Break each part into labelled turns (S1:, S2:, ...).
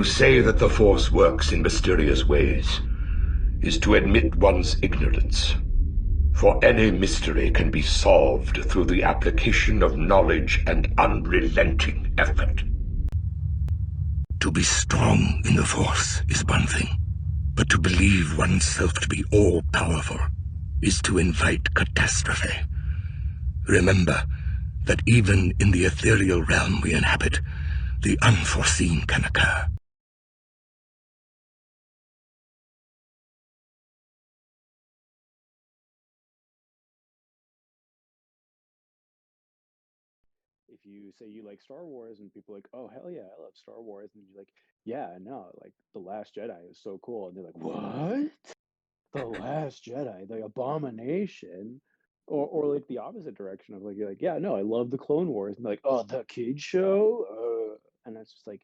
S1: To say that the Force works in mysterious ways is to admit one's ignorance. For any mystery can be solved through the application of knowledge and unrelenting effort. To be strong in the Force is one thing, but to believe oneself to be all-powerful is to invite catastrophe. Remember that even in the ethereal realm we inhabit, the unforeseen can occur.
S2: If you say you like Star Wars and people are like, oh, hell yeah, I love Star Wars. And you're like, yeah, no, like The Last Jedi is so cool. And they're like, what? The Last Jedi, the abomination? Or like the opposite direction of like, you're like, yeah, no, I love the Clone Wars. And they're like, oh, the kid show? And it's just like,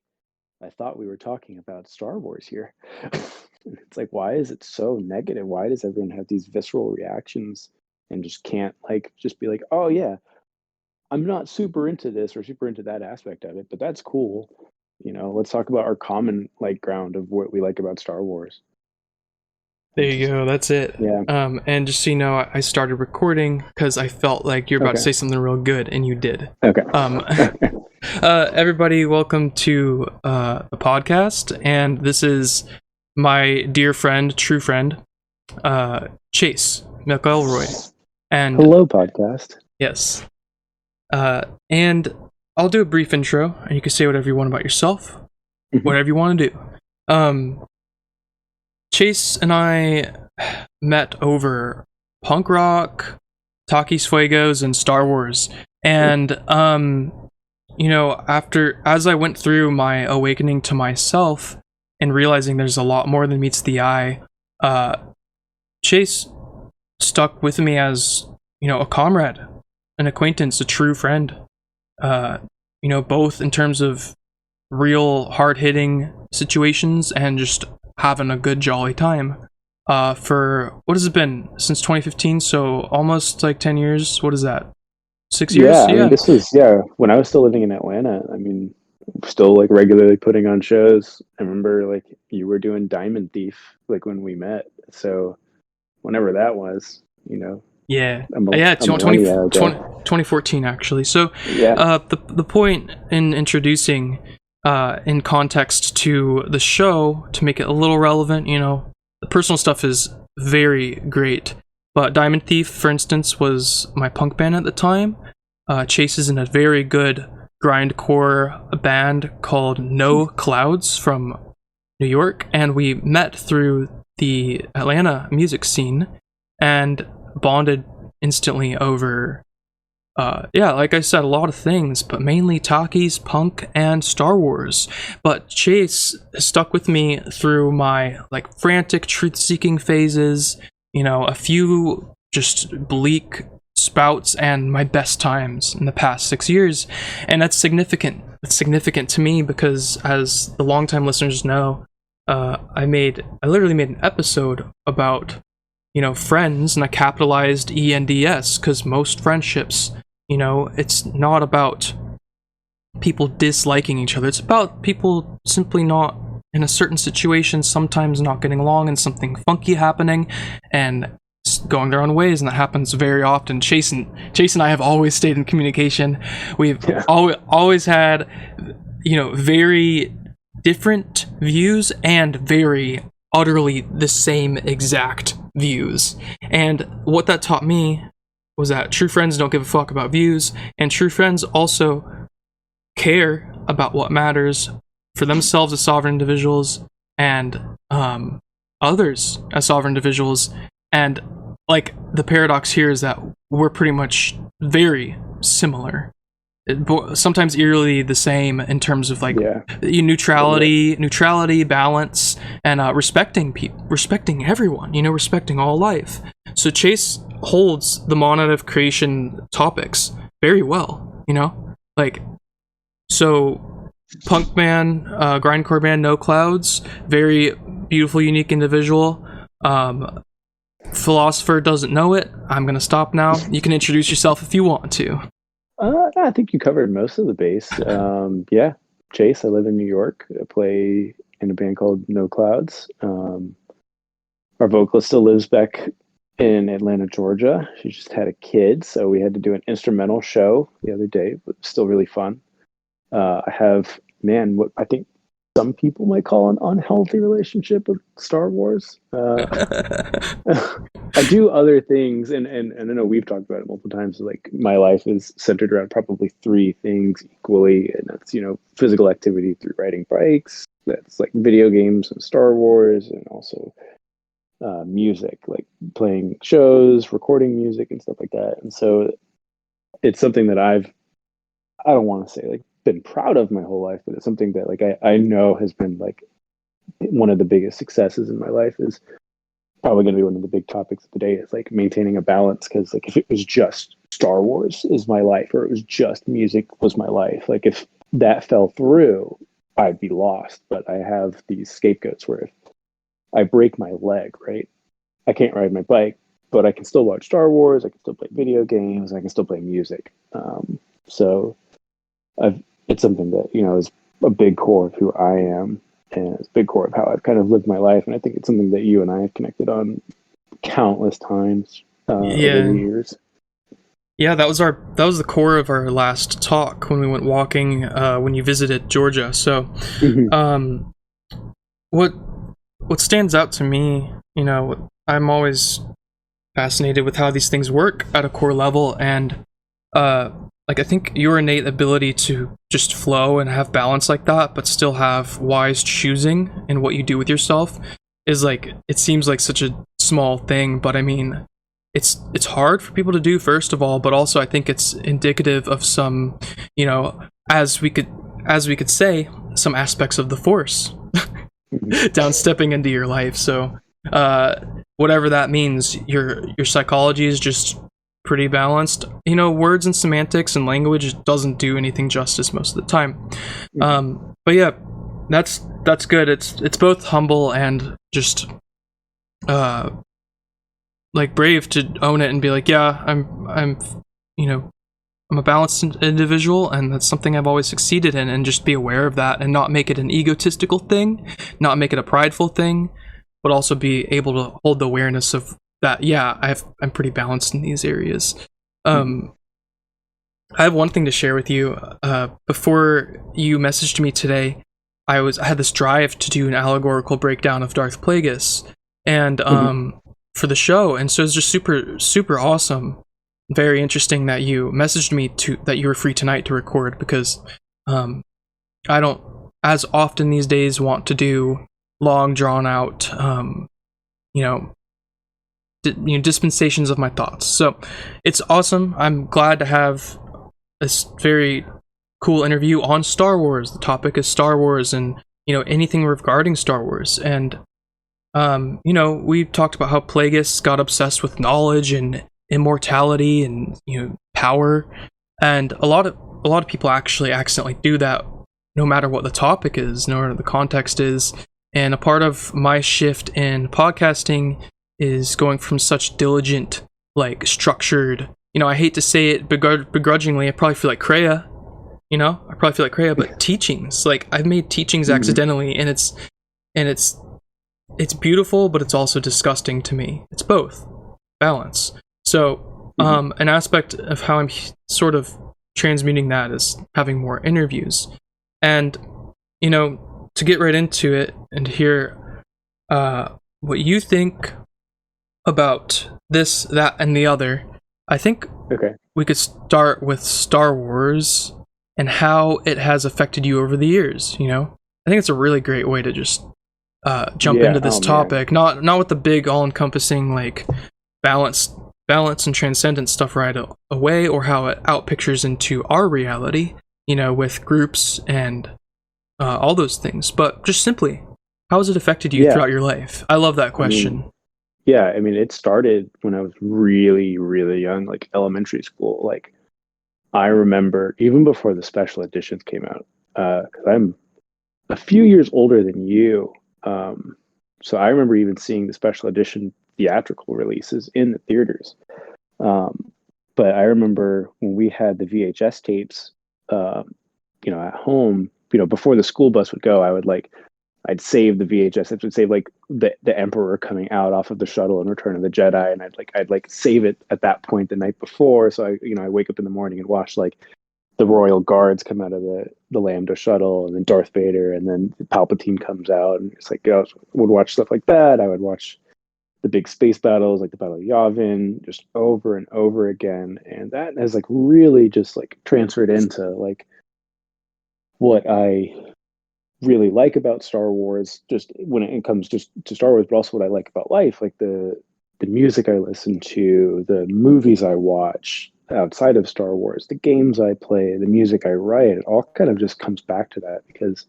S2: I thought we were talking about Star Wars here. It's like, why is it so negative? Why does everyone have these visceral reactions and just can't like just be like, oh yeah, I'm not super into this or super into that aspect of it, but that's cool. Let's talk about our common like ground of what we like about Star Wars.
S3: There you go. That's it.
S2: Yeah.
S3: And just so you know, I started recording because I felt like you're about to say something real good, and you did.
S2: Okay.
S3: Everybody, welcome to the podcast, and this is my dear friend, true friend, Chase McElroy. And
S2: hello, podcast.
S3: Yes. And I'll do a brief intro, and you can say whatever you want about yourself, whatever you want to do. Chase and I met over punk rock, Takis Fuegos, and Star Wars. And, as I went through my awakening to myself and realizing there's a lot more than meets the eye, Chase stuck with me as, a comrade, an acquaintance, a true friend. Both in terms of real hard-hitting situations and just having a good jolly time for what has it been since 2015, so almost like 10 years. What is that, 6 years?
S2: I mean, this is when I was still living in Atlanta. I mean, still like regularly putting on shows. I remember like you were doing Diamond Thief like when we met, so whenever that was.
S3: 2014 actually. So the point in introducing in context to the show, to make it a little relevant, the personal stuff is very great, but Diamond Thief, for instance, was my punk band at the time. Chase is in a very good grindcore band called No Clouds from New York, and we met through the Atlanta music scene and bonded instantly over like I said, a lot of things, but mainly Takis, punk, and Star Wars. But Chase stuck with me through my like frantic truth-seeking phases, a few just bleak spouts, and my best times in the past 6 years. And that's significant. It's significant to me because, as the longtime listeners know, I literally made an episode about friends, and I capitalized ENDS because most friendships, it's not about people disliking each other. It's about people simply not in a certain situation, sometimes not getting along and something funky happening and going their own ways, and that happens very often. Chase and I have always stayed in communication. We've always had, very different views and very utterly the same exact views. And what that taught me was that true friends don't give a fuck about views, and true friends also care about what matters for themselves as sovereign individuals and others as sovereign individuals. And like the paradox here is that we're pretty much very similar, sometimes eerily the same in terms of like neutrality, balance, and respecting people, respecting everyone, respecting all life. So Chase holds the monad of creation topics very well, so punk band, grindcore band, No Clouds, very beautiful, unique individual. Philosopher doesn't know it. I'm gonna stop now. You can introduce yourself if you want to.
S2: I think you covered most of the base. Chase, I live in New York. I play in a band called No Clouds. Our vocalist still lives back in Atlanta, Georgia. She just had a kid, so we had to do an instrumental show the other day, but still really fun. I have, man, what I think some people might call an unhealthy relationship with Star Wars. I do other things, and I know we've talked about it multiple times. Like my life is centered around probably three things equally, and that's physical activity through riding bikes. That's like video games and Star Wars, and also music, like playing shows, recording music, and stuff like that. And so it's something that I don't want to say like been proud of my whole life, but it's something that like I know has been like one of the biggest successes in my life. Is probably going to be one of the big topics of the day, is like maintaining a balance. Because like if it was just Star Wars is my life, or it was just music was my life, like if that fell through, I'd be lost. But I have these scapegoats where if I break my leg, right, I can't ride my bike, but I can still watch Star Wars, I can still play video games, I can still play music. So it's something that is a big core of who I am, and it's a big core of how I've kind of lived my life. And I think it's something that you and I have connected on countless times over the years.
S3: Yeah, that was the core of our last talk when we went walking when you visited Georgia. So, what stands out to me, I'm always fascinated with how these things work at a core level, and like I think your innate ability to just flow and have balance like that, but still have wise choosing in what you do with yourself is like, it seems like such a small thing, but I mean, it's hard for people to do, first of all, but also I think it's indicative of some, as we could say, some aspects of the Force downstepping into your life. So whatever that means, your psychology is just pretty balanced. Words and semantics and language doesn't do anything justice most of the time. But yeah, that's good. It's both humble and just like brave to own it and be like, yeah, I'm a balanced individual, and that's something I've always succeeded in, and just be aware of that and not make it an egotistical thing, not make it a prideful thing, but also be able to hold the awareness of that, yeah, I'm pretty balanced in these areas. I have one thing to share with you. Before you messaged me today, I had this drive to do an allegorical breakdown of Darth Plagueis, and for the show, and so it's just super, super awesome. Very interesting that you messaged me that you were free tonight to record, because I don't as often these days want to do long drawn out dispensations of my thoughts. So it's awesome. I'm glad to have this very cool interview on Star Wars. The topic is Star Wars, and anything regarding Star Wars. And we talked about how Plagueis got obsessed with knowledge and immortality and power, and a lot of people actually accidentally do that, no matter what the topic is, no matter the context is. And a part of my shift in podcasting is going from such diligent, like structured, I hate to say it begrudgingly, I probably feel like Kreia, but teachings, like I've made teachings accidentally, and it's beautiful, but it's also disgusting to me. It's both. Balance. So an aspect of how I'm sort of transmuting that is having more interviews. And to get right into it and hear what you think about this, that, and the other, I think we could start with Star Wars and how it has affected you over the years. I think it's a really great way to just jump into this topic, not with the big all-encompassing like balance and transcendent stuff right away, or how it outpictures into our reality, with groups and all those things, but just simply, how has it affected you throughout your life? I love that question.
S2: I mean, it started when I was really, really young, like elementary school. Like, I remember even before the special editions came out, because I'm a few years older than you. So I remember even seeing the special edition theatrical releases in the theaters. But I remember when we had the VHS tapes, at home, before the school bus would go, I'd save the VHS. I'd save like the Emperor coming out off of the shuttle in Return of the Jedi, and I'd like save it at that point the night before. So I wake up in the morning and watch like the Royal Guards come out of the Lambda shuttle, and then Darth Vader, and then Palpatine comes out, and it's like I would watch stuff like that. I would watch the big space battles, like the Battle of Yavin, just over and over again, and that has like really just like transferred into like what I really like about Star Wars, just when it comes just to Star Wars, but also what I like about life, like the music I listen to, the movies I watch outside of Star Wars, the games I play, the music I write, it all kind of just comes back to that because,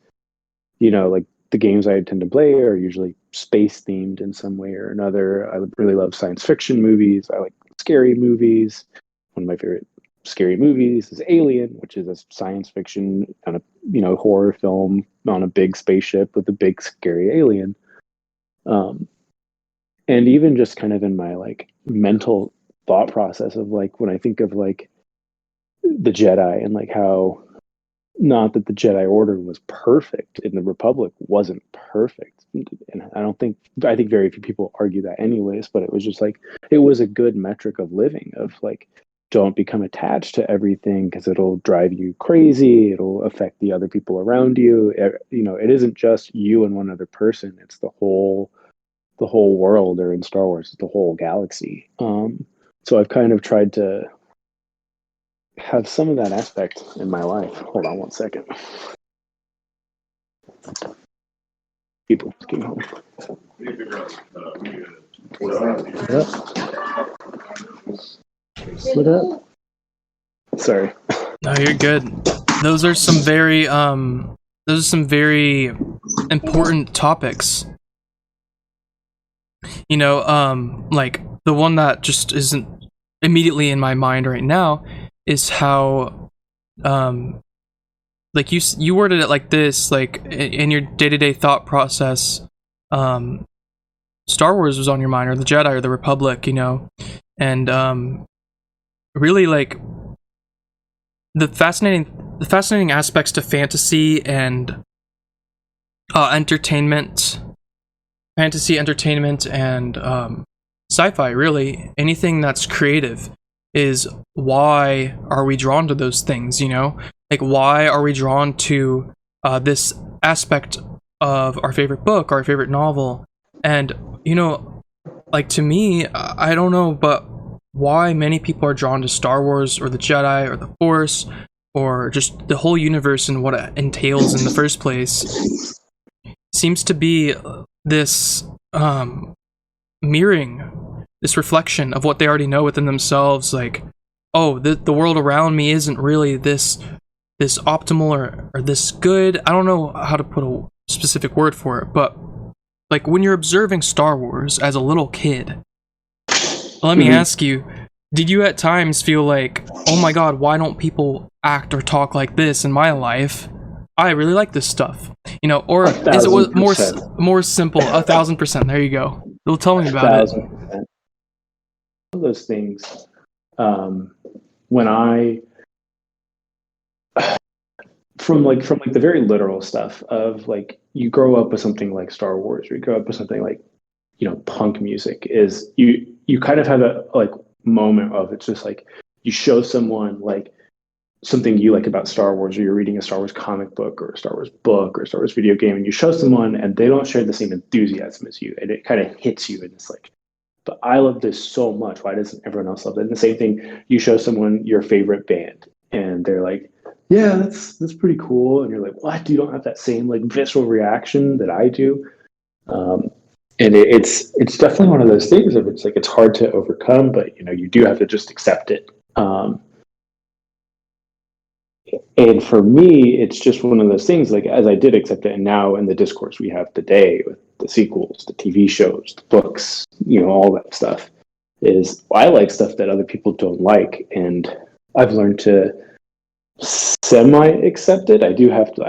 S2: like the games I tend to play are usually space themed in some way or another. I really love science fiction movies. I like scary movies. One of my favorite scary movies is Alien, which is a science fiction kind of horror film on a big spaceship with a big scary alien. And even just kind of in my like mental thought process of like when I think of like the Jedi and like how, not that the Jedi Order was perfect and the Republic wasn't perfect, and I think very few people argue that anyways, but it was just like it was a good metric of living, of like don't become attached to everything because it'll drive you crazy, it'll affect the other people around you. It isn't just you and one other person, it's the whole world, or in Star Wars, it's the whole galaxy. So I've kind of tried to have some of that aspect in my life. Hold on one second. People came home. What up? Sorry.
S3: No, you're good. Those are some very important topics. Like the one that just isn't immediately in my mind right now is how like you worded it like this, like in your day-to-day thought process, Star Wars was on your mind, or the Jedi, or the Republic, and really like the fascinating aspects to fantasy and entertainment and sci-fi, really anything that's creative, is why are we drawn to those things, like why are we drawn to this aspect of our favorite book, our favorite novel. And like to me, I don't know, but why many people are drawn to Star Wars or the Jedi or the Force or just the whole universe and what it entails in the first place seems to be this mirroring, this reflection of what they already know within themselves. Like, oh, the world around me isn't really this optimal or this good. I don't know how to put a specific word for it, but like when you're observing Star Wars as a little kid, let me ask you, did you at times feel like, oh my god, why don't people act or talk like this in my life? I really like this stuff, or is it more simple? 1,000%. There you go. Well, tell me about it.
S2: One of those things, when I, from the very literal stuff of like, you grow up with something like Star Wars, or you grow up with something like, punk music, is you kind of have a like moment of, it's just like you show someone like something you like about Star Wars, or you're reading a Star Wars comic book or a Star Wars book or a Star Wars video game, and you show someone and they don't share the same enthusiasm as you, and it kind of hits you, and it's like, but I love this so much, why doesn't everyone else love it? And the same thing, you show someone your favorite band and they're like, yeah, that's pretty cool, and you're like, what, you don't have that same like visceral reaction that I do. And it's definitely one of those things of, it's like, it's hard to overcome, but you do have to just accept it. And for me, it's just one of those things, like, as I did accept it, and now in the discourse we have today with the sequels, the TV shows, the books, all that stuff, is I like stuff that other people don't like, and I've learned to semi-accept it. I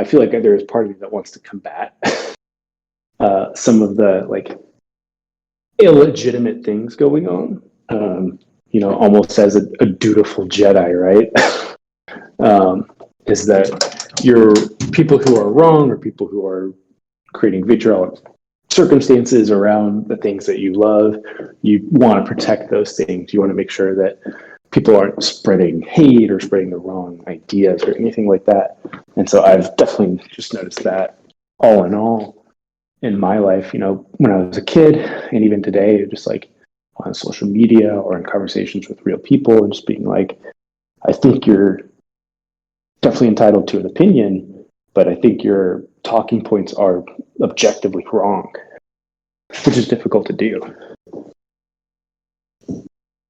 S2: feel like there is part of me that wants to combat some of the like illegitimate things going on, almost as a dutiful Jedi, right? Is that you're people who are wrong, or people who are creating vitriolic circumstances around the things that you love. You want to protect those things. You want to make sure that people aren't spreading hate or spreading the wrong ideas or anything like that. And so I've definitely just noticed that all in all in my life, when I was a kid and even today, just like on social media or in conversations with real people and just being like, I think you're definitely entitled to an opinion, but I think your talking points are objectively wrong, which is difficult to do.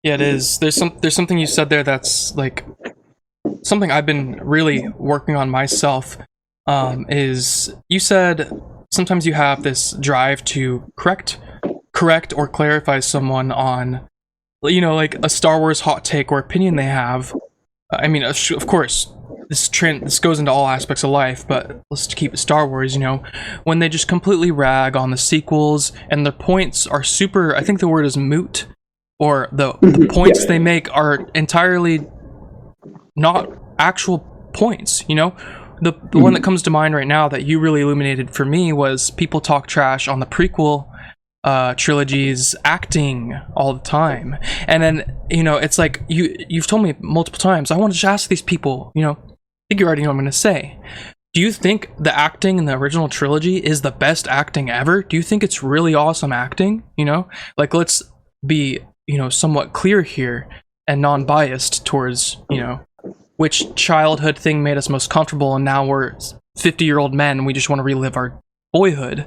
S3: Yeah, it is. There's something you said there that's like something I've been really working on myself. Is you said sometimes you have this drive to correct or clarify someone on, like a Star Wars hot take or opinion they have. I mean, of course, this goes into all aspects of life, but let's keep it Star Wars. When they just completely rag on the sequels and their points are super. I think the word is moot, or the points they make are entirely not actual points. The one that comes to mind right now that you really illuminated for me was people talk trash on the prequel trilogy's acting all the time, and then it's like you've told me multiple times I want to just ask these people. I think you already know what I'm going to say. Do you think the acting in the original trilogy is the best acting ever? Do you think it's really awesome acting? Like, let's be somewhat clear here and non-biased towards which childhood thing made us most comfortable, and now we're 50-year-old men and we just want to relive our boyhood,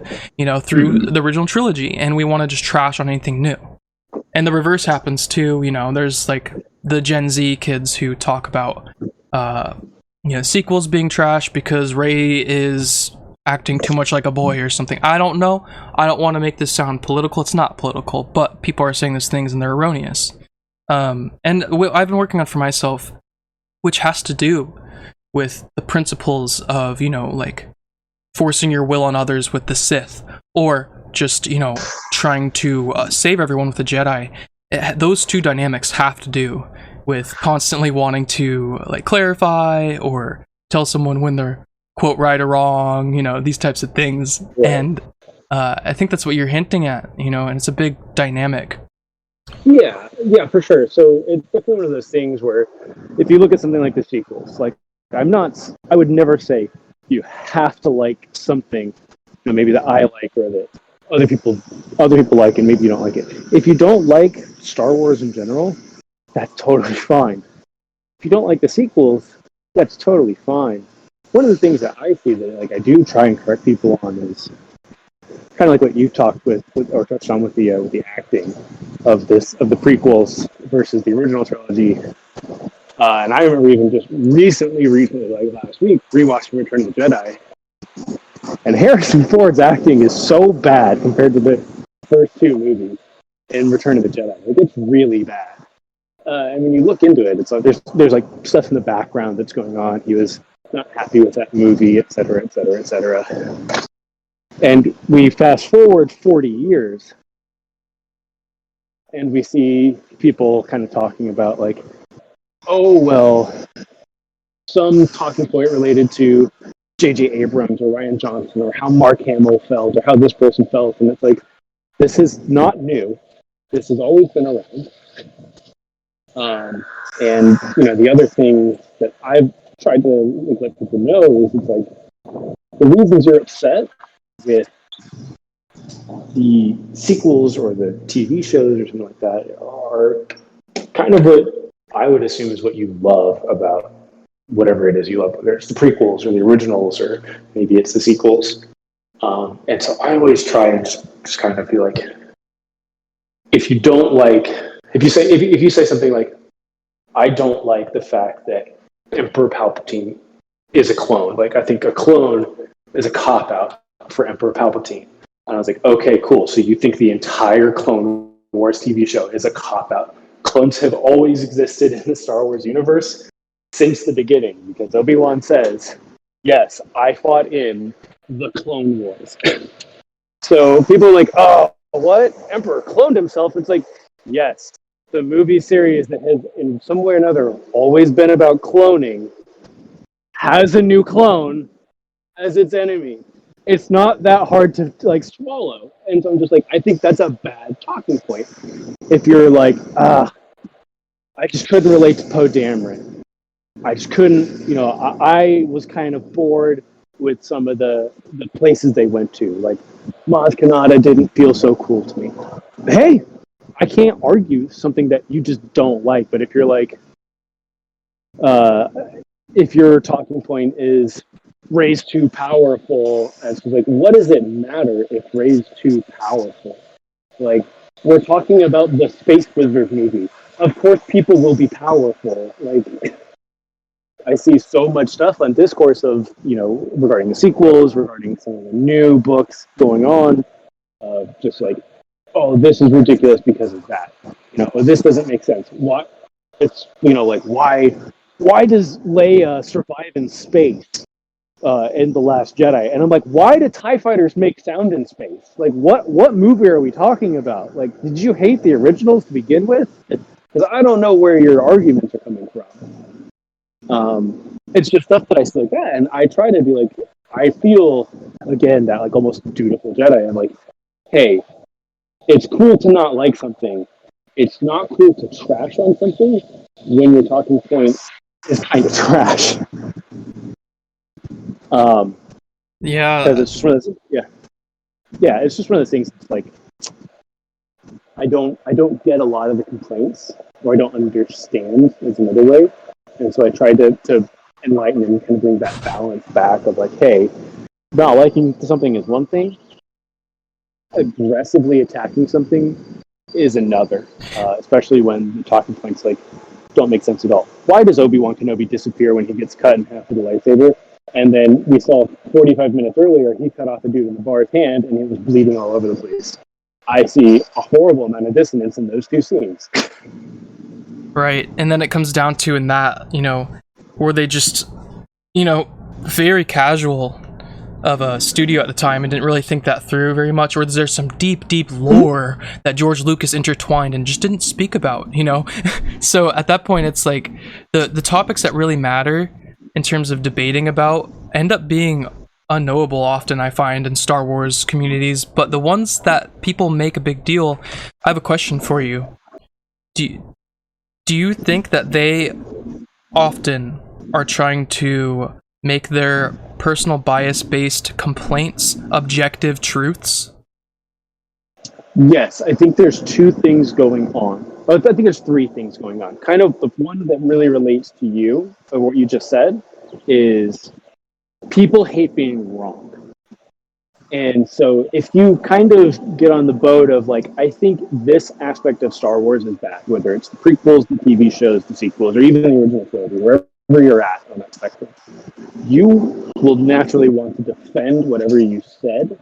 S3: through the original trilogy, and we want to just trash on anything new. And the reverse happens too. There's like the Gen Z kids who talk about sequels being trash because Rey is acting too much like a boy or something. I don't know. I don't want to make this sound political. It's not political, but people are saying these things and they're erroneous. And I've been working on for myself, which has to do with the principles of, like forcing your will on others with the Sith, or just, trying to save everyone with the Jedi. Those two dynamics have to do with constantly wanting to like clarify or tell someone when they're quote right or wrong, these types of things. Yeah. And I think that's what you're hinting at, and it's a big dynamic.
S2: Yeah, for sure. So it's definitely one of those things where if you look at something like the sequels, like I would never say you have to like something, maybe that I like or that other people like and maybe you don't like it. If you don't like Star Wars in general, that's totally fine. If you don't like the sequels, that's totally fine. One of the things that I see that I do try and correct people on is kind of like what you talked with or touched on with the acting of the prequels versus the original trilogy. And I remember even just recently, like last week, rewatching Return of the Jedi. And Harrison Ford's acting is so bad compared to the first two movies in Return of the Jedi. It's really bad. And when you look into it, it's like there's like stuff in the background that's going on. He was not happy with that movie, et cetera, et cetera, et cetera. And we fast forward 40 years, and we see people kind of talking about like, oh, well, some talking point related to J.J. Abrams or Rian Johnson or how Mark Hamill felt or how this person felt. And it's like, this is not new. This has always been around. And, the other thing that I've tried to let people know is it's like, the reasons you're upset with the sequels or the TV shows or something like that are kind of what I would assume is what you love about whatever it is you love, whether it's the prequels or the originals or maybe it's the sequels. And so I always try and just kind of feel like, if you say something like, I don't like the fact that Emperor Palpatine is a clone. Like, I think a clone is a cop-out for Emperor Palpatine. And I was like, okay, cool. So you think the entire Clone Wars TV show is a cop-out? Clones have always existed in the Star Wars universe since the beginning, because Obi-Wan says, yes, I fought in the Clone Wars. So people are like, oh, what? Emperor cloned himself? It's like, yes, the movie series that has in some way or another always been about cloning has a new clone as its enemy.
S4: it's not that hard to like swallow. And so I'm just like, I think that's a bad talking point. If you're like, I just couldn't relate to Poe Dameron. I just couldn't, I was kind of bored with some of the places they went to. Like, Maz Kanata didn't feel so cool to me. But hey, I can't argue something that you just don't like. But if you're like, if your talking point is Rey's too powerful, and so like, what does it matter if Rey's too powerful? Like, we're talking about the Space Wizard movie. Of course, people will be powerful. Like, I see so much stuff on discourse of, regarding the sequels, regarding some of the new books going on, just like, oh, this is ridiculous because of that. This doesn't make sense. What? It's, like, why does Leia survive in space in The Last Jedi? And I'm like, why do TIE fighters make sound in space? Like, what movie are we talking about? Like, did you hate the originals to begin with? Because I don't know where your arguments are coming from. It's just stuff that I see like that, and I try to be like, I feel again that like almost dutiful Jedi. I'm like, hey, it's cool to not like something. It's not cool to trash on something when your talking point is kind of trash.
S3: Yeah,
S4: because it's just one of those, yeah, it's just one of those things. It's like I don't get a lot of the complaints, or I don't understand is another way. And so I tried to enlighten and kind of bring that balance back of like, hey, not liking something is one thing. Aggressively attacking something is another, especially when the talking points like don't make sense at all. Why does Obi-Wan Kenobi disappear when he gets cut in half with a lightsaber? And then we saw 45 minutes earlier, he cut off a dude in the bar's hand and he was bleeding all over the place. I see a horrible amount of dissonance in those two scenes.
S3: right. And then it comes down to in that, were they just, very casual of a studio at the time and didn't really think that through very much, or is there some deep lore that George Lucas intertwined and just didn't speak about, So at that point, it's like the topics that really matter in terms of debating about end up being unknowable often, I find, in Star Wars communities, but the ones that people make a big deal, I have a question for you. Do you think that they often are trying to make their personal bias-based complaints objective truths?
S4: Yes, I think there's two things going on. I think there's three things going on. Kind of the one that really relates to you, or what you just said, is people hate being wrong. And so if you kind of get on the boat of like, I think this aspect of Star Wars is bad, whether it's the prequels, the TV shows, the sequels, or even the original trilogy, wherever you're at on that spectrum, you will naturally want to defend whatever you said.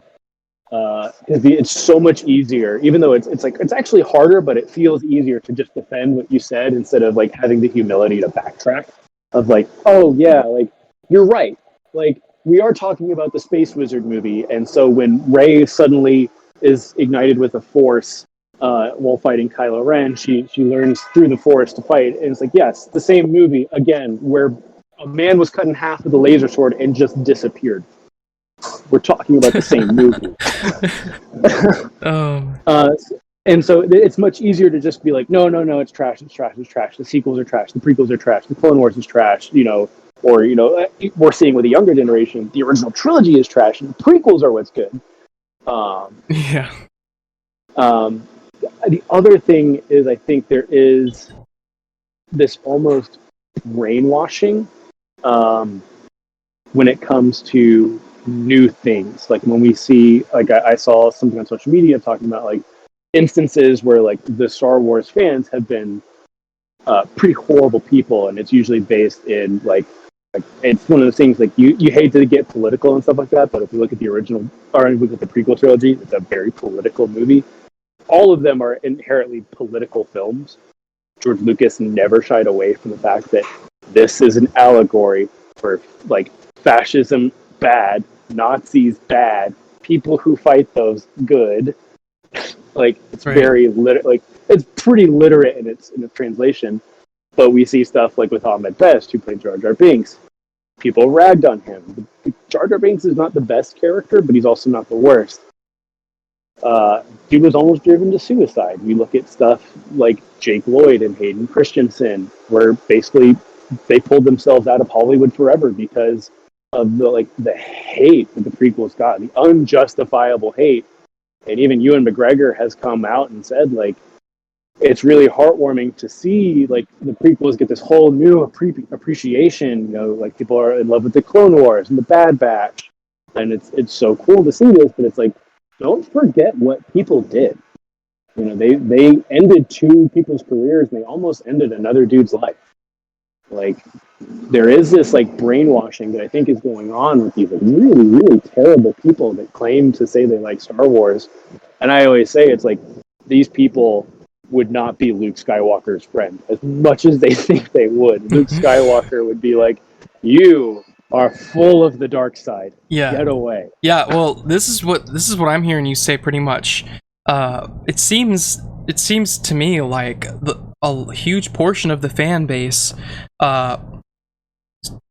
S4: Because it's so much easier, even though it's actually harder, but it feels easier to just defend what you said instead of like having the humility to backtrack of like, oh yeah, like you're right. Like we are talking about the Space Wizard movie, and so when Rey suddenly is ignited with a Force while fighting Kylo Ren, she learns through the Force to fight, and it's like, yes, the same movie again, where a man was cut in half with a laser sword and just disappeared. We're talking about the same movie. And so it's much easier to just be like, no, it's trash, it's trash, it's trash. The sequels are trash, the prequels are trash, the Clone Wars is trash, or, we're seeing with the younger generation, the original trilogy is trash, and the prequels are what's good.
S3: Yeah.
S4: The other thing is, I think there is this almost brainwashing when it comes to new things. Like when we see, like I saw something on social media talking about like instances where like the Star Wars fans have been pretty horrible people, and it's usually based in like it's one of those things like you hate to get political and stuff like that, but if you look at the original or look at the prequel trilogy, it's a very political movie. All of them are inherently political films. George Lucas never shied away from the fact that this is an allegory for like fascism bad, Nazis bad, people who fight those good. Like it's
S3: right.
S4: very like it's pretty literate in its translation. But we see stuff like with Ahmed Best, who played Jar Jar Binks. people ragged on him. Jar Jar Binks is not the best character, but he's also not the worst. He was almost driven to suicide. We look at stuff like Jake Lloyd and Hayden Christensen, where basically they pulled themselves out of Hollywood forever because of the hate that the prequels got, the unjustifiable hate. And even Ewan McGregor has come out and said, like, it's really heartwarming to see like the prequels get this whole new appreciation. You know, like people are in love with the Clone Wars and the Bad Batch, and it's so cool to see this. But it's like, don't forget what people did. You know, they ended two people's careers and they almost ended another dude's life. Like, there is this like brainwashing that I think is going on with these like, really, really terrible people that claim to say they like Star Wars. And I always say it's like these people would not be Luke Skywalker's friend as much as they think they would. Luke Skywalker would be like, you are full of the dark side.
S3: Yeah.
S4: Get away.
S3: Yeah, well, this is what I'm hearing you say pretty much. It seems to me like a huge portion of the fan base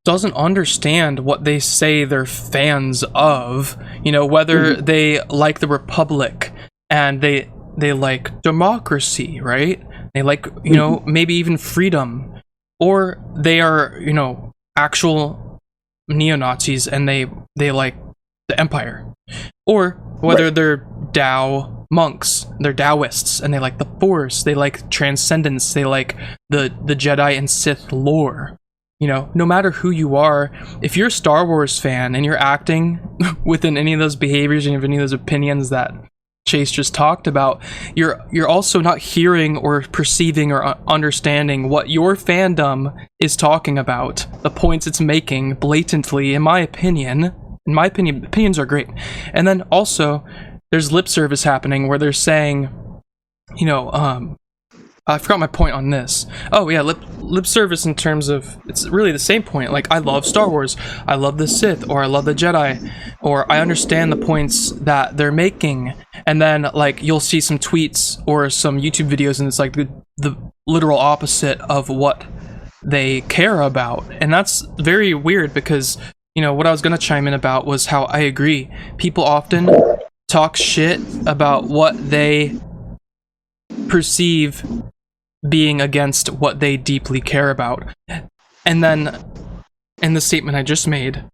S3: doesn't understand what they say they're fans of. You know, whether they like the Republic and they like democracy, right? They like, you know, maybe even freedom, or they are, you know, actual neo-Nazis and they like the Empire, or whether they're Tao monks, they're Taoists and they like the Force, they like transcendence, they like the Jedi and Sith lore. You know, no matter who you are, if you're a Star Wars fan and you're acting within any of those behaviors and you have any of those opinions that Chase just talked about, you're also not hearing or perceiving or understanding what your fandom is talking about, the points it's making blatantly. In my opinion, opinions are great. And then also there's lip service happening where they're saying, you know, I forgot my point on this. Oh yeah, lip service in terms of, it's really the same point. Like, I love Star Wars, I love the Sith, or I love the Jedi, or I understand the points that they're making. And then like you'll see some tweets or some YouTube videos and it's like the literal opposite of what they care about. And that's very weird because, you know, what I was going to chime in about was how I agree. People often talk shit about what they perceive being against what they deeply care about. And then in the statement I just made,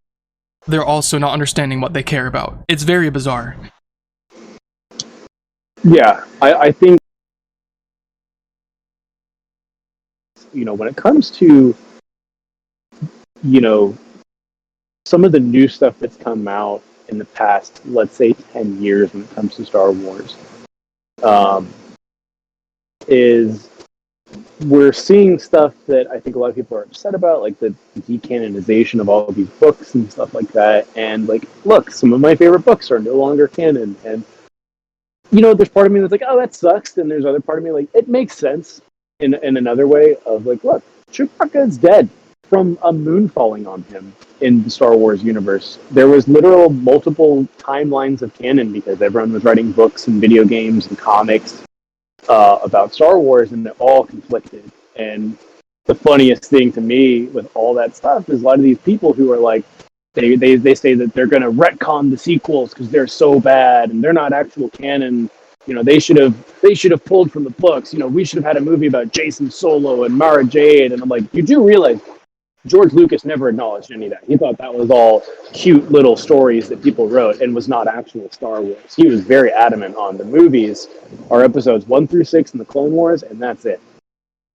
S3: they're also not understanding what they care about. It's very bizarre.
S4: Yeah, I think, you know, when it comes to, you know, some of the new stuff that's come out in the past, let's say 10 years when it comes to Star Wars, is we're seeing stuff that I think a lot of people are upset about, like the decanonization of all of these books and stuff like that. And like, look, some of my favorite books are no longer canon. And, you know, there's part of me that's like, oh, that sucks. And there's other part of me like, it makes sense in another way of like, look, Chewbacca is dead from a moon falling on him in the Star Wars universe. There was literal multiple timelines of canon because everyone was writing books and video games and comics about Star Wars, and it all conflicted. And the funniest thing to me with all that stuff is a lot of these people who are like, they say that they're going to retcon the sequels because they're so bad and they're not actual canon. You know, they should have pulled from the books. You know, we should have had a movie about Jason Solo and Mara Jade. And I'm like, you do realize George Lucas never acknowledged any of that. He thought that was all cute little stories that people wrote and was not actual Star Wars. He was very adamant on the movies are episodes 1 through 6 in the Clone Wars, and that's it.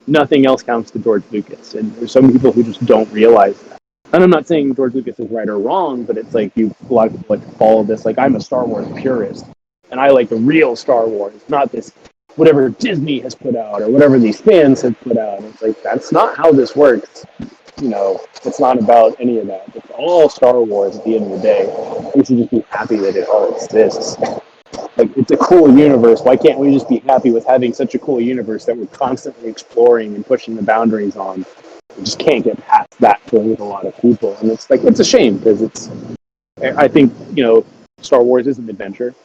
S4: Nothing else counts to George Lucas. And there's some people who just don't realize that. And I'm not saying George Lucas is right or wrong, but it's like a lot of people like to follow this. Like, I'm a Star Wars purist, and I like the real Star Wars, not this whatever Disney has put out or whatever these fans have put out. It's like, that's not how this works. You know, it's not about any of that. It's all Star Wars at the end of the day. We should just be happy that it all exists. Like, it's a cool universe. Why can't we just be happy with having such a cool universe that we're constantly exploring and pushing the boundaries on? We just can't get past that with a lot of people. And it's like, it's a shame because I think, you know, Star Wars is an adventure.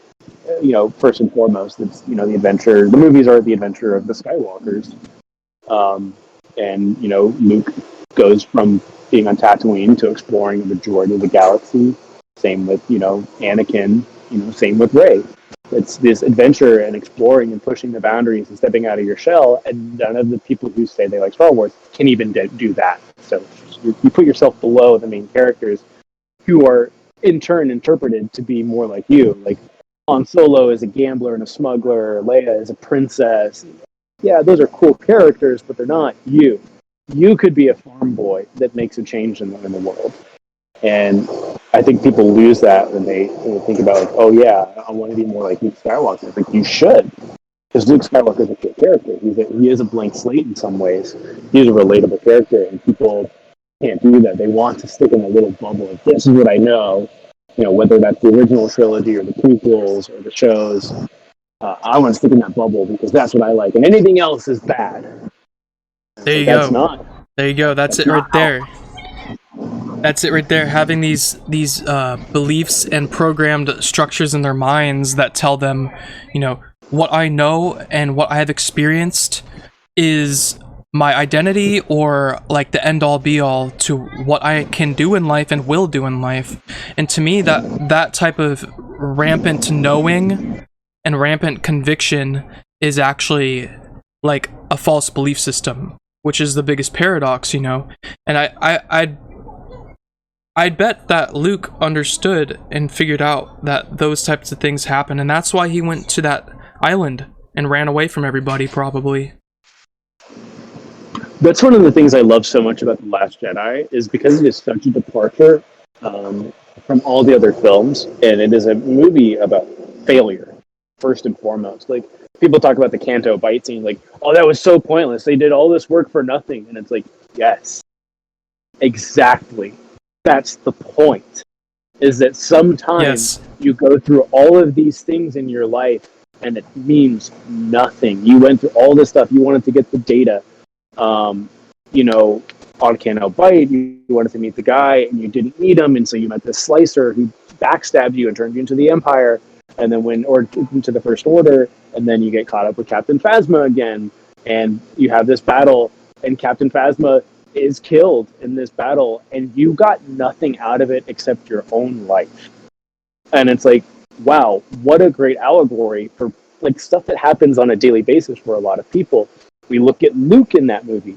S4: You know, first and foremost, it's, you know, the adventure. The movies are the adventure of the Skywalkers. And, you know, Luke goes from being on Tatooine to exploring the majority of the galaxy. Same with, Anakin, same with Rey. It's this adventure and exploring and pushing the boundaries and stepping out of your shell, and none of the people who say they like Star Wars can even do that. So you put yourself below the main characters, who are in turn interpreted to be more like you. Like Han Solo is a gambler and a smuggler, Leia is a princess. Yeah, those are cool characters, but they're not you. You could be a farm boy that makes a change in the world. And I think people lose that when they think about, like, oh yeah, I want to be more like Luke Skywalker. I think you should, because Luke Skywalker is a good character. He is a blank slate in some ways. He's a relatable character, and people can't do that. They want to stick in a little bubble of, this is what I know. Whether that's the original trilogy or the prequels or the shows. I want to stick in that bubble because that's what I like, and anything else is bad.
S3: There you
S4: That's
S3: go.
S4: not.
S3: There you go. That's it right there. That's it right there. Having these beliefs and programmed structures in their minds that tell them, what I know and what I have experienced is my identity, or like the end all be all to what I can do in life and will do in life. And to me, that type of rampant knowing and rampant conviction is actually like a false belief system, which is the biggest paradox, And I'd bet that Luke understood and figured out that those types of things happen, and that's why he went to that island and ran away from everybody, probably.
S4: That's one of the things I love so much about The Last Jedi, is because it is such a departure from all the other films, and it is a movie about failure, first and foremost. Like, people talk about the Canto Bight scene, like, oh, that was so pointless. They did all this work for nothing. And it's like, yes, exactly. That's the point, is that sometimes you go through all of these things in your life and it means nothing. You went through all this stuff. You wanted to get the data, on Canto Bight. You wanted to meet the guy and you didn't meet him. And so you met this slicer who backstabbed you and turned you into the Empire, and then into the First Order. And then you get caught up with Captain Phasma again. And you have this battle, and Captain Phasma is killed in this battle, and you got nothing out of it except your own life. And it's like, wow, what a great allegory for like stuff that happens on a daily basis for a lot of people. We look at Luke in that movie.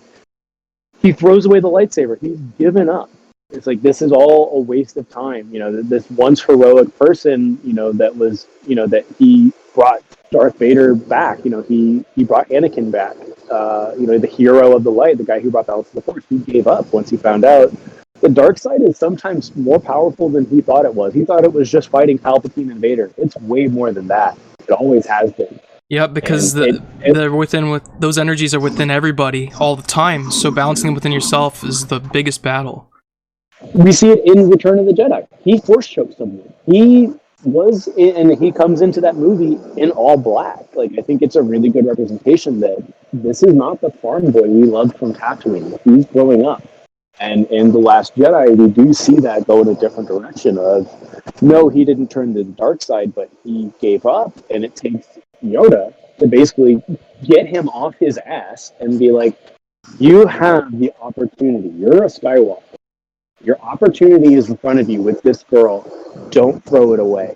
S4: He throws away the lightsaber. He's given up. It's like, this is all a waste of time. This once heroic person, that was, that he brought Darth Vader back. He brought Anakin back. The hero of the light, the guy who brought balance to the Force, he gave up once he found out the dark side is sometimes more powerful than he thought it was. He thought it was just fighting Palpatine and Vader. It's way more than that. It always has been.
S3: Yeah, because they're with those energies are within everybody all the time. So balancing them within yourself is the biggest battle.
S4: We see it in Return of the Jedi. He force choked someone. He comes into that movie in all black. Like, I think it's a really good representation that this is not the farm boy we loved from Tatooine. He's growing up. And in The Last Jedi, we do see that go in a different direction of, no, he didn't turn to the dark side, but he gave up. And it takes Yoda to basically get him off his ass and be like, you have the opportunity. You're a Skywalker. Your opportunity is in front of you with this girl. Don't throw it away.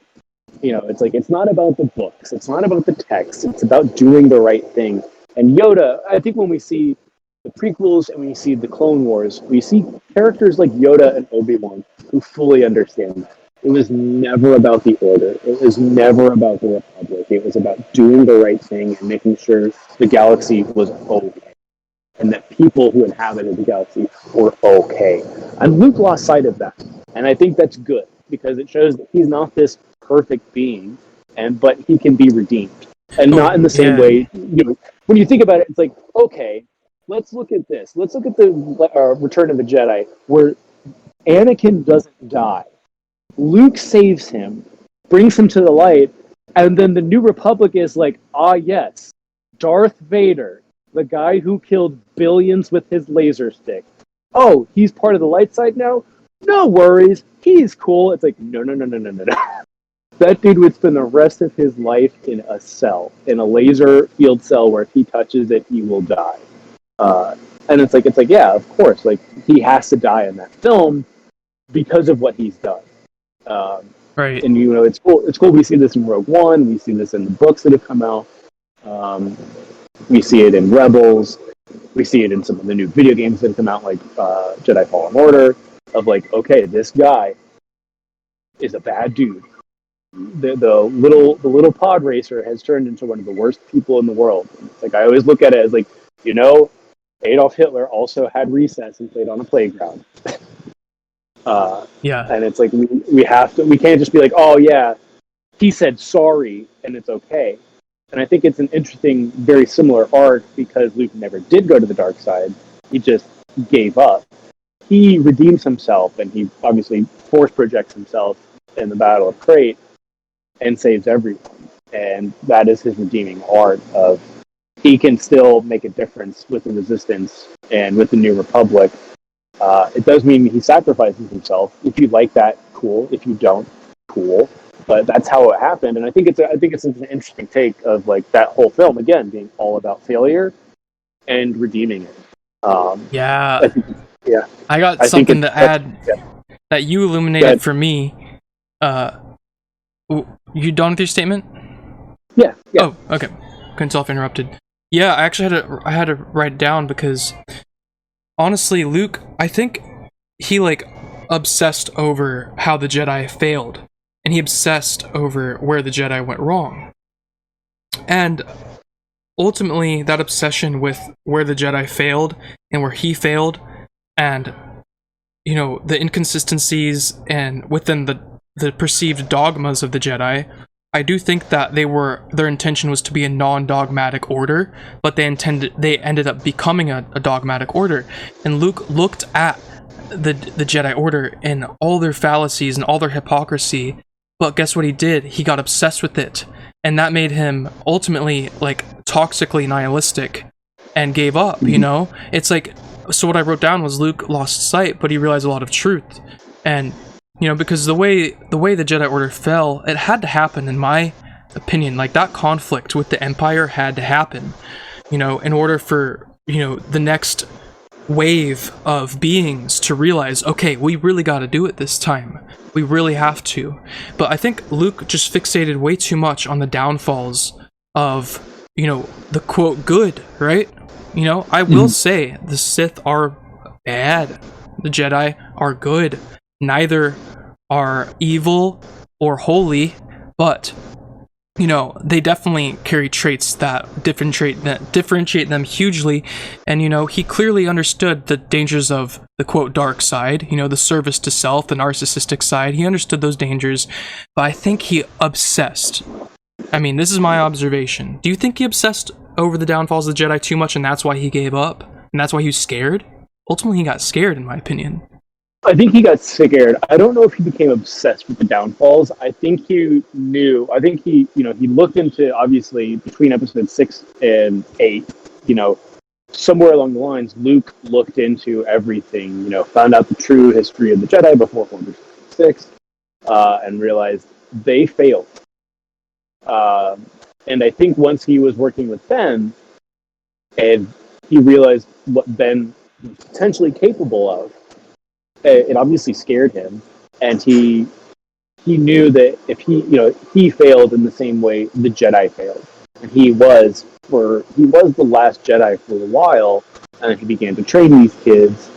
S4: It's like, it's not about the books. It's not about the text. It's about doing the right thing. And Yoda, I think when we see the prequels and we see the Clone Wars, we see characters like Yoda and Obi-Wan who fully understand that. It was never about the Order. It was never about the Republic. It was about doing the right thing and making sure the galaxy was okay. And that people who inhabited the galaxy were okay. And Luke lost sight of that. And I think that's good, because it shows that he's not this perfect being, but he can be redeemed. And not in the same way, when you think about it, it's like, okay, let's look at this. Let's look at the Return of the Jedi, where Anakin doesn't die. Luke saves him, brings him to the light, and then the New Republic is like, yes, Darth Vader, the guy who killed billions with his laser stick. Oh, he's part of the light side now? No worries. He's cool. It's like, no. That dude would spend the rest of his life in a cell, in a laser field cell, where if he touches it, he will die. And it's like, yeah, of course, like he has to die in that film because of what he's done.
S3: Right.
S4: And it's cool. It's cool. We see this in Rogue One. We see this in the books that have come out. We see it in Rebels. We see it in some of the new video games that have come out, like Jedi Fallen Order. Of like, okay, this guy is a bad dude. The little pod racer has turned into one of the worst people in the world. It's like I always look at it as like, Adolf Hitler also had recess and played on a playground.
S3: Yeah.
S4: And it's like we can't just be like, oh yeah, he said sorry and it's okay. And I think it's an interesting, very similar arc because Luke never did go to the dark side. He just gave up. He redeems himself and he obviously force projects himself in the Battle of Crate and saves everyone. And that is his redeeming arc of he can still make a difference with the Resistance and with the New Republic. It does mean he sacrifices himself. If you like that, cool. If you don't, cool. But that's how it happened, and I think it's an interesting take of like that whole film again being all about failure and redeeming it.
S3: Yeah.
S4: Yeah.
S3: I got something to add that you illuminated for me. You done with your statement?
S4: Yeah.
S3: Oh, okay. Couldn't tell if I interrupted. Yeah, I actually had to write it down because honestly, Luke, I think he like obsessed over how the Jedi failed, and he obsessed over where the Jedi went wrong. And ultimately, that obsession with where the Jedi failed and where he failed, and the inconsistencies and within the perceived dogmas of the Jedi, I do think that their intention was to be a non-dogmatic order, but they ended up becoming a dogmatic order. And Luke looked at the Jedi Order and all their fallacies and all their hypocrisy, but guess what he did? He got obsessed with it, and that made him ultimately like toxically nihilistic and gave up. It's like, so what I wrote down was Luke lost sight, but he realized a lot of truth. And because the way the Jedi Order fell, it had to happen, in my opinion. Like, that conflict with the Empire had to happen, in order for, the next wave of beings to realize, okay, we really got to do it this time. We really have to. But I think Luke just fixated way too much on the downfalls of, the quote good, right? I will say the Sith are bad. The Jedi are good. Neither are evil or holy, but they definitely carry traits that differentiate them hugely. And he clearly understood the dangers of the quote dark side, the service to self, the narcissistic side. He understood those dangers, but I think he obsessed. I mean, this is my observation. Do you think he obsessed over the downfalls of the Jedi too much, and that's why he gave up, and that's why he was scared? Ultimately, he got scared, in my opinion.
S4: I think he got scared. I don't know if he became obsessed with the downfalls. I think he knew. I think he looked into, obviously, between episode 6 and 8, somewhere along the lines, Luke looked into everything, found out the true history of the Jedi before Order 6, and realized they failed. And I think once he was working with Ben, and he realized what Ben was potentially capable of, it obviously scared him, and he knew that if he failed in the same way the Jedi failed, and he was the last Jedi for a while, and he began to train these kids,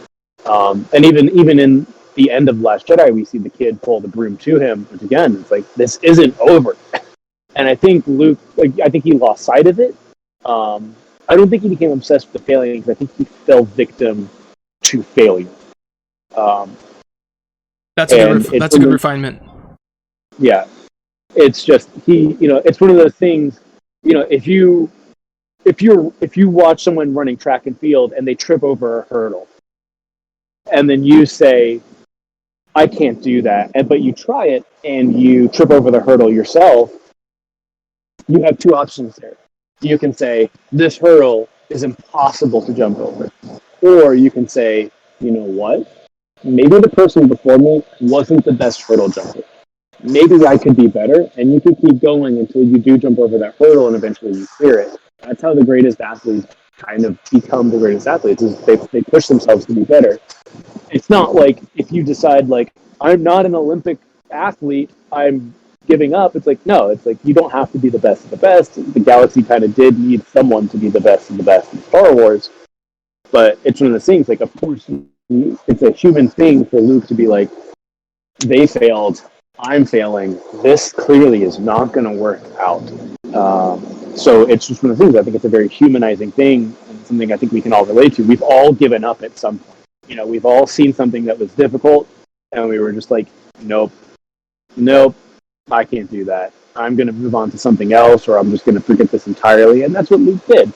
S4: and even in the end of Last Jedi, we see the kid pull the broom to him, which again, it's like, this isn't over. And I think Luke, I think he lost sight of it. I don't think he became obsessed with the failing, because I think he fell victim to failure.
S3: That's a good refinement.
S4: Yeah, it's just it's one of those things. If you watch someone running track and field and they trip over a hurdle, and then you say, "I can't do that," but you try it and you trip over the hurdle yourself, you have two options there. You can say, "This hurdle is impossible to jump over," or you can say, "You know what? Maybe the person before me wasn't the best hurdle jumper. Maybe I could be better," and you can keep going until you do jump over that hurdle and eventually you clear it. That's how the greatest athletes kind of become the greatest athletes. Is they push themselves to be better. It's not like if you decide like I'm not an Olympic athlete, I'm giving up. It's like no, it's like you don't have to be the best of the best. The galaxy kind of did need someone to be the best of the best in Star Wars, but it's one of the things. Like of course, it's a human thing for Luke to be like, they failed, I'm failing. This clearly is not going to work out. So it's just one of the things. I think it's a very humanizing thing, and something I think we can all relate to. We've all given up at some point. We've all seen something that was difficult, and we were just like, nope, I can't do that. I'm going to move on to something else, or I'm just going to forget this entirely. And that's what Luke did.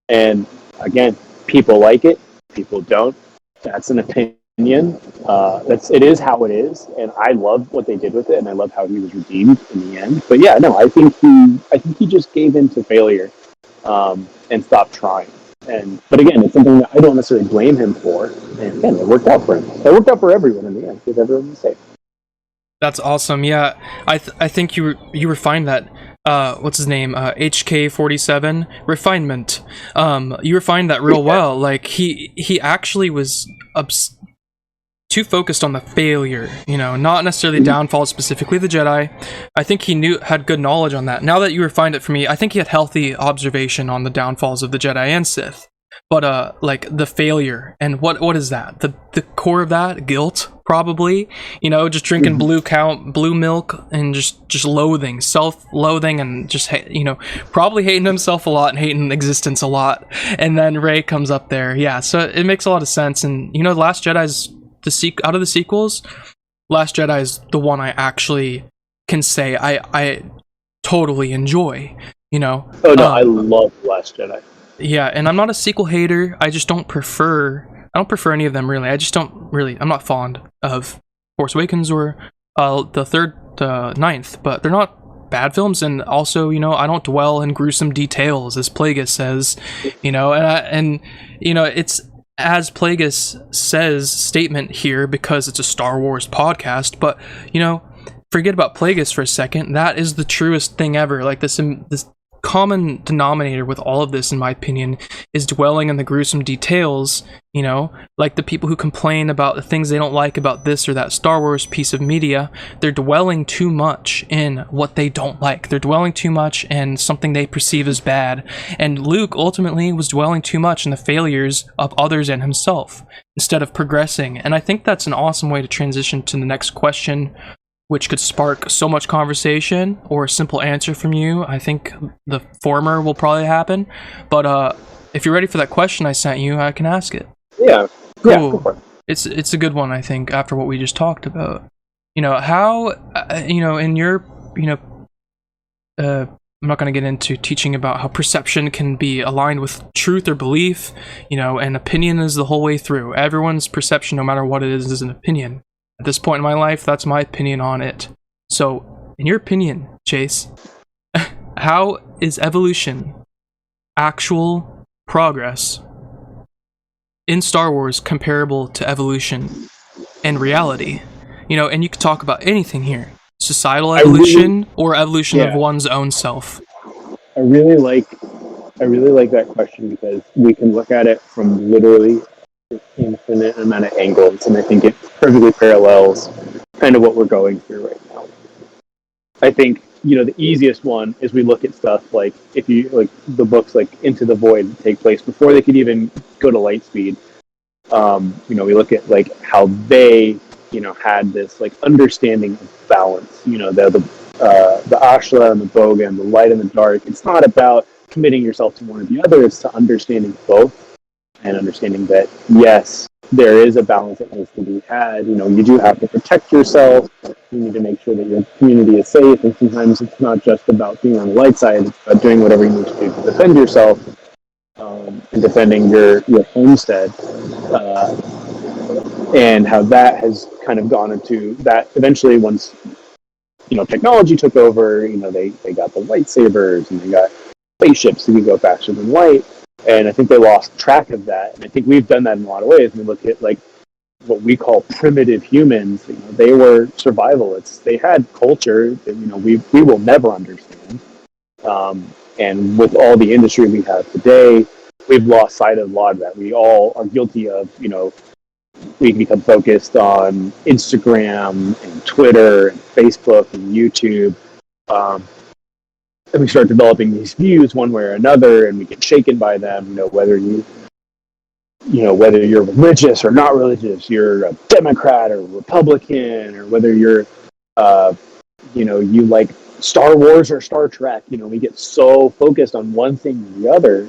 S4: And again, people like it, people don't. That's an opinion. It is how it is, and I love what they did with it, and I love how he was redeemed in the end. But yeah, no, I think he just gave in to failure, and stopped trying. But again, it's something that I don't necessarily blame him for. And again, it worked out for him. It worked out for everyone in the end, because everyone was safe.
S3: That's awesome. Yeah, I think you refined that. What's his name? HK47 refinement. You refined that real well. Like he actually was too focused on the failure, not necessarily the downfall, specifically the Jedi. I think he had good knowledge on that. Now that you refined it for me, I think he had healthy observation on the downfalls of the Jedi and Sith. But like the failure, and what is that? The core of that? Guilt, probably. Just drinking blue milk, and just loathing, self-loathing, and just probably hating himself a lot and hating existence a lot. And then Rey comes up there, yeah. So it makes a lot of sense. And The Last Jedi's out of the sequels, Last Jedi is the one I actually can say I totally enjoy. Oh no,
S4: I love Last Jedi.
S3: Yeah, and I'm not a sequel hater. I just don't prefer any of them, really. I'm not fond of Force Awakens or the third ninth, but they're not bad films. And also, I don't dwell in gruesome details, as Plagueis says, and it's as Plagueis says statement here, because it's a Star Wars podcast, but forget about Plagueis for a second. That is the truest thing ever. Like this common denominator with all of this, in my opinion, is dwelling in the gruesome details. Like the people who complain about the things they don't like about this or that Star Wars piece of media, they're dwelling too much in what they don't like. They're dwelling too much in something they perceive as bad. And Luke ultimately was dwelling too much in the failures of others and himself, instead of progressing. And I think that's an awesome way to transition to the next question, which could spark so much conversation or a simple answer from you. I think the former will probably happen. But if you're ready for that question I sent you, I can ask it.
S4: Yeah.
S3: Cool.
S4: Yeah, go for it.
S3: It's a good one, I think, after what we just talked about. How, in your, I'm not going to get into teaching about how perception can be aligned with truth or belief, and opinion is the whole way through. Everyone's perception, no matter what it is an opinion. At this point in my life, that's my opinion on it. So, in your opinion, Chase, how is evolution, actual progress, in Star Wars comparable to evolution and reality? And you could talk about anything here. Societal evolution or evolution of one's own self.
S4: I really like that question, because we can look at it from literally an infinite amount of angles, and I think it perfectly parallels kind of what we're going through right now. I think the easiest one is we look at stuff like, if you like the books like Into the Void take place before they could even go to light speed. We look at like how they had this like understanding of balance. The ashla and the boga and the light and the dark. It's not about committing yourself to one or the other. It's to understanding both, and understanding that yes, there is a balance that needs to be had. You do have to protect yourself. You need to make sure that your community is safe, and sometimes it's not just about being on the light side. It's about doing whatever you need to do to defend yourself, and defending your homestead. And how that has kind of gone into that eventually, once technology took over, they got the lightsabers and they got spaceships that could go faster than light. And I think they lost track of that. And I think we've done that in a lot of ways. We look at like what we call primitive humans. They were survivalists. They had culture that we will never understand. And with all the industry we have today, we've lost sight of a lot of that. We all are guilty of, we become focused on Instagram and Twitter and Facebook and YouTube. And we start developing these views one way or another, and we get shaken by them. Whether you're religious or not religious, you're a Democrat or Republican, or whether you're, you like Star Wars or Star Trek. We get so focused on one thing or the other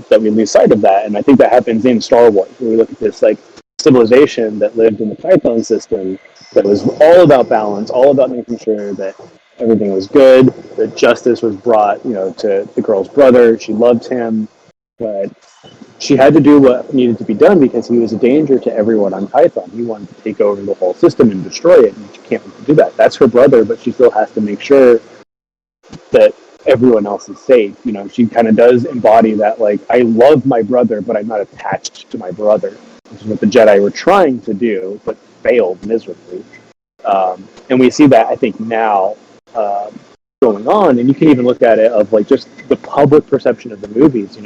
S4: that we lose sight of that. And I think that happens in Star Wars, where we look at this like civilization that lived in the Python system that was all about balance, all about making sure that everything was good, that justice was brought, to the girl's brother. She loved him, but she had to do what needed to be done because he was a danger to everyone on Python. He wanted to take over the whole system and destroy it, and she can't do that. That's her brother, but she still has to make sure that everyone else is safe. She kind of does embody that, like, I love my brother, but I'm not attached to my brother, which is what the Jedi were trying to do, but failed miserably. And we see that, I think, now going on, and you can even look at it of, like, just the public perception of the movies.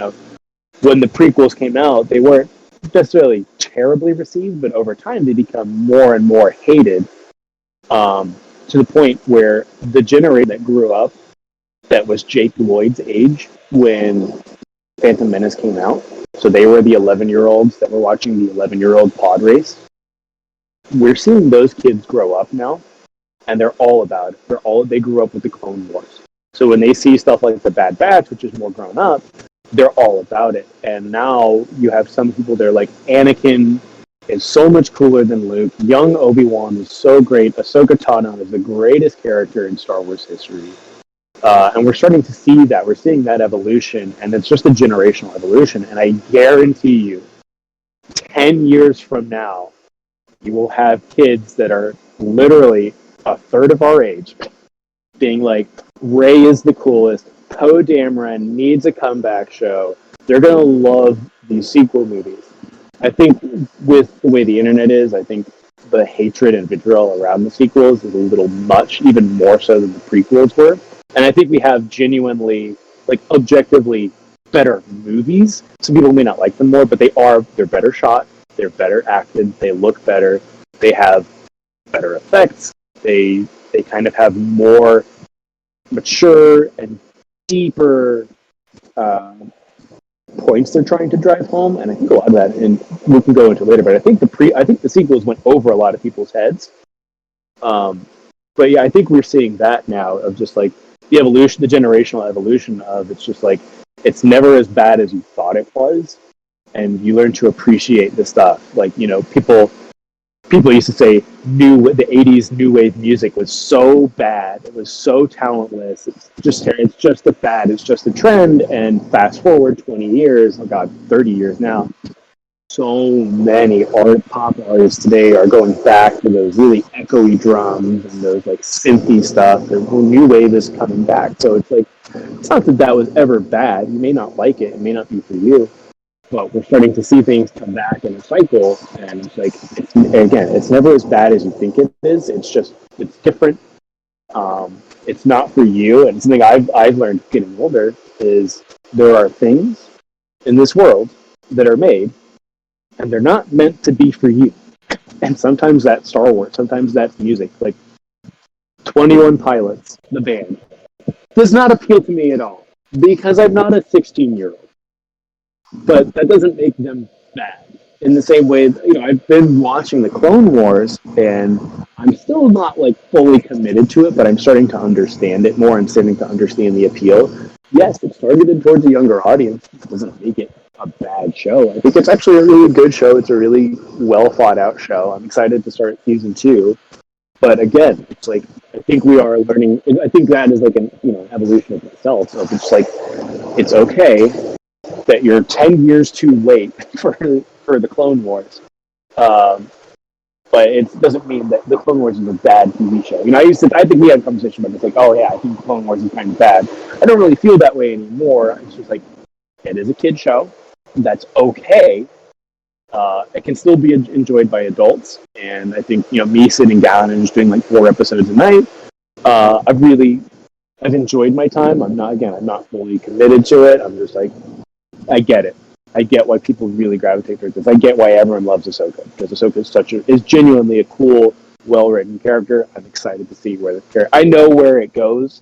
S4: When the prequels came out, they weren't necessarily terribly received, but over time they become more and more hated, to the point where the generation that grew up, that was Jake Lloyd's age when Phantom Menace came out, so they were the 11-year-olds that were watching the 11-year-old pod race. We're seeing those kids grow up now, and they're all about it. They grew up with the Clone Wars. So when they see stuff like The Bad Batch, which is more grown up, they're all about it. And now you have some people, they're like, Anakin is so much cooler than Luke. Young Obi-Wan is so great. Ahsoka Tano is the greatest character in Star Wars history. And we're starting to see that. We're seeing that evolution, and it's just a generational evolution. And I guarantee you, 10 years from now, you will have kids that are literally a third of our age being like, Rey is the coolest. Poe Dameron needs a comeback show. They're going to love these sequel movies. I think with the way the internet is, I think the hatred and vitriol around the sequels is a little much, even more so than the prequels were. And I think we have genuinely, like, objectively better movies. Some people may not like them more, but they're better shot, they're better acted, they look better, they have better effects, they kind of have more mature and deeper points they're trying to drive home, and I think a lot of that, and we can go into later, but I think the sequels went over a lot of people's heads. But yeah, I think we're seeing that now of just like the evolution, the generational evolution of, it's just like, it's never as bad as you thought it was, and you learn to appreciate the stuff. Like, people used to say the 80s new wave music was so bad, it was so talentless, it's just a fad, it's just a trend. And fast forward 20 years, oh god, 30 years now, so many pop artists today are going back to those really echoey drums and those like synthy stuff, and new wave is coming back. So it's like, it's not that was ever bad. You may not like it, it may not be for you, but we're starting to see things come back in a cycle, and it's like, it's never as bad as you think it is. It's different. It's not for you, and something I've learned getting older is there are things in this world that are made, and they're not meant to be for you. And sometimes that's Star Wars, sometimes that's music. Like 21 Pilots, the band, does not appeal to me at all because I'm not a 16-year-old. But that doesn't make them bad. In the same way, I've been watching the Clone Wars, and I'm still not like fully committed to it, but I'm starting to understand it more. I'm starting to understand the appeal. Yes, it's targeted towards a younger audience. It doesn't make it a bad show. I think it's actually a really good show. It's a really well thought out show. I'm excited to start season 2. But again, it's like, I think we are learning. I think that is like an evolution of itself. So it's like, it's okay that you're 10 years too late for the Clone Wars. But it doesn't mean that the Clone Wars is a bad TV show. I think we had a conversation about this, like, oh yeah, I think Clone Wars is kind of bad. I don't really feel that way anymore. It's just like, it is a kid show. That's okay. It can still be enjoyed by adults. And I think, me sitting down and just doing like 4 episodes a night, I've enjoyed my time. I'm not fully committed to it. I'm just like, I get it. I get why people really gravitate towards this. I get why everyone loves Ahsoka, because Ahsoka is genuinely a cool, well-written character. I'm excited to see where the character. I know where it goes,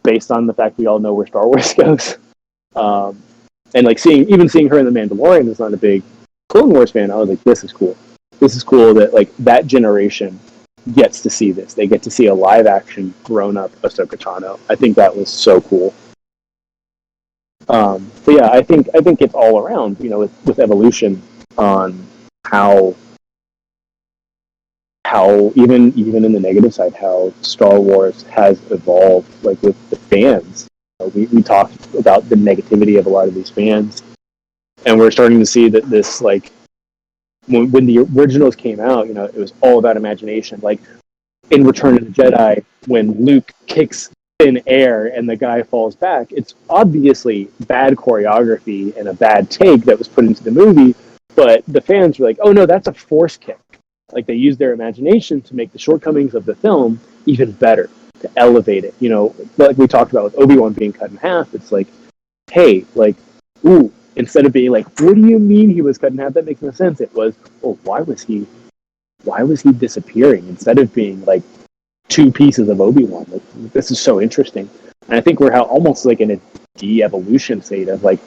S4: based on the fact we all know where Star Wars goes. And like seeing her in The Mandalorian is not a big Clone Wars fan. I was like, this is cool. This is cool that like that generation gets to see this. They get to see a live action grown up Ahsoka Tano. I think that was so cool. But yeah, I think it's all around, with evolution on how even in the negative side, how Star Wars has evolved, like with the fans. We talked about the negativity of a lot of these fans, and we're starting to see that this, like, when the originals came out, it was all about imagination. Like in Return of the Jedi, when Luke kicks in air and the guy falls back, it's obviously bad choreography and a bad take that was put into the movie, but the fans were like, oh no, that's a force kick. Like they used their imagination to make the shortcomings of the film even better, to elevate it. Like we talked about with Obi-Wan being cut in half, it's like, hey, like, ooh, instead of being like, what do you mean he was cut in half? That makes no sense. It was, oh, why was he disappearing? Instead of being like two pieces of Obi-Wan. Like, this is so interesting. And I think we're almost like in a de-evolution state of like,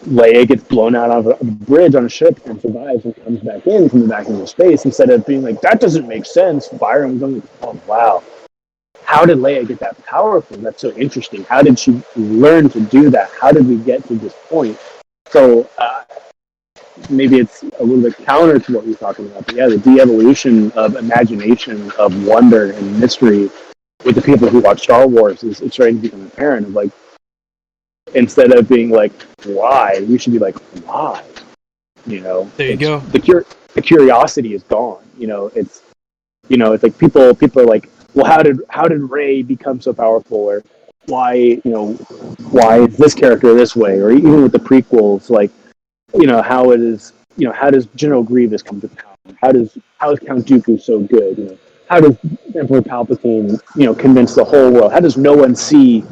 S4: Leia gets blown out of a bridge on a ship and survives and comes back into space, instead of being like, that doesn't make sense. Byron was like, oh wow, how did Leia get that powerful? That's so interesting. How did she learn to do that? How did we get to this point? So maybe it's a little bit counter to what we were talking about, but yeah, the de-evolution of imagination, of wonder and mystery with the people who watch Star Wars is starting to become apparent. Of like, instead of being like, why, we should be like, why?
S3: There you go.
S4: The curiosity is gone. It's like people are like, well, how did Rey become so powerful, or why is this character this way, or even with the prequels, like, how it is, how does General Grievous come to power? How is Count Dooku so good? How does Emperor Palpatine, convince the whole world? How does no one see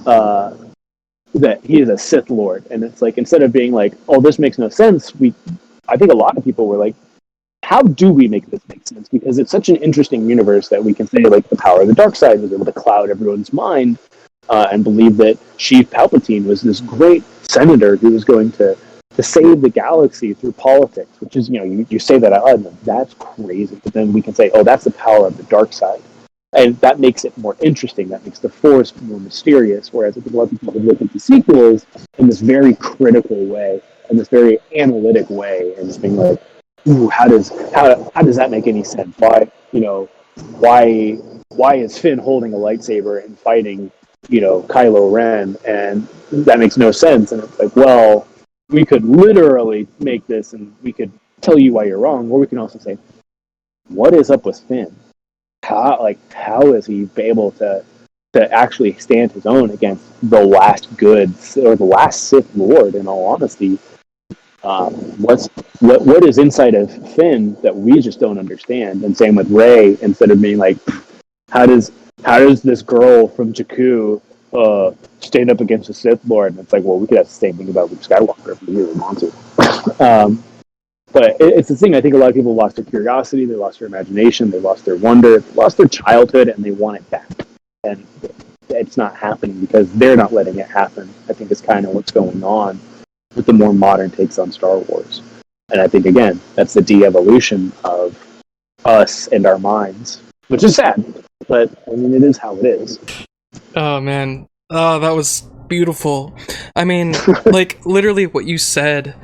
S4: that he is a Sith Lord? And it's like, instead of being like, oh, this makes no sense, I think a lot of people were like, how do we make this make sense? Because it's such an interesting universe that we can say, like, the power of the dark side was able to cloud everyone's mind and believe that Sheev Palpatine was this great senator who was going to save the galaxy through politics, which is, you say that out loud, that's crazy. But then we can say, oh, that's the power of the dark side. And that makes it more interesting. That makes the Force more mysterious. Whereas I think a lot of people would look at the sequels in this very critical way, in this very analytic way, and just being like, ooh, how does that make any sense? Why is Finn holding a lightsaber and fighting, Kylo Ren? And that makes no sense. And it's like, well, we could literally make this, and we could tell you why you're wrong, or we can also say, what is up with Finn? How is he able to actually stand his own against the last good, or the last Sith Lord? In all honesty, what is inside of Finn that we just don't understand? And same with Rey. Instead of being like, how does this girl from Jakku stand up against the Sith Lord? And it's like, well, we could have the same thing about Luke Skywalker if we really want to. But it's the thing. I think a lot of people lost their curiosity, they lost their imagination, they lost their wonder, they lost their childhood, and they want it back. And it's not happening because they're not letting it happen. I think it's kind of what's going on with the more modern takes on Star Wars. And I think, again, that's the de-evolution of us and our minds, which is sad. But, I mean, it is how it is.
S3: Oh, man. Oh, that was beautiful. I mean, like, literally what you said,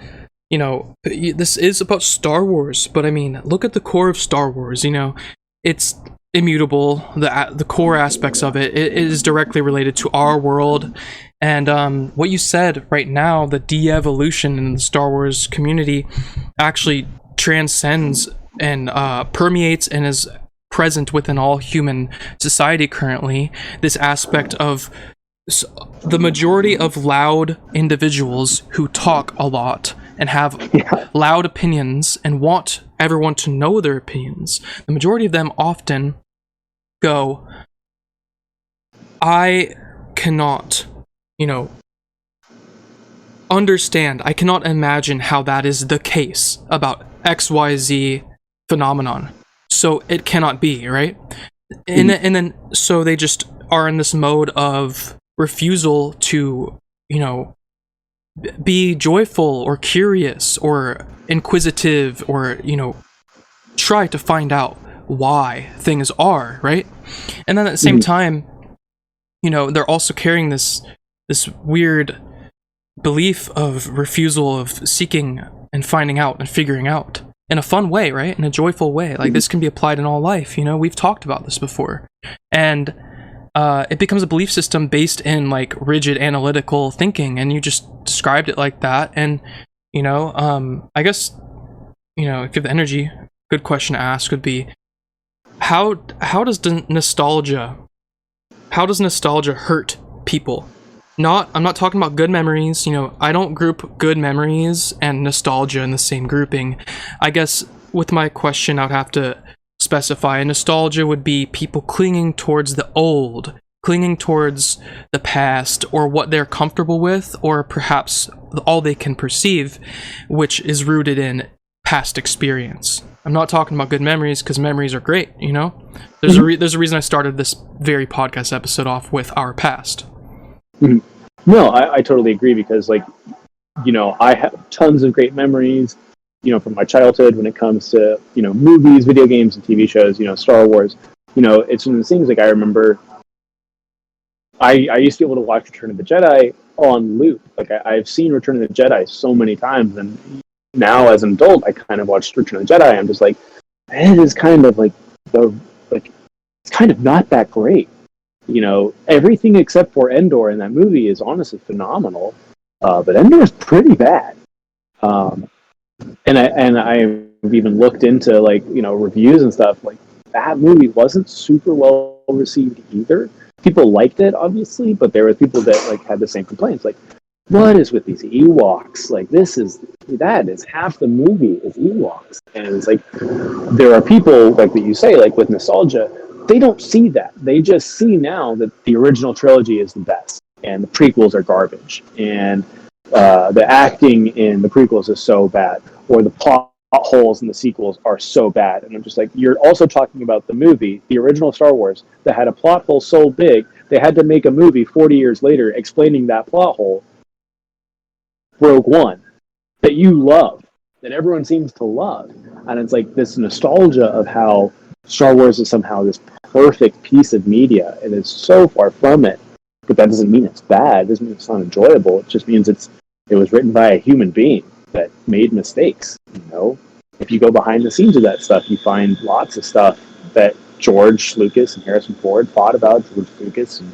S3: this is about Star Wars, but I mean, look at the core of Star Wars, it's immutable. The core aspects of it is directly related to our world. And what you said right now, the de-evolution in the Star Wars community actually transcends and permeates and is present within all human society currently. This aspect of the majority of loud individuals who talk a lot and have loud opinions and want everyone to know their opinions, the majority of them often go, I cannot, understand, I cannot imagine how that is the case about XYZ phenomenon. So it cannot be, right? And then so they just are in this mode of refusal to, you know, be joyful or curious or inquisitive or, you know, try to find out why things are, right? And then at the same time, you know, they're also carrying this weird belief of refusal of seeking and finding out and figuring out in a fun way, right? In a joyful way. Like, this can be applied in all life, you know? We've talked about this before. And it becomes a belief system based in, like, rigid analytical thinking, and you just described it like that. And, you know, I guess, you know, if you have the energy, good question to ask would be, how does nostalgia hurt people? I'm not talking about good memories, you know, I don't group good memories and nostalgia in the same grouping. I guess with my question, I would have to specify nostalgia would be people clinging towards the old, clinging towards the past, or what they're comfortable with, or perhaps all they can perceive, which is rooted in past experience. I'm not talking about good memories, because memories are great, you know? There's a reason I started this very podcast episode off with our past.
S4: No, I totally agree, because, like, you know, I have tons of great memories, you know, from my childhood when it comes to, you know, movies, video games, and TV shows, you know, Star Wars. You know, it's one of the things, like, I remember I used to be able to watch Return of the Jedi on loop. Like, I've seen Return of the Jedi so many times, and now as an adult, I kind of watched Return of the Jedi. I'm just like, it is kind of like it's kind of not that great. You know, everything except for Endor in that movie is honestly phenomenal, but Endor is pretty bad. And I've even looked into, like, you know, reviews and stuff. Like, that movie wasn't super well received either. People liked it, obviously, but there were people that, like, had the same complaints. Like, what is with these Ewoks? Like, that is half the movie is Ewoks. And it's like, there are people, like what you say, like with nostalgia, they don't see that. They just see now that the original trilogy is the best, and the prequels are garbage, and the acting in the prequels is so bad, or the plot holes in the sequels are so bad. And I'm just like, you're also talking about the movie, the original Star Wars, that had a plot hole so big, they had to make a movie 40 years later explaining that plot hole, Rogue One, that you love, that everyone seems to love. And it's like this nostalgia of how Star Wars is somehow this perfect piece of media, and it's so far from it. But that doesn't mean it's bad. It doesn't mean it's not enjoyable. It just means it was written by a human being that made mistakes. You know, if you go behind the scenes of that stuff, you find lots of stuff that George Lucas and Harrison Ford thought about, George Lucas and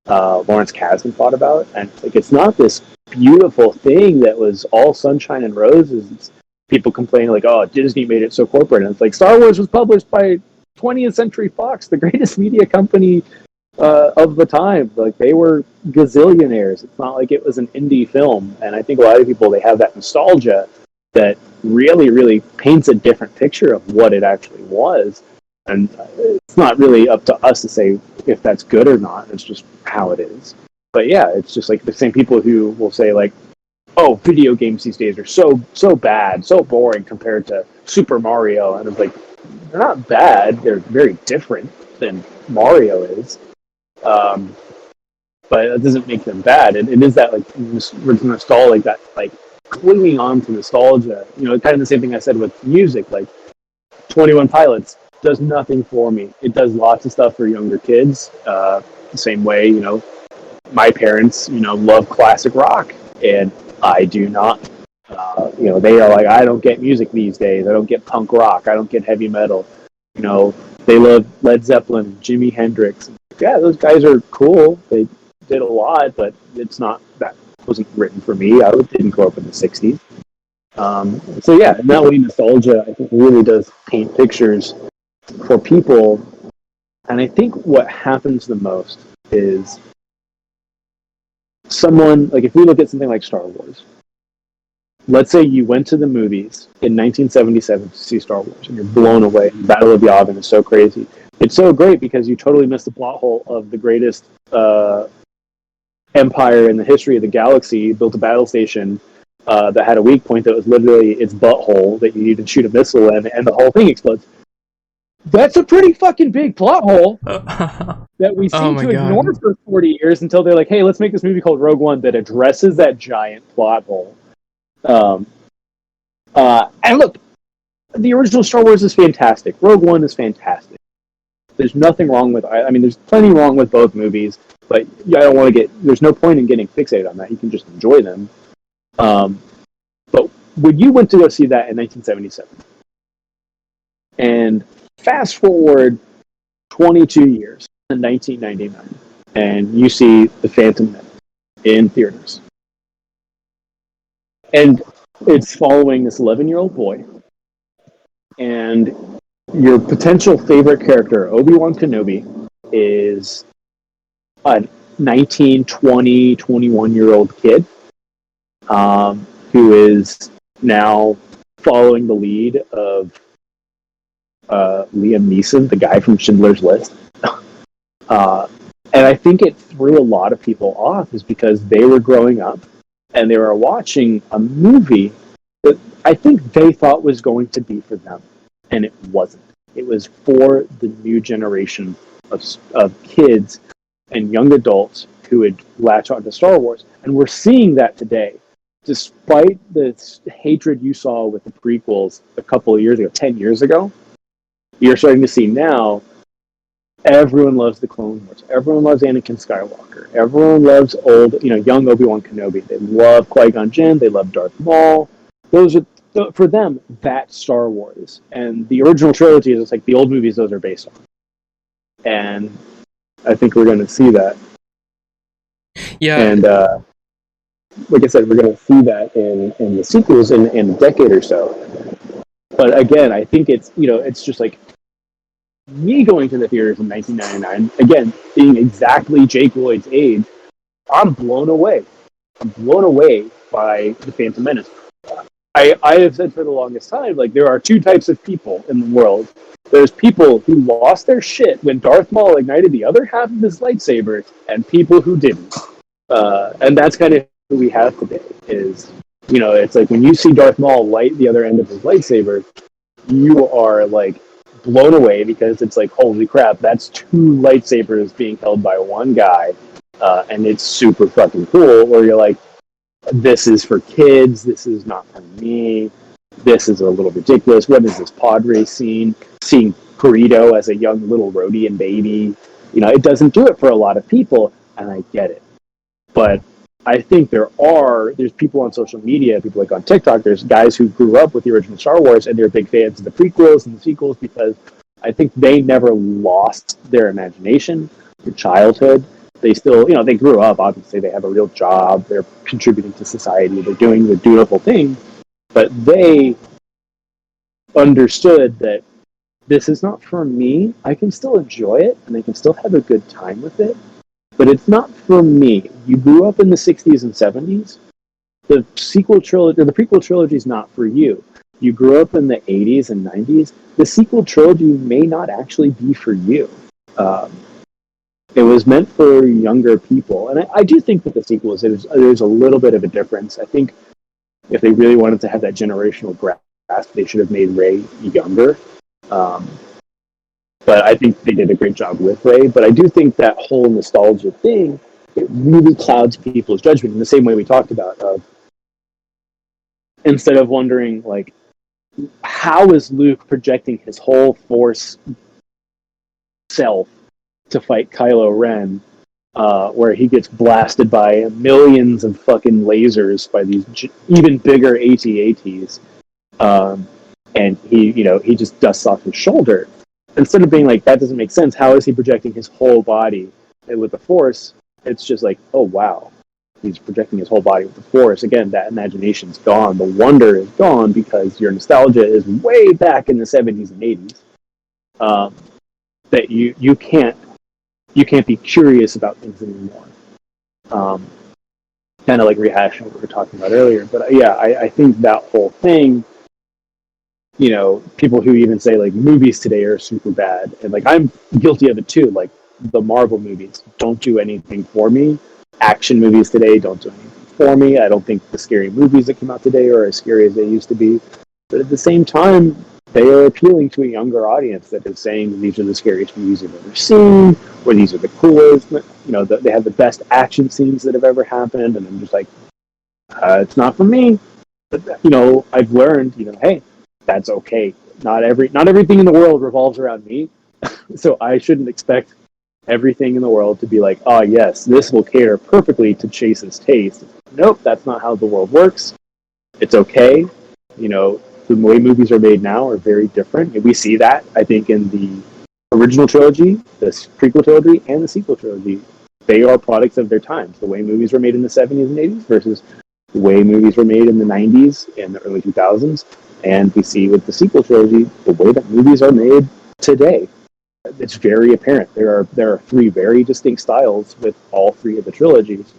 S4: Lawrence Kasdan thought about, and like, it's not this beautiful thing that was all sunshine and roses. It's people complaining like, "Oh, Disney made it so corporate." And it's like, Star Wars was published by 20th Century Fox, the greatest media company of the time. Like, they were gazillionaires. It's not like it was an indie film. And I think a lot of people, they have that nostalgia that really, really paints a different picture of what it actually was. And it's not really up to us to say if that's good or not. It's just how it is. But yeah, it's just like the same people who will say, like, oh, video games these days are so bad, so boring compared to Super Mario. And it's like, they're not bad. They're very different than Mario is. But it doesn't make them bad. It is that, like, nostalgia, like that, like, clinging on to nostalgia. You know, kind of the same thing I said with music. Like, 21 Pilots does nothing for me. It does lots of stuff for younger kids. The same way, you know, my parents, you know, love classic rock, and I do not. You know, they are like, I don't get music these days. I don't get punk rock. I don't get heavy metal. You know, they love Led Zeppelin, Jimi Hendrix. Yeah, those guys are cool. They did a lot, but it's not, that wasn't written for me. I didn't grow up in the 60s. So yeah, in that way, nostalgia, I think, really does paint pictures for people. And I think what happens the most is someone, like, if we look at something like Star Wars, let's say you went to the movies in 1977 to see Star Wars, and you're blown away. Battle of Yavin is so crazy. It's so great because you totally missed the plot hole of the greatest empire in the history of the galaxy built a battle station that had a weak point that was literally its butthole that you need to shoot a missile in, and the whole thing explodes. That's a pretty fucking big plot hole that we seem to ignore for 40 years until they're like, hey, let's make this movie called Rogue One that addresses that giant plot hole. And look, the original Star Wars is fantastic. Rogue One is fantastic. There's nothing wrong with, I mean, there's plenty wrong with both movies, but I don't want to there's no point in getting fixated on that. You can just enjoy them. But when you went to go see that in 1977, and fast forward 22 years in 1999, and you see The Phantom Menace in theaters, and it's following this 11-year-old boy, and your potential favorite character, Obi-Wan Kenobi, is a 19, 20, 21-year-old kid who is now following the lead of Liam Neeson, the guy from Schindler's List. And I think it threw a lot of people off is because they were growing up and they were watching a movie that I think they thought was going to be for them. And it wasn't. It was for the new generation of kids and young adults who would latch on to Star Wars. And we're seeing that today. Despite the hatred you saw with the prequels a couple of years ago, 10 years ago, you're starting to see now everyone loves the Clone Wars. Everyone loves Anakin Skywalker. Everyone loves young Obi-Wan Kenobi. They love Qui-Gon Jinn. They love Darth Maul. Those are, for them, that's Star Wars. And the original trilogy is like the old movies those are based on. And I think we're going to see that.
S3: Yeah.
S4: And like I said, we're going to see that in the sequels in a decade or so. But again, I think it's just like me going to the theaters in 1999, again, being exactly Jake Lloyd's age, I'm blown away. I'm blown away by The Phantom Menace. I have said for the longest time, like, there are two types of people in the world. There's people who lost their shit when Darth Maul ignited the other half of his lightsaber, and people who didn't. And that's kind of who we have today, is, it's like when you see Darth Maul light the other end of his lightsaber, you are, like, blown away because it's like, holy crap, that's two lightsabers being held by one guy, and it's super fucking cool. Or you're like, this is for kids, this is not for me, this is a little ridiculous. What is this pod race scene? Seeing Burrito as a young little Rhodian baby, it doesn't do it for a lot of people, and I get it. But I think there's people on social media, people like on TikTok, there's guys who grew up with the original Star Wars and they're big fans of the prequels and the sequels because I think they never lost their imagination, their childhood. They still, they grew up, obviously they have a real job, they're contributing to society, they're doing the dutiful thing, but they understood that this is not for me. I can still enjoy it and I can still have a good time with it. But it's not for me. You grew up in the 60s and 70s. The sequel trilogy, or the prequel trilogy, is not for you. You grew up in the 80s and 90s. The sequel trilogy may not actually be for you. It was meant for younger people, and I do think that the sequels, there's a little bit of a difference. I think if they really wanted to have that generational grasp, they should have made Rey younger. But I think they did a great job with Rey. But I do think that whole nostalgia thing, it really clouds people's judgment in the same way we talked about. Instead of wondering, like, how is Luke projecting his whole Force self to fight Kylo Ren, where he gets blasted by millions of fucking lasers by these even bigger AT-ATs, and he just dusts off his shoulder. Instead of being like, that doesn't make sense, how is he projecting his whole body with the Force? It's just like, oh wow, he's projecting his whole body with the Force. Again, that imagination's gone. The wonder is gone because your nostalgia is way back in the 70s and 80s. That you can't be curious about things anymore. Kind of like rehashing what we were talking about earlier. But yeah, I think that whole thing, people who even say like movies today are super bad, and like I'm guilty of it too. Like the Marvel movies don't do anything for me. action movies today don't do anything for me. I don't think the scary movies that come out today are as scary as they used to be. But at the same time, they are appealing to a younger audience that is saying these are the scariest movies they've ever seen, or these are the coolest. They have the best action scenes that have ever happened, and I'm just like, it's not for me. But I've learned, hey, that's okay. Not everything in the world revolves around me, so I shouldn't expect everything in the world to be like, oh yes, this will cater perfectly to Chase's taste. Nope, that's not how the world works. It's okay. The way movies are made now are very different. And we see that, I think, in the original trilogy, the prequel trilogy, and the sequel trilogy. They are products of their times. The way movies were made in the 70s and 80s versus the way movies were made in the 90s and the early 2000s. And we see with the sequel trilogy, the way that movies are made today. It's very apparent. There are three very distinct styles with all three of the trilogies.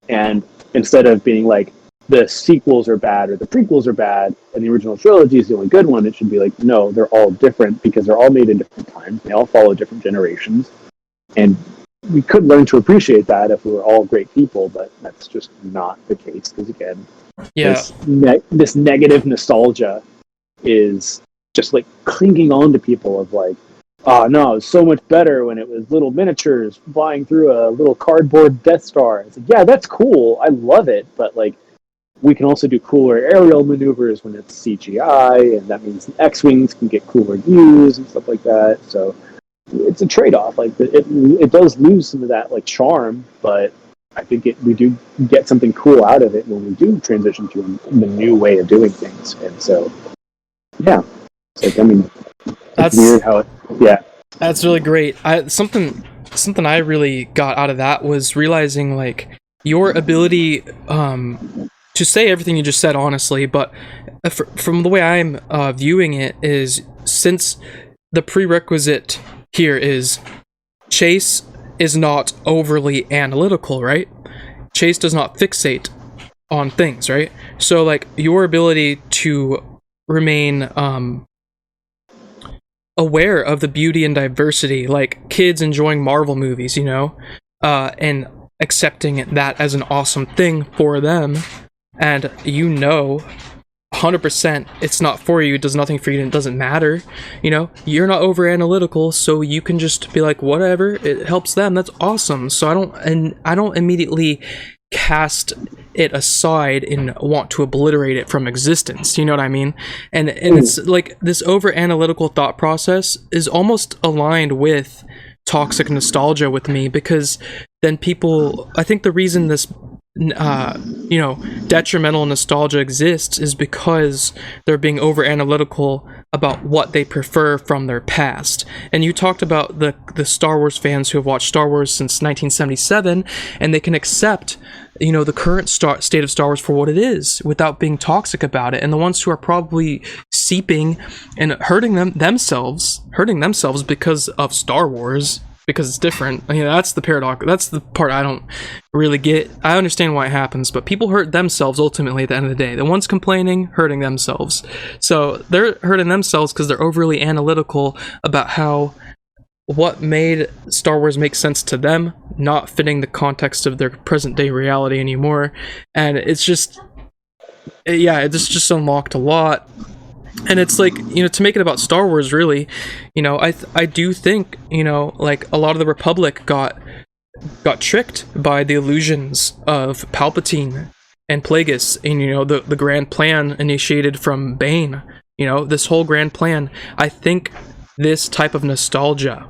S4: And instead of being like, the sequels are bad or the prequels are bad and the original trilogy is the only good one, it should be like, no, they're all different because they're all made in different times. They all follow different generations. And we could learn to appreciate that if we were all great people, but that's just not the case because, again, this negative nostalgia is just like clinging on to people of like, oh no, it's so much better when it was little miniatures flying through a little cardboard Death Star. It's like, yeah, that's cool. I love it. But like, we can also do cooler aerial maneuvers when it's CGI, and that means X-Wings can get cooler views and stuff like that. So it's a trade-off. Like it does lose some of that like charm, but I think we do get something cool out of it when we do transition to the new way of doing things. And so, yeah, it's like, I mean,
S3: that's
S4: weird how it. Yeah,
S3: that's really great. Something I really got out of that was realizing like your ability to say everything you just said honestly, but from the way I'm viewing it is, since the prerequisite here is Chase is not overly analytical, right? Chase does not fixate on things, right? So like your ability to remain aware of the beauty and diversity, like kids enjoying Marvel movies, and accepting that as an awesome thing for them, and 100% it's not for you, it does nothing for you, and it doesn't matter, you're not over analytical, so you can just be like, whatever, it helps them, that's awesome. So I don't immediately cast it aside and want to obliterate it from existence, you know what I mean? And it's like this over analytical thought process is almost aligned with toxic nostalgia with me, because then people, I think the reason this detrimental nostalgia exists is because they're being over analytical about what they prefer from their past. And you talked about the Star Wars fans who have watched Star Wars since 1977, and they can accept the current state of Star Wars for what it is without being toxic about it. And the ones who are probably seeping and hurting themselves because of Star Wars, because it's different. That's the paradox. That's the part I don't really get. I understand why it happens, but people hurt themselves ultimately at the end of the day. The ones complaining, hurting themselves. So they're hurting themselves because they're overly analytical about how what made Star Wars make sense to them, not fitting the context of their present day reality anymore. And it's just, it's just unlocked a lot. And it's like, to make it about Star Wars, really, I do think, like a lot of the Republic got tricked by the illusions of Palpatine and Plagueis, and the grand plan initiated from Bane. This whole grand plan. I think this type of nostalgia,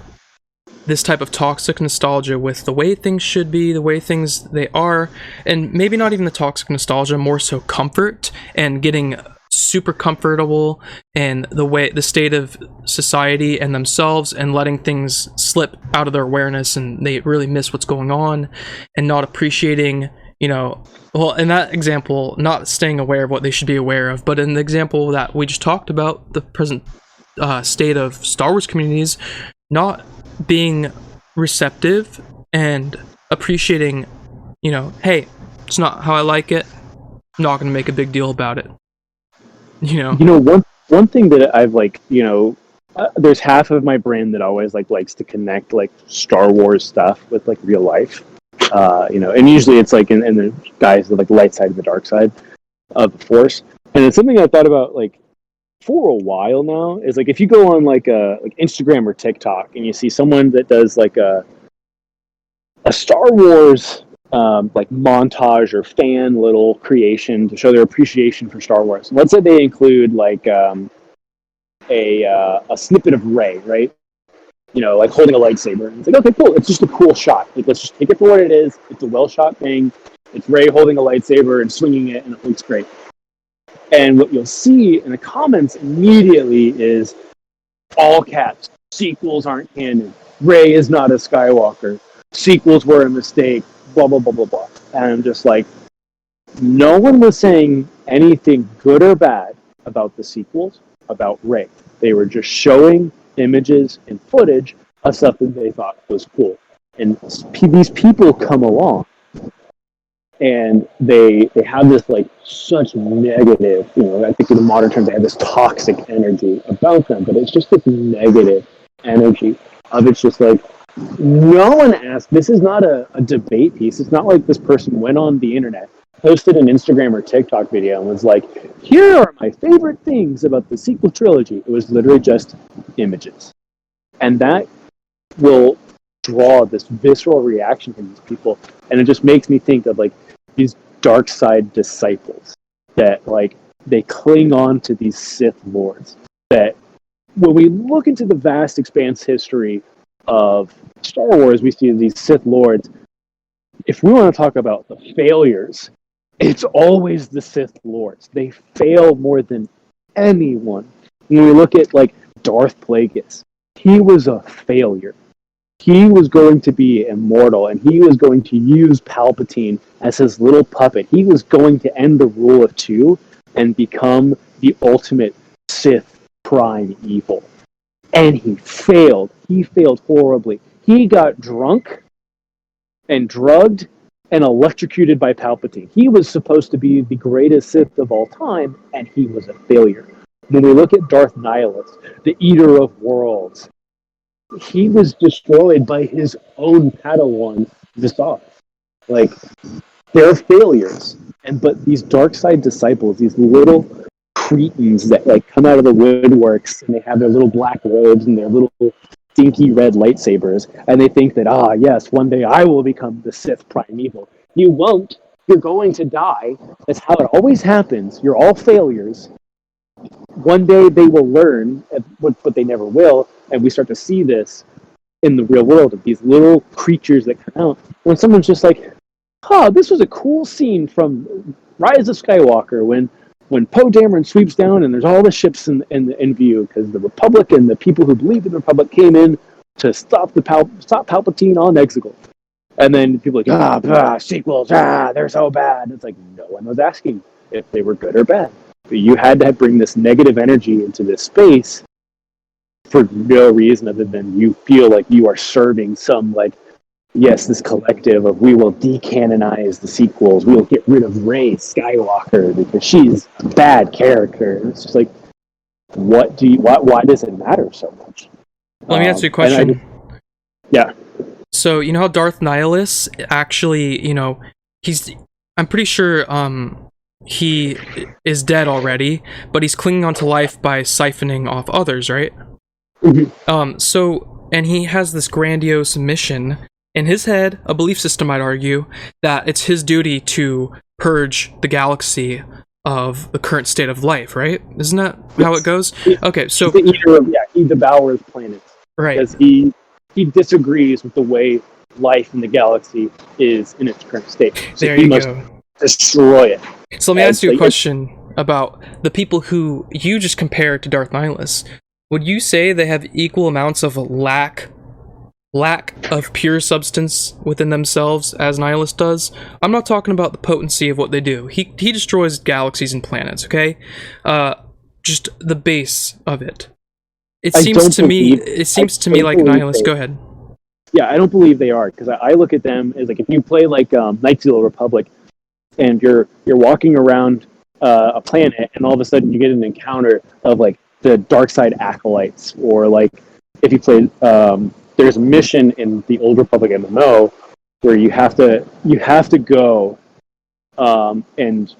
S3: this type of toxic nostalgia with the way things should be, the way things they are, and maybe not even the toxic nostalgia, more so comfort and getting super comfortable in the state of society and themselves, and letting things slip out of their awareness, and they really miss what's going on and not appreciating, well, in that example, not staying aware of what they should be aware of, but in the example that we just talked about, the present state of Star Wars communities, not being receptive and appreciating, hey, it's not how I like it, I'm not going to make a big deal about it.
S4: One thing that I've there's half of my brain that always likes to connect Star Wars stuff with real life. And usually it's like in the guys of like the light side and the dark side of the force. And it's something I thought about like for a while now is like if you go on like Instagram or TikTok and you see someone that does like a Star Wars like montage or fan little creation to show their appreciation for Star Wars. Let's say they include like a snippet of Rey, right? Like holding a lightsaber. And it's like, okay, cool. It's just a cool shot. Like, let's just take it for what it is. It's a well shot thing. It's Rey holding a lightsaber and swinging it, and it looks great. And what you'll see in the comments immediately is all caps. Sequels aren't canon. Rey is not a Skywalker. Sequels were a mistake. Blah, blah, blah, blah, blah. And I'm just like, no one was saying anything good or bad about the sequels, about Rey. They were just showing images and footage of stuff that they thought was cool. And these people come along and they have this like such negative, I think in the modern terms they have this toxic energy about them, but it's just this negative energy of it's just like no one asked. This is not a debate piece. It's not like this person went on the internet, posted an Instagram or TikTok video and was like, here are my favorite things about the sequel trilogy. It was literally just images. And that will draw this visceral reaction from these people. And it just makes me think of like these dark side disciples that like they cling on to these Sith lords. That when we look into the vast expanse history of Star Wars, we see these Sith lords. If we want to talk about the failures, it's always the Sith lords. They fail more than anyone. When we look at like Darth Plagueis, he was a failure. He was going to be immortal, and he was going to use Palpatine as his little puppet. He was going to end the rule of two and become the ultimate Sith prime evil. And he failed. He failed horribly. He got drunk and drugged and electrocuted by Palpatine. He was supposed to be the greatest Sith of all time, and he was a failure. When we look at Darth Nihilus, the Eater of Worlds, he was destroyed by his own Padawan, Visage. Like, they're failures. But these dark side disciples, these little cretins that like come out of the woodworks and they have their little black robes and their little stinky red lightsabers, and they think that, yes, one day I will become the Sith primeval. You won't. You're going to die. That's how it always happens. You're all failures. One day they will learn, but they never will, and we start to see this in the real world of these little creatures that come out. When someone's just like, this was a cool scene from Rise of Skywalker when Poe Dameron sweeps down and there's all the ships in view because the Republic and the people who believe in the Republic came in to stop Palpatine on Exegol. And then people are like, sequels, they're so bad. It's like, no one was asking if they were good or bad. But you had to bring this negative energy into this space for no reason other than you feel like you are serving some, like, yes, this collective of we will decanonize the sequels. We will get rid of Rey Skywalker because she's a bad character. And it's just like, why does it matter so much?
S3: Let me ask you a question.
S4: Yeah.
S3: So, you know how Darth Nihilus actually, I'm pretty sure he is dead already, but he's clinging on to life by siphoning off others, right?
S4: Mm-hmm.
S3: And he has this grandiose mission in his head, a belief system, I'd argue, that it's his duty to purge the galaxy of the current state of life, right? Isn't that how it goes? Okay, so
S4: he devours planets,
S3: right?
S4: Because he disagrees with the way life in the galaxy is in its current state. So
S3: there
S4: he
S3: you
S4: must
S3: go.
S4: Destroy it.
S3: So let me ask you a question about the people who you just compared to Darth Nihilus. Would you say they have equal amounts of lack of pure substance within themselves as Nihilus does? I'm not talking about the potency of what they do. He destroys galaxies and planets, okay? Just the base of it. It seems to me like Nihilus. Go ahead.
S4: Yeah, I don't believe they are, because I look at them as like if you play like Knights of the Republic and you're walking around a planet and all of a sudden you get an encounter of like the dark side acolytes, or like if you play there's a mission in the Old Republic MMO where you have to go and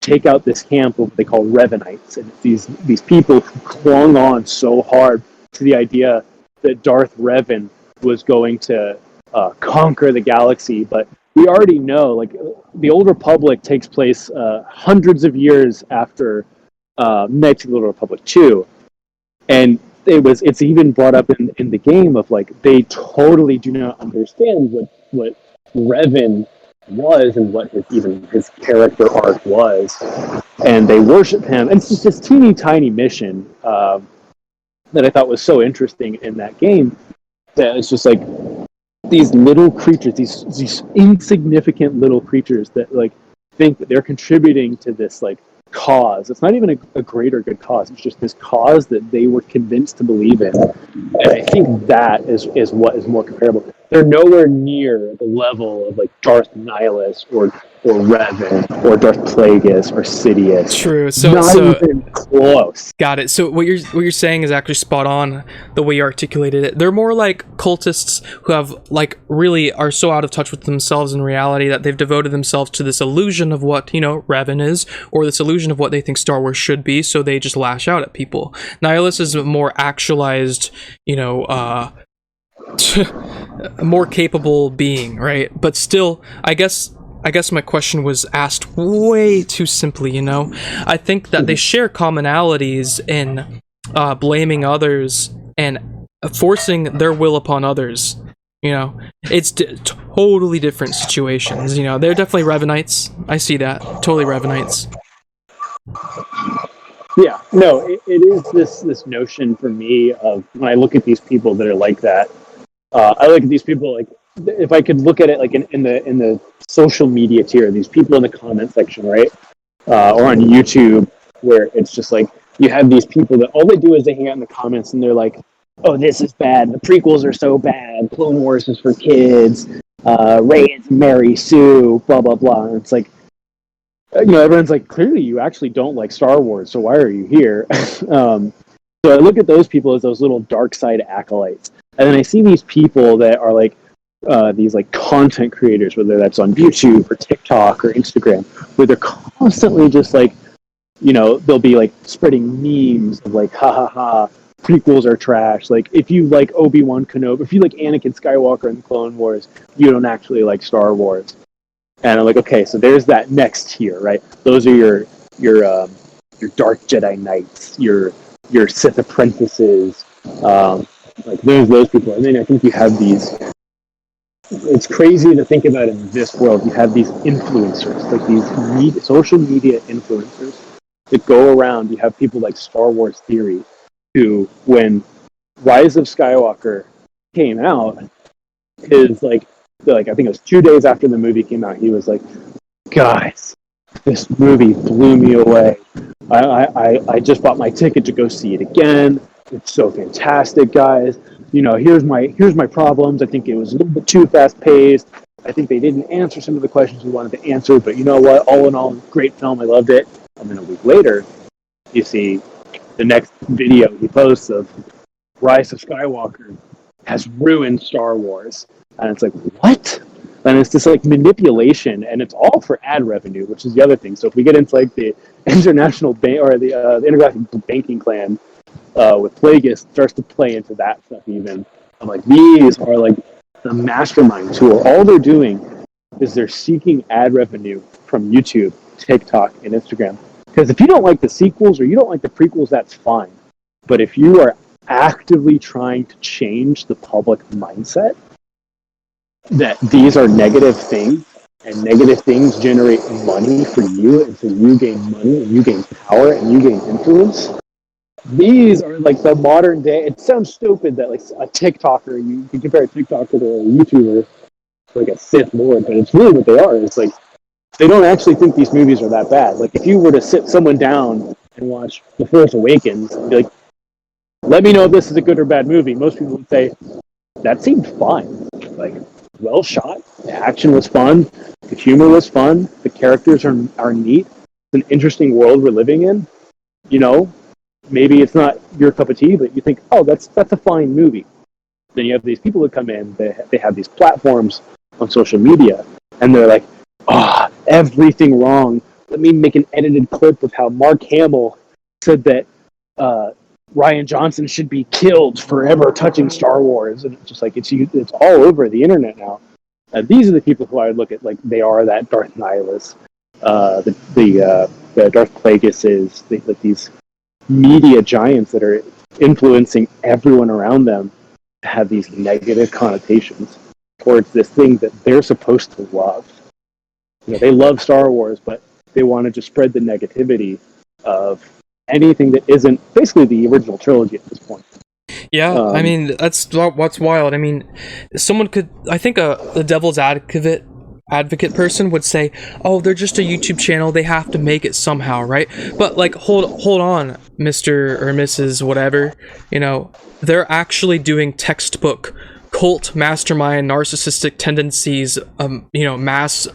S4: take out this camp of what they call Revenites, and these people who clung on so hard to the idea that Darth Revan was going to conquer the galaxy. But we already know, like, the Old Republic takes place hundreds of years after Knights of the Old Republic 2, and it's even brought up in the game of, like, they totally do not understand what Revan was and what his character arc was, and they worship him. And it's just this teeny tiny mission that I thought was so interesting in that game, that it's just like these little creatures, these insignificant little creatures that, like, think that they're contributing to this, like, cause. It's not even a greater good cause. It's just this cause that they were convinced to believe in. And I think that is what is more comparable. They're nowhere near the level of, like, Darth Nihilus or Revan or Darth Plagueis or Sidious.
S3: True. So
S4: not even close.
S3: Got it. So what you're saying is actually spot on, the way you articulated it. They're more like cultists who have, like, really are so out of touch with themselves in reality that they've devoted themselves to this illusion of what, Revan is, or this illusion of what they think Star Wars should be, so they just lash out at people. Nihilus is a more actualized, more capable being, right? But still, I guess my question was asked way too simply, I think that they share commonalities in blaming others and forcing their will upon others. It's totally different situations. They're definitely Revenites. I see that. Totally Revenites.
S4: Yeah, no, it is this notion for me of, when I look at these people that are like that, I look at these people, like, if I could look at it like in the social media tier, these people in the comment section, right, or on YouTube, where it's just like you have these people that all they do is they hang out in the comments and they're like, "Oh, this is bad. The prequels are so bad. Clone Wars is for kids. Rey is Mary Sue. Blah blah blah." And it's like, everyone's like, clearly you actually don't like Star Wars, so why are you here? So I look at those people as those little dark side acolytes. And then I see these people that are like these, like, content creators, whether that's on YouTube or TikTok or Instagram, where they're constantly just like, they'll be like spreading memes of, like, ha ha ha, prequels are trash. Like, if you like Obi-Wan Kenobi, if you like Anakin Skywalker in the Clone Wars, you don't actually like Star Wars. And I'm like, okay, so there's that next tier, right? Those are your Dark Jedi Knights, your Sith apprentices, like, there's those people. And then I think you have these, it's crazy to think about in this world, you have these influencers, like these social media influencers that go around. You have people like Star Wars Theory, who, when Rise of Skywalker came out, is like, I think it was 2 days after the movie came out, he was like, "Guys, this movie blew me away. I just bought my ticket to go see it again. It's so fantastic, guys. Here's my problems. I think it was a little bit too fast paced. I think they didn't answer some of the questions we wanted to answer, but you know what? All in all, great film. I loved it." And then a week later, you see the next video he posts of Rise of Skywalker has ruined Star Wars. And it's like, what? And it's this, like, manipulation, and it's all for ad revenue, which is the other thing. So if we get into, like, the international bank, or the intergalactic banking clan with Plagueis, starts to play into that stuff even. I'm like, these are, like, the masterminds who are, all they're doing is they're seeking ad revenue from YouTube, TikTok, and Instagram. Because if you don't like the sequels or you don't like the prequels, that's fine. But if you are actively trying to change the public mindset that these are negative things, and negative things generate money for you, and so you gain money, and you gain power, and you gain influence, these are, like, the modern day. It sounds stupid that, like, a TikToker, you compare a TikToker to a YouTuber, like a Sith Lord, but it's really what they are. It's like, they don't actually think these movies are that bad. Like, if you were to sit someone down and watch The Force Awakens and be like, "Let me know if this is a good or bad movie," most people would say, "That seemed fine. Like, well shot. The action was fun. The humor was fun. The characters are neat. It's an interesting world we're living in. Maybe it's not your cup of tea, but you think, oh, that's a fine movie." Then you have these people that come in. They have these platforms on social media, and they're like, everything wrong. Let me make an edited clip of how Mark Hamill said that Ryan Johnson should be killed for ever touching Star Wars, and it's just like it's all over the internet now. These are the people who I would look at like they are that Darth Nihilus, the Darth Plagueuses, like these media giants that are influencing everyone around them to have these negative connotations towards this thing that they're supposed to love. They love Star Wars, but they want to just spread the negativity of anything that isn't basically the original trilogy at this point.
S3: Yeah, I mean, that's what's wild. I mean, someone could, I think the devil's advocate person would say, oh, they're just a YouTube channel, they have to make it somehow, right? But like, hold on, Mr. or Mrs. whatever, they're actually doing textbook cult mastermind narcissistic tendencies, mass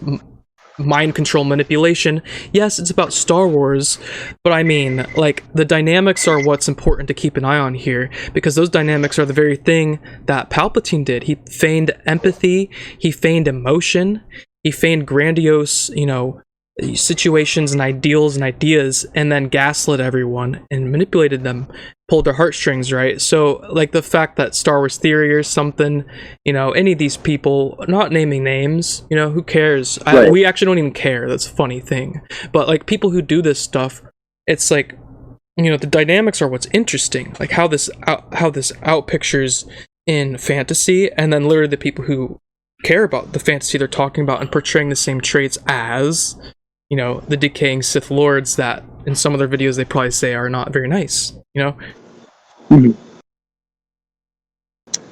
S3: mind control manipulation. Yes, it's about Star Wars, but I mean, like, the dynamics are what's important to keep an eye on here, because those dynamics are the very thing that Palpatine did. He feigned empathy, he feigned emotion, he feigned grandiose, situations and ideals and ideas, and then gaslit everyone and manipulated them, pulled their heartstrings, right? So, like, the fact that Star Wars Theory or something, any of these people, not naming names, who cares?
S4: Right.
S3: We actually don't even care. That's a funny thing. But, like, people who do this stuff, it's like, the dynamics are what's interesting. Like, how this out pictures in fantasy, and then literally the people who care about the fantasy they're talking about and portraying the same traits as, the decaying Sith Lords that in some of their videos they probably say are not very nice,
S4: Mm-hmm.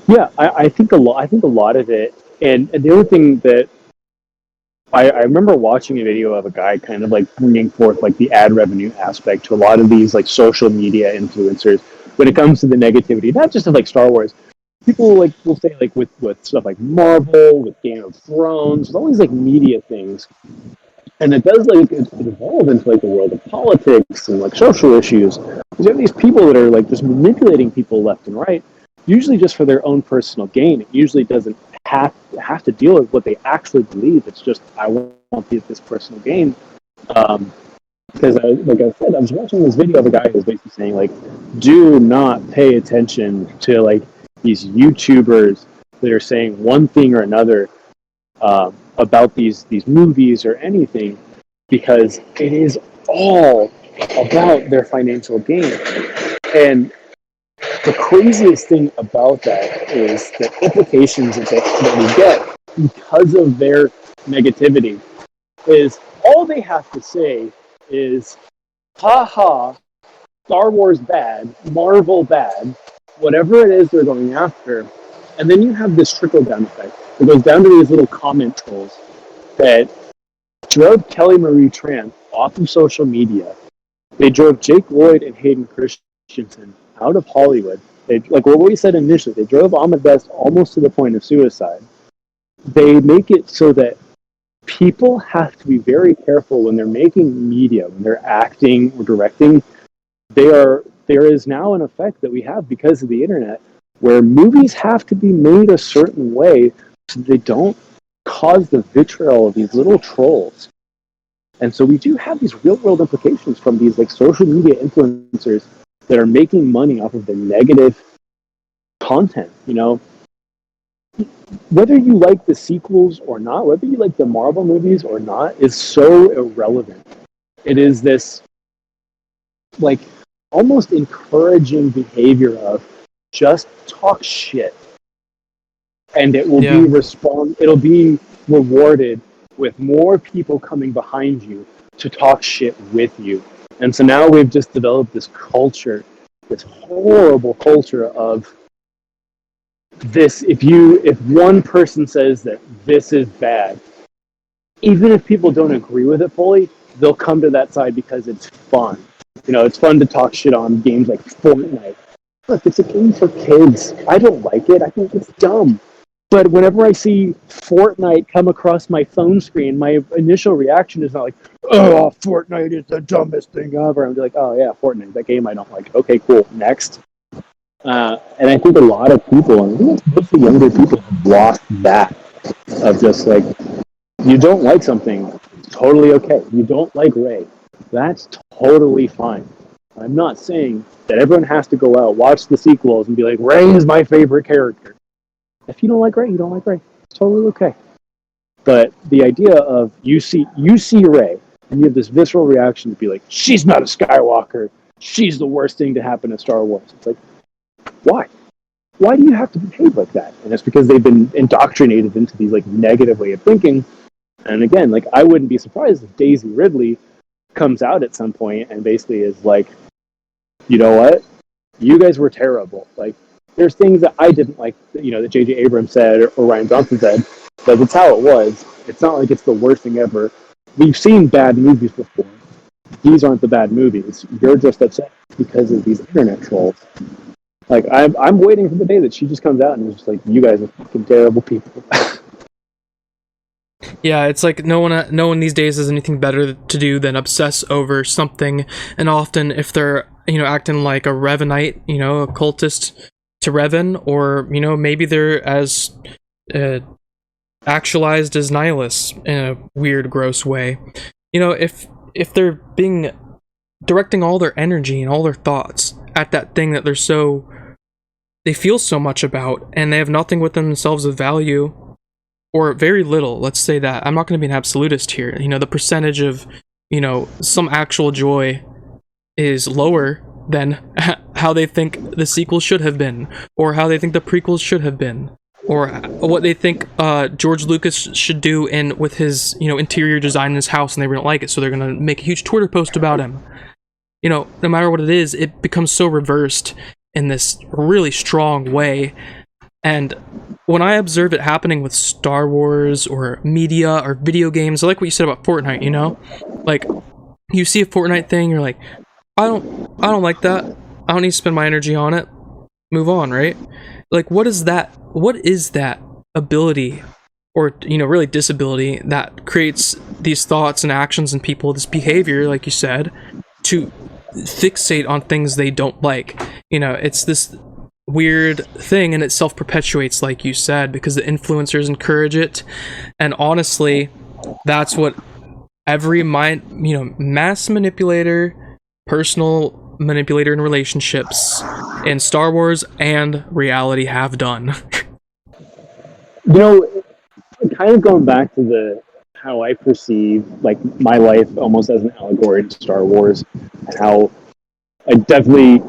S4: Yeah, I think a lot of it, and the other thing that I remember watching a video of a guy kind of like bringing forth like the ad revenue aspect to a lot of these like social media influencers when it comes to the negativity, not just of like Star Wars. People like will say like with stuff like Marvel, with Game of Thrones, with all these like media things. And it does like it evolve into like the world of politics and like social issues. You have these people that are like just manipulating people left and right, usually just for their own personal gain. It usually doesn't have to deal with what they actually believe. It's just I want this personal gain. Because like I said, I was watching this video of a guy who was basically saying like, do not pay attention to like these YouTubers that are saying one thing or another about these movies or anything, because it is all about their financial gain. And the craziest thing about that is the implications that we get because of their negativity is all they have to say is, haha, Star Wars bad, Marvel bad, whatever it is they're going after. And then you have this trickle-down effect. It goes down to these little comment trolls that drove Kelly Marie Tran off of social media. They drove Jake Lloyd and Hayden Christensen out of Hollywood. They, like what we said initially, they drove Ahmed Best almost to the point of suicide. They make it so that people have to be very careful when they're making media, when they're acting or directing. There is now an effect that we have because of the internet where movies have to be made a certain way so they don't cause the vitriol of these little trolls. And so we do have these real world implications from these like social media influencers that are making money off of the negative content. Whether you like the sequels or not, whether you like the Marvel movies or not, is so irrelevant. It is this like almost encouraging behavior of just talk shit, and it will it'll be rewarded with more people coming behind you to talk shit with you. And so now we've just developed this culture, this horrible culture of this. If one person says that this is bad, even if people don't agree with it fully, they'll come to that side because it's fun. It's fun to talk shit on games like Fortnite. Look, it's a game for kids. I don't like it. I think it's dumb. But whenever I see Fortnite come across my phone screen, my initial reaction is not like, oh, Fortnite is the dumbest thing ever. I'm like, oh yeah, Fortnite, that game I don't like. Okay, cool, next. And I think a lot of people, and I think it's mostly younger people, have lost that. of just like, you don't like something, totally okay. You don't like Rey, that's totally fine. I'm not saying that everyone has to go out, watch the sequels, and be like, Rey is my favorite character. If you don't like Rey, you don't like Rey. It's totally okay. But the idea of you see Rey, and you have this visceral reaction to be like, she's not a Skywalker. She's the worst thing to happen to Star Wars. It's like, why? Why do you have to behave like that? And it's because they've been indoctrinated into these like negative way of thinking. And again, like I wouldn't be surprised if Daisy Ridley comes out at some point and basically is like, you know what? You guys were terrible. Like, there's things that I didn't like, that J.J. Abrams said or Ryan Johnson said, but it's how it was. It's not like it's the worst thing ever. We've seen bad movies before. These aren't the bad movies. You're just upset because of these internet trolls. Like, I'm waiting for the day that she just comes out and is just like, you guys are fucking terrible people.
S3: Yeah, it's like no one these days has anything better to do than obsess over something, and often if they're acting like a Revanite, a cultist to Revan, or maybe they're as actualized as nihilists in a weird, gross way. If they're directing all their energy and all their thoughts at that thing that they feel so much about, and they have nothing within themselves of value, or very little, let's say that. I'm not going to be an absolutist here. The percentage of, some actual joy is lower than how they think the sequel should have been, or how they think the prequels should have been, or what they think George Lucas should do with his, interior design in his house, and they don't like it, so they're going to make a huge Twitter post about him. No matter what it is, it becomes so reversed in this really strong way. And when I observe it happening with Star Wars or media or video games, I like what you said about Fortnite, like you see a Fortnite thing, you're like, I don't like that. I don't need to spend my energy on it. Move on, right? Like, what is that ability, or really disability, that creates these thoughts and actions in people, this behavior, like you said, to fixate on things they don't like? It's this weird thing, and it self-perpetuates, like you said, because the influencers encourage it. And honestly, that's what every mass manipulator, personal manipulator in relationships in Star Wars and reality have done.
S4: Kind of going back to how I perceive like my life almost as an allegory to Star Wars, and how I definitely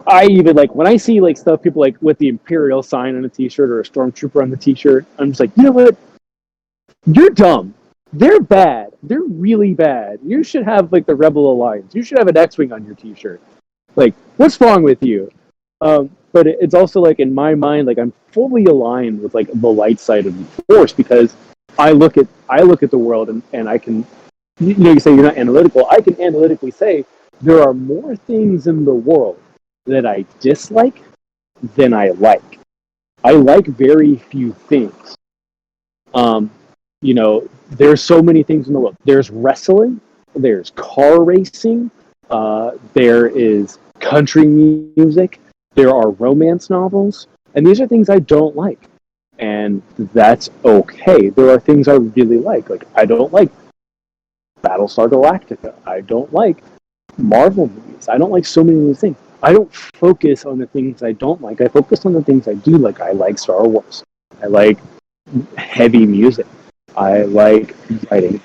S4: I even when I see stuff, people with the Imperial sign on a t-shirt or a stormtrooper on the t-shirt, I'm just like, you know what? You're dumb. They're bad. They're really bad. You should have the Rebel Alliance. You should have an X-Wing on your t-shirt. What's wrong with you? But it's also in my mind, I'm fully aligned with the light side of the Force, because I look at the world, and I can, you say you're not analytical. I can analytically say there are more things in the world that I dislike than I like. I like very few things. There's so many things in the world. There's wrestling, there's car racing, there is country music, there are romance novels, and these are things I don't like. And that's okay. There are things I really like. I don't like Battlestar Galactica. I don't like Marvel movies. I don't like so many of these things. I don't focus on the things I don't like. I focus on the things I do like. I like Star Wars. I like heavy music. I like writing.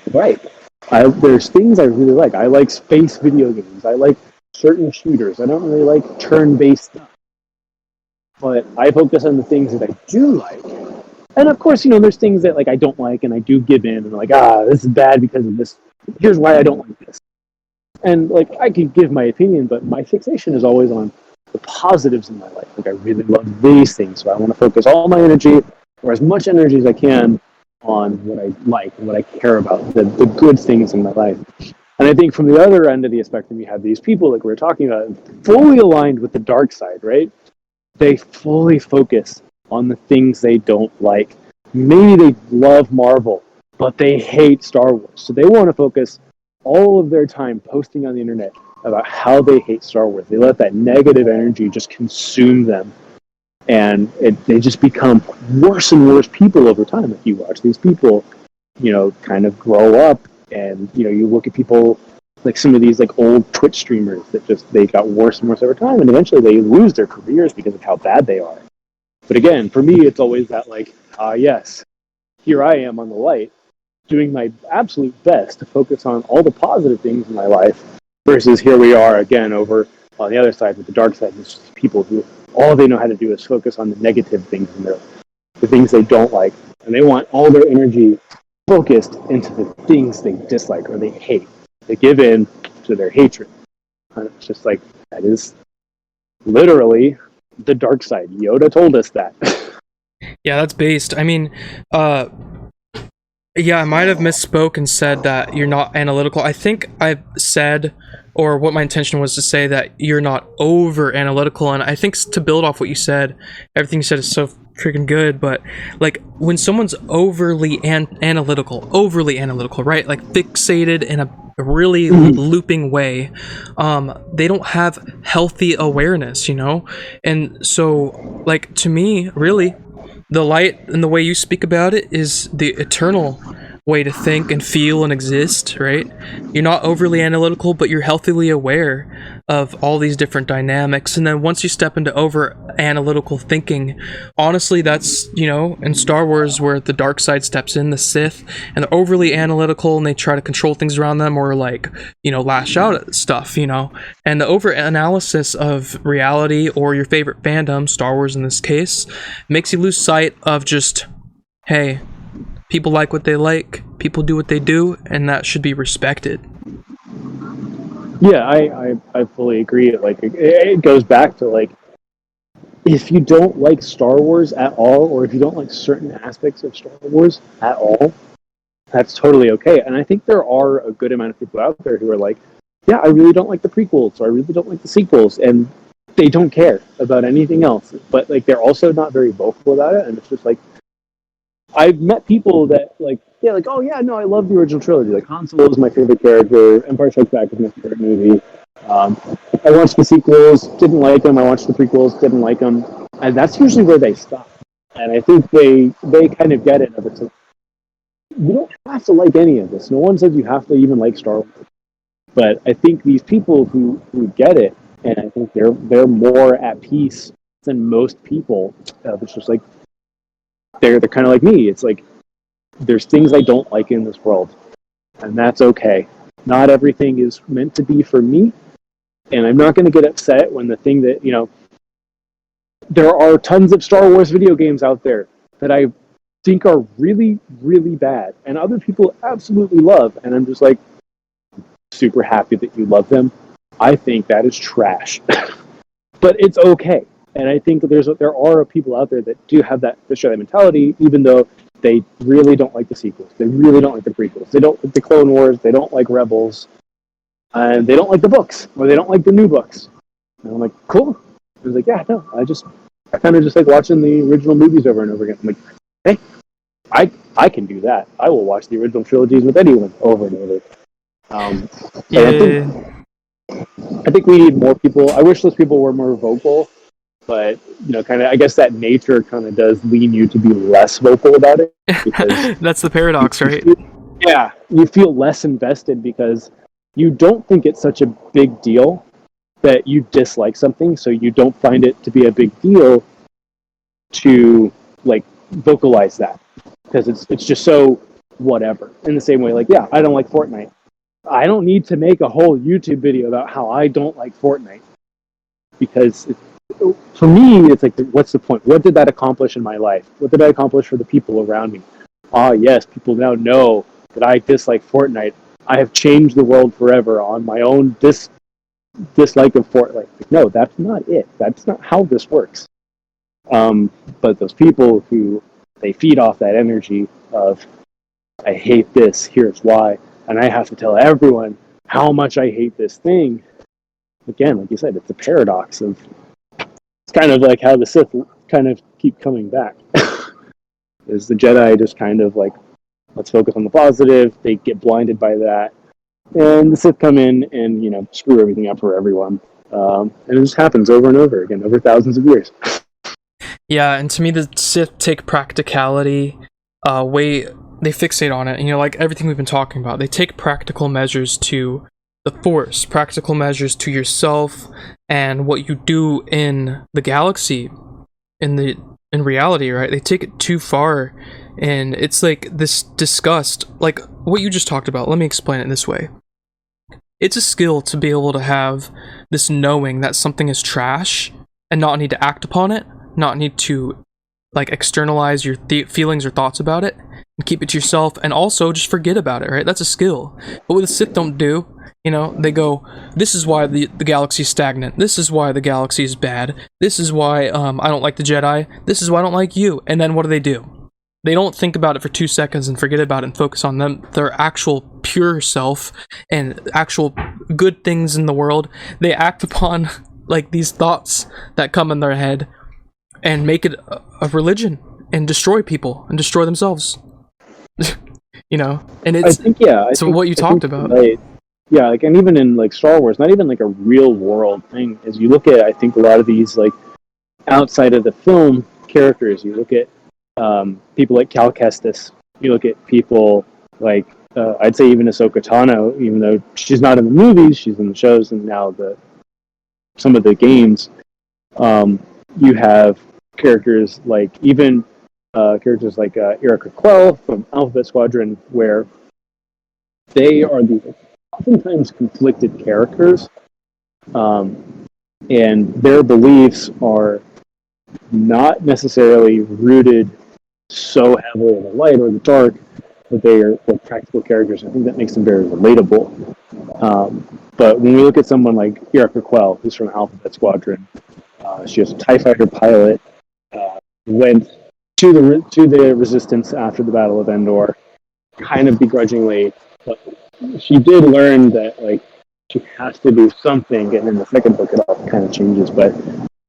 S4: There's things I really like. I like space video games. I like certain shooters. I don't really like turn-based stuff. But I focus on the things that I do like. And of course, there's things that I don't like, and I do give in, and this is bad because of this. Here's why I don't like this. And I could give my opinion, but my fixation is always on the positives in my life. I really love these things, so I want to focus all my energy, or as much energy as I can, on what I like and what I care about, the good things in my life. And I think from the other end of the spectrum, you have these people we were talking about, fully aligned with the dark side, right? They fully focus on the things they don't like. Maybe they love Marvel, but they hate Star Wars. So they want to focus all of their time posting on the internet about how they hate Star Wars. They let that negative energy just consume them. and they just become worse and worse people over time. If you watch these people, kind of grow up, and you look at people like some of these like old Twitch streamers that they got worse and worse over time, and eventually they lose their careers because of how bad they are. But again, for me, it's always that like, yes, here I am on the light, doing my absolute best to focus on all the positive things in my life, versus here we are again over on the other side with the dark side. It's just people who all they know how to do is focus on the negative things in their life, the things they don't like, and they want all their energy focused into the things they dislike or they hate. They give in to their hatred. And it's just like, that is literally the dark side. Yoda told us that.
S3: Yeah, that's based. I mean, yeah, I might have misspoke and said that you're not analytical. I think I said, or what my intention was to say, that you're not over analytical. And I think to build off what you said, everything you said is so freaking good. But like when someone's overly analytical, right? Like fixated in a really looping way, they don't have healthy awareness, And so, like, to me, really, the light and the way you speak about it is the eternal way to think and feel and exist, right? You're not overly analytical, but you're healthily aware of all these different dynamics. And then once you step into over analytical thinking, honestly, that's, in Star Wars where the dark side steps in, the Sith, and they're overly analytical and they try to control things around them or like, lash out at stuff, and the over analysis of reality or your favorite fandom, Star Wars in this case, makes you lose sight of just, hey, people like what they like, people do what they do, and that should be respected.
S4: Yeah, I fully agree. Like, it goes back to, like, if you don't like Star Wars at all, or if you don't like certain aspects of Star Wars at all, that's totally okay. And I think there are a good amount of people out there who are like, yeah, I really don't like the prequels, or I really don't like the sequels, and they don't care about anything else. But, like, they're also not very vocal about it, and it's just like, I've met people that, like, they're like, oh yeah, no, I love the original trilogy. Like, Han Solo is my favorite character. Empire Strikes Back is my favorite movie. I watched the sequels, didn't like them. I watched the prequels, didn't like them. And that's usually where they stop. And I think they kind of get it. Of it's like, you don't have to like any of this. No one says you have to even like Star Wars. But I think these people who get it, and I think they're more at peace than most people. It's just like, they're kind of like me. It's like, there's things I don't like in this world, and that's okay. Not everything is meant to be for me, and I'm not going to get upset when the thing that, there are tons of Star Wars video games out there that I think are really, really bad, and other people absolutely love, and I'm just like, super happy that you love them. I think that is trash. But it's okay. And I think there are people out there that do have that mentality, even though they really don't like the sequels. They really don't like the prequels. They don't like the Clone Wars. They don't like Rebels. And they don't like the books, or they don't like the new books. And I'm like, cool. I was like, yeah, no, I kind of just like watching the original movies over and over again. I'm like, hey, I can do that. I will watch the original trilogies with anyone over and over. I think we need more people. I wish those people were more vocal. But, kind of, I guess that nature kind of does lean you to be less vocal about it. Because
S3: that's the paradox, right?
S4: You feel less invested because you don't think it's such a big deal that you dislike something, so you don't find it to be a big deal to, like, vocalize that. Because it's just so whatever. In the same way, like, yeah, I don't like Fortnite. I don't need to make a whole YouTube video about how I don't like Fortnite. Because for me, it's like, what's the point? What did that accomplish in my life? What did I accomplish for the people around me? Yes, people now know that I dislike Fortnite. I have changed the world forever on my own dislike of Fortnite. No, that's not it. That's not how this works. But those people who, they feed off that energy of, I hate this, here's why, and I have to tell everyone how much I hate this thing. Again, like you said, it's a paradox of, it's kind of like how the Sith kind of keep coming back. Is the Jedi just kind of like, let's focus on the positive, they get blinded by that, and the Sith come in and, screw everything up for everyone. And it just happens over and over again, over thousands of years.
S3: Yeah, and to me, the Sith take practicality way. They fixate on it, and like everything we've been talking about. They take practical measures to the Force, practical measures to yourself, and what you do in the galaxy, in reality, right? They take it too far, and it's like this disgust, like what you just talked about. Let me explain it this way. It's a skill to be able to have this knowing that something is trash and not need to act upon it, not need to like externalize your feelings or thoughts about it, and keep it to yourself, and also just forget about it, right? That's a skill. But what the Sith don't do, they go, this is why the galaxy's stagnant, this is why the galaxy is bad, this is why I don't like the Jedi, this is why I don't like you, and then what do? They don't think about it for 2 seconds and forget about it and focus on their actual pure self and actual good things in the world. They act upon like these thoughts that come in their head and make it a religion and destroy people and destroy themselves. And it's what you talked about.
S4: Right. Yeah, like, and even in like Star Wars, not even like a real world thing. As you look at, I think a lot of these like outside of the film characters, you look at people like Cal Kestis. You look at people like I'd say even Ahsoka Tano, even though she's not in the movies, she's in the shows and now some of the games. You have characters like Erica Quell from Alphabet Squadron, where they are the oftentimes conflicted characters, and their beliefs are not necessarily rooted so heavily in the light or the dark, but they are practical characters. I think that makes them very relatable. But when we look at someone like Erica Quell, who's from Alphabet Squadron, she was a TIE fighter pilot, went to the Resistance after the Battle of Endor, kind of begrudgingly, but she did learn that like she has to do something, and in the second book it all kind of changes. But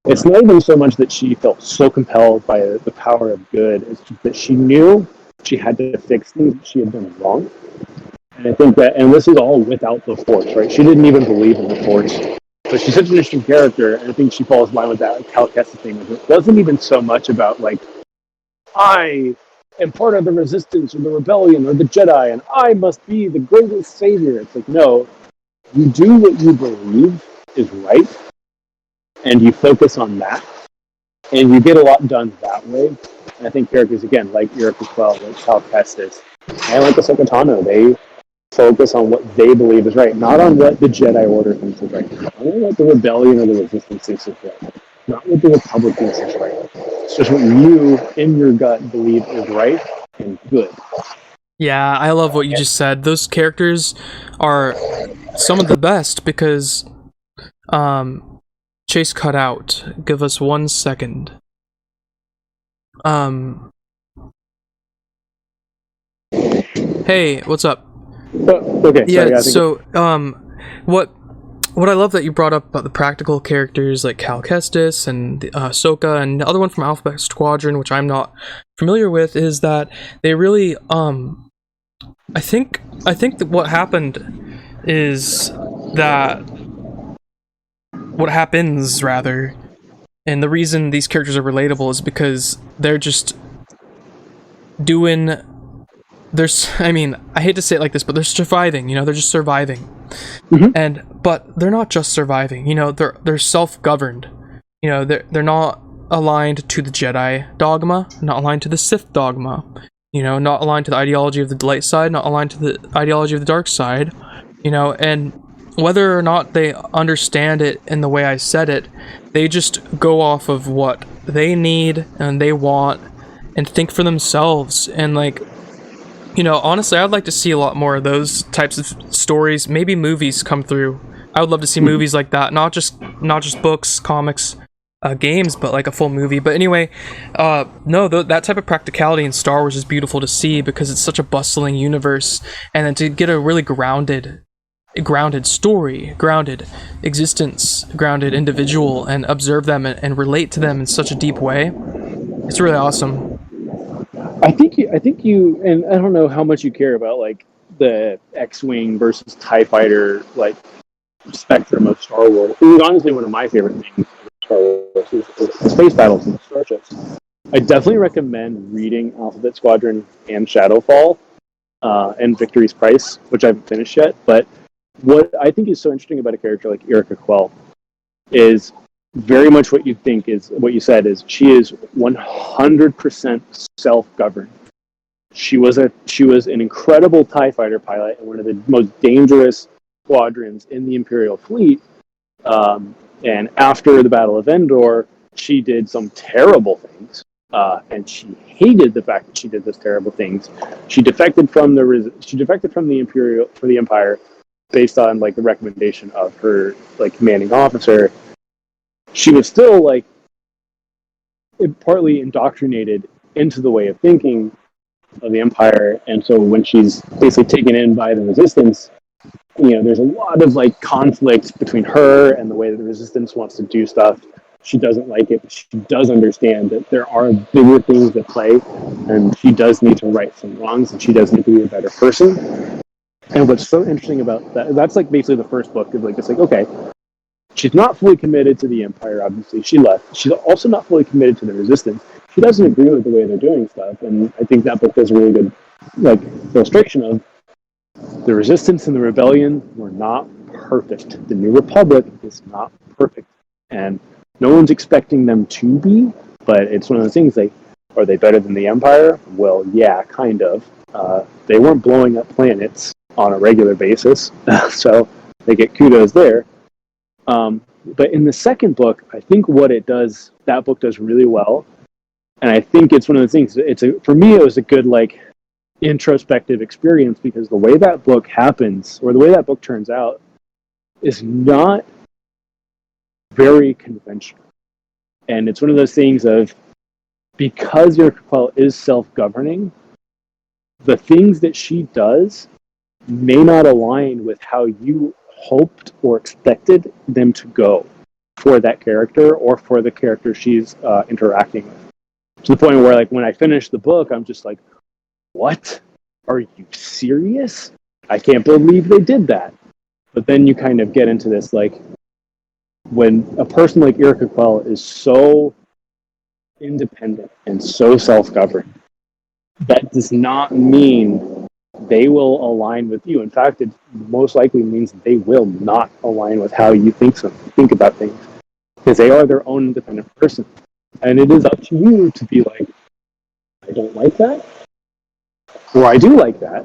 S4: it's not even so much that she felt so compelled by the power of good, it's just that she knew she had to fix things that she had done wrong. And I think that, and this is all without the Force, right? She didn't even believe in the Force. But she's such an interesting character, and I think she falls in line with that Cal Kestis thing. It wasn't even so much about, like, I am part of the Resistance or the Rebellion or the Jedi, and I must be the greatest savior. It's like, no, you do what you believe is right, and you focus on that, and you get a lot done that way. And I think characters, again, like Erica Quell, like Cal Kestis, and like Ahsoka Tano, they focus on what they believe is right, not on what the Jedi Order thinks is right, not on what the Rebellion or the Resistance thinks is right, not what the Republic thinks is right. It's just what you, in your gut, believe is right and good.
S3: Yeah, I love what you just said. Those characters are some of the best because, Chase cut out. Give us 1 second. Hey, what's up?
S4: Okay.
S3: Yeah. So, what I love that you brought up about the practical characters like Cal Kestis and Ahsoka and the other one from Alphabet Squadron, which I'm not familiar with, is that they really I think that what happens rather, and the reason these characters are relatable is because they're just doing. I hate to say it like this, but they're surviving. They're just surviving, but they're not just surviving. They're self-governed. They're not aligned to the Jedi dogma, not aligned to the Sith dogma. Not aligned to the ideology of the light side, not aligned to the ideology of the dark side. And whether or not they understand it in the way I said it, they just go off of what they need and they want and think for themselves. And honestly, I'd like to see a lot more of those types of stories. Maybe movies come through. I would love to see movies like that, not just books, comics, games, but like a full movie. But anyway, that type of practicality in Star Wars is beautiful to see because it's such a bustling universe, and then to get a really grounded story, grounded existence, grounded individual, and observe them and relate to them in such a deep way, it's really awesome.
S4: I think you, and I don't know how much you care about like the X-wing versus TIE fighter like spectrum of Star Wars. It was honestly one of my favorite things Star Wars is space battles and starships. I definitely recommend reading Alphabet Squadron and Shadowfall and Victory's Price, which I haven't finished yet. But what I think is so interesting about a character like Erica Quell is very much what you think is what you said is she is 100% self-governed. She was an incredible TIE fighter pilot and one of the most dangerous squadrons in the Imperial fleet. And after the Battle of Endor, she did some terrible things, and she hated the fact that she did those terrible things. She defected from the Empire based on like the recommendation of her like commanding officer. She was still like partly indoctrinated into the way of thinking of the Empire, and so when she's basically taken in by the Resistance, there's a lot of like conflict between her and the way that the Resistance wants to do stuff. She doesn't like it, but she does understand that there are bigger things at play, and she does need to right some wrongs, and she does need to be a better person. And what's so interesting about that's like basically the first book, is like, it's like, okay, she's not fully committed to the Empire, obviously. She left. She's also not fully committed to the Resistance. She doesn't agree with the way they're doing stuff, and I think that book does a really good like illustration of the Resistance and the Rebellion were not perfect. The New Republic is not perfect, and no one's expecting them to be, but it's one of those things like, are they better than the Empire? Well, yeah, kind of. They weren't blowing up planets on a regular basis, so they get kudos there. But in the second book, I think what that book does really well, and I think it's one of the things. For me, it was a good like introspective experience, because the way that book happens, or the way that book turns out, is not very conventional. And it's one of those things of, because your Quell is self-governing, the things that she does may not align with how you hoped or expected them to go for that character or for the character she's interacting with. To the point where, like, when I finish the book, I'm just like, what? Are you serious? I can't believe they did that. But then you kind of get into this, like, when a person like Erica Quell is so independent and so self-governed, that does not mean they will align with you. In fact, it most likely means they will not align with how you think about things, because they are their own independent person. And it is up to you to be like, I don't like that, or I do like that.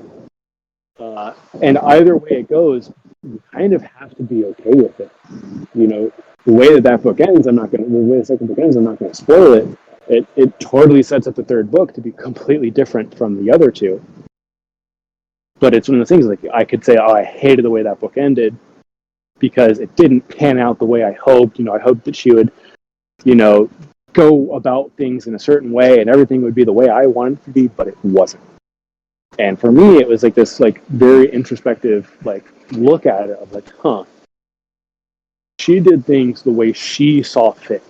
S4: And either way it goes, you kind of have to be okay with it. The way that book ends, the way the second book ends, I'm not going to spoil it. It totally sets up the third book to be completely different from the other two. But it's one of the things, like, I could say, oh, I hated the way that book ended because it didn't pan out the way I hoped. I hoped that she would, go about things in a certain way and everything would be the way I wanted it to be, but it wasn't. And for me, it was like this, like, very introspective, like, look at it of like, she did things the way she saw fit,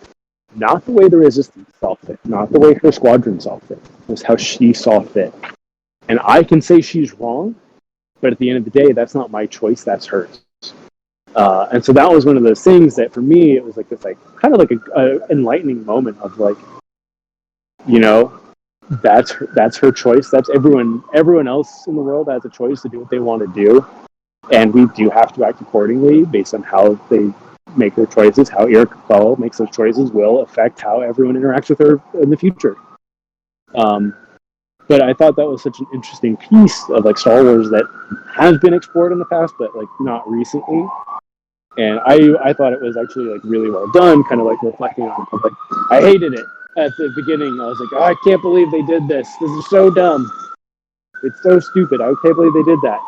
S4: not the way the Resistance saw fit, not the way her squadron saw fit. It was how she saw fit. And I can say she's wrong, but at the end of the day, that's not my choice, that's hers. And so that was one of those things that, for me, it was like this, like, kind of like a enlightening moment of like, that's her choice. That's everyone else in the world has a choice to do what they want to do, and we do have to act accordingly based on how they make their choices. How Erica Quell makes those choices will affect how everyone interacts with her in the future. But I thought that was such an interesting piece of, like, Star Wars that has been explored in the past, but, like, not recently. And I thought it was actually, like, really well done, kind of like reflecting on it. Like, I hated it at the beginning. I was like, oh, I can't believe they did this. This is so dumb. It's so stupid. I can't believe they did that.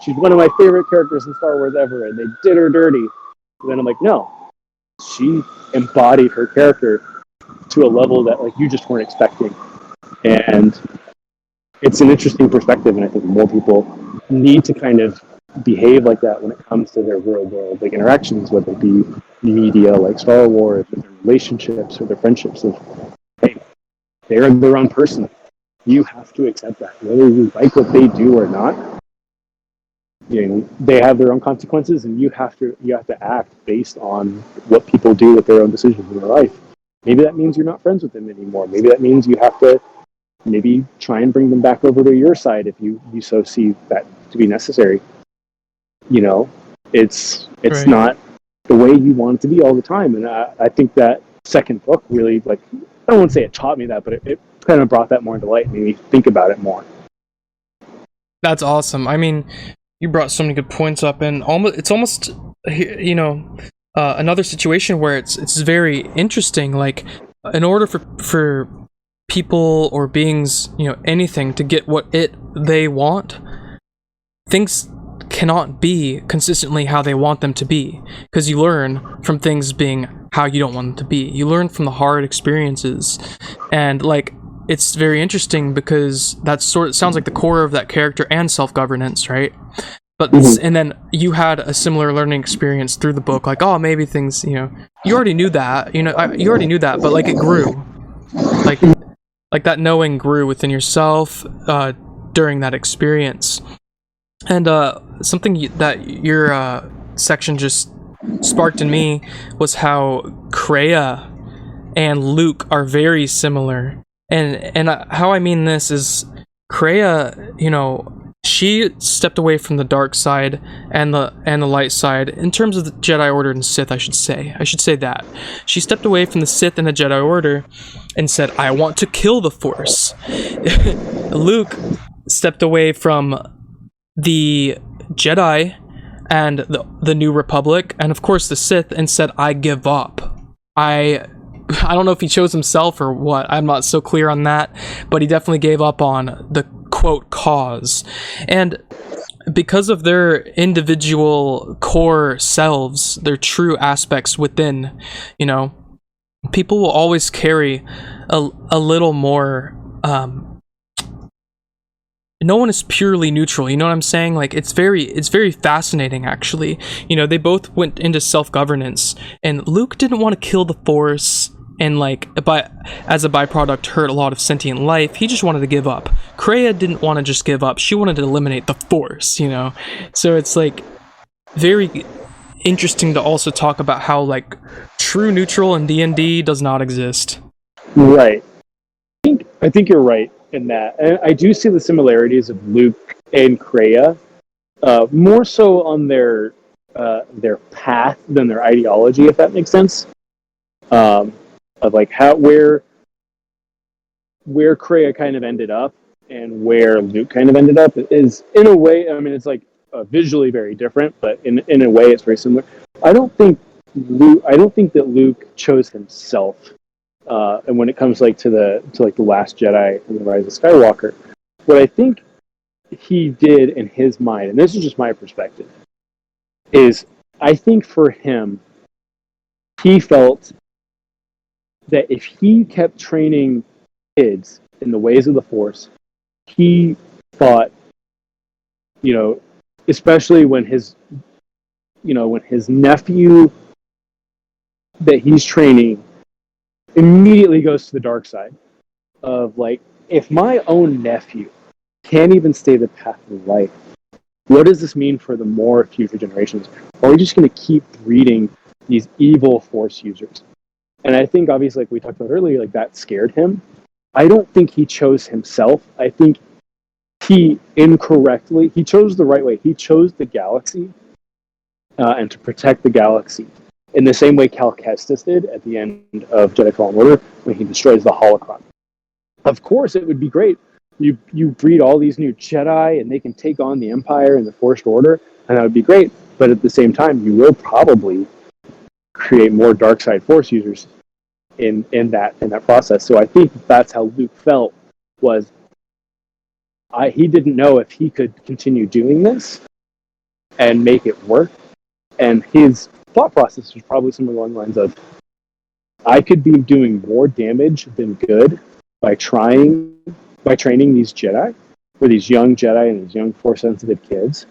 S4: She's one of my favorite characters in Star Wars ever, and they did her dirty. And then I'm like, no. She embodied her character to a level that, like, you just weren't expecting. And it's an interesting perspective, and I think more people need to kind of behave like that when it comes to their real-world, like, interactions, whether it be media like Star Wars, or their relationships, or their friendships. Of, hey, they're their own person. You have to accept that, whether you like what they do or not. You know, they have their own consequences, and you have to act based on what people do with their own decisions in their life. Maybe that means you're not friends with them anymore. Maybe that means you have to maybe try and bring them back over to your side if you so see that to be necessary. You know, it's
S3: Right.
S4: not the way you want it to be all the time. And I think that second book really, like, I don't want to say it taught me that, but it kind of brought that more into light and made me think about it more.
S3: That's awesome. I mean, you brought so many good points up, and it's almost you know, another situation where it's very interesting. Like, in order for people or beings, you know, anything to get what they want, things cannot be consistently how they want them to be, because you learn from things being how you don't want them to be. You learn from the hard experiences, and like, it's very interesting because that sounds like the core of that character and self-governance, right? But and then you had a similar learning experience through the book, like, oh, maybe things, you know, you already knew that, you know, you already knew that, but like, it grew, like that knowing grew within yourself during that experience. And something that your section just sparked in me was how Kreia and Luke are very similar. And how I mean this is, Kreia, you know, she stepped away from the dark side and the light side in terms of the Jedi Order and Sith. I should say that she stepped away from the Sith and the Jedi Order and said, "I want to kill the Force." Luke stepped away from the Jedi and the New Republic, and of course the Sith, and said, "I give up." I don't know if he chose himself or what. I'm not so clear on that, but he definitely gave up on the quote cause. And because of their individual core selves, their true aspects within, you know, people will always carry a little more. No one is purely neutral, you know what I'm saying? Like, it's very fascinating, actually. You know, they both went into self-governance, and Luke didn't want to kill the Force and, like, as a byproduct, hurt a lot of sentient life. He just wanted to give up. Kreia didn't want to just give up. She wanted to eliminate the Force, you know? So it's, like, very interesting to also talk about how, like, true neutral in D&D does not exist.
S4: Right. I think you're right in that. And I do see the similarities of Luke and Kreia, more so on their path than their ideology, if that makes sense. Of like where Kreia kind of ended up and where Luke kind of ended up is, in a way, I mean, it's like visually very different, but in a way it's very similar. I don't think that Luke chose himself. And when it comes like to the Last Jedi and the Rise of Skywalker, what I think he did in his mind, and this is just my perspective, is I think for him, he felt that if he kept training kids in the ways of the Force, he thought, you know, especially when his nephew that he's training immediately goes to the dark side, of like, if my own nephew can't even stay the path of life, what does this mean for the more future generations? Are we just going to keep breeding these evil Force users? And I think, obviously, like we talked about earlier, like that scared him. I don't think he chose himself. I think he chose the right way. He chose the galaxy and to protect the galaxy in the same way Cal Kestis did at the end of Jedi Fallen Order when he destroys the holocron. Of course, it would be great. You breed all these new Jedi and they can take on the Empire and the Forced Order, and that would be great. But at the same time, you will probably create more dark side Force users in that process. So I think that's how Luke felt, was he didn't know if he could continue doing this and make it work. And his thought process was probably somewhere along the lines of, I could be doing more damage than good by training these Jedi, or these young Jedi and these young Force sensitive kids.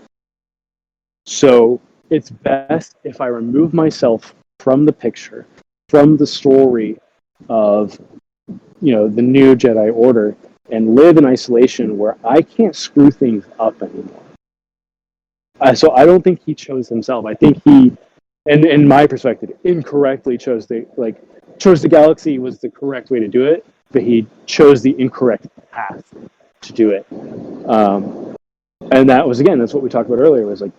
S4: So it's best if I remove myself from the picture, from the story of, you know, the new Jedi Order, and live in isolation where I can't screw things up anymore. So I don't think he chose himself. I think he, and in my perspective, incorrectly chose the galaxy was the correct way to do it, but he chose the incorrect path to do it. And that was, again, that's what we talked about earlier, was like,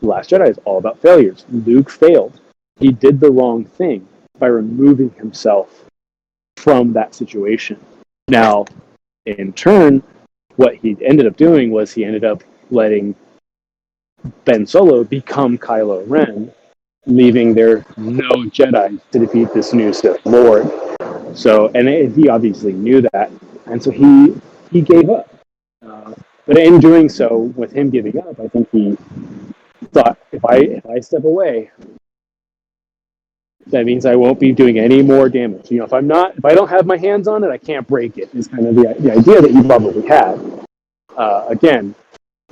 S4: The Last Jedi is all about failures. Luke failed. He did the wrong thing by removing himself from that situation. Now, in turn, what he ended up doing was he ended up letting Ben Solo become Kylo Ren, leaving there no Jedi to defeat this new Sith Lord. So, he obviously knew that, and so he gave up. But in doing so, with him giving up, I think he thought, if I step away, that means I won't be doing any more damage. If I don't have my hands on it, I can't break it. Is kind of the idea that he probably had. Again,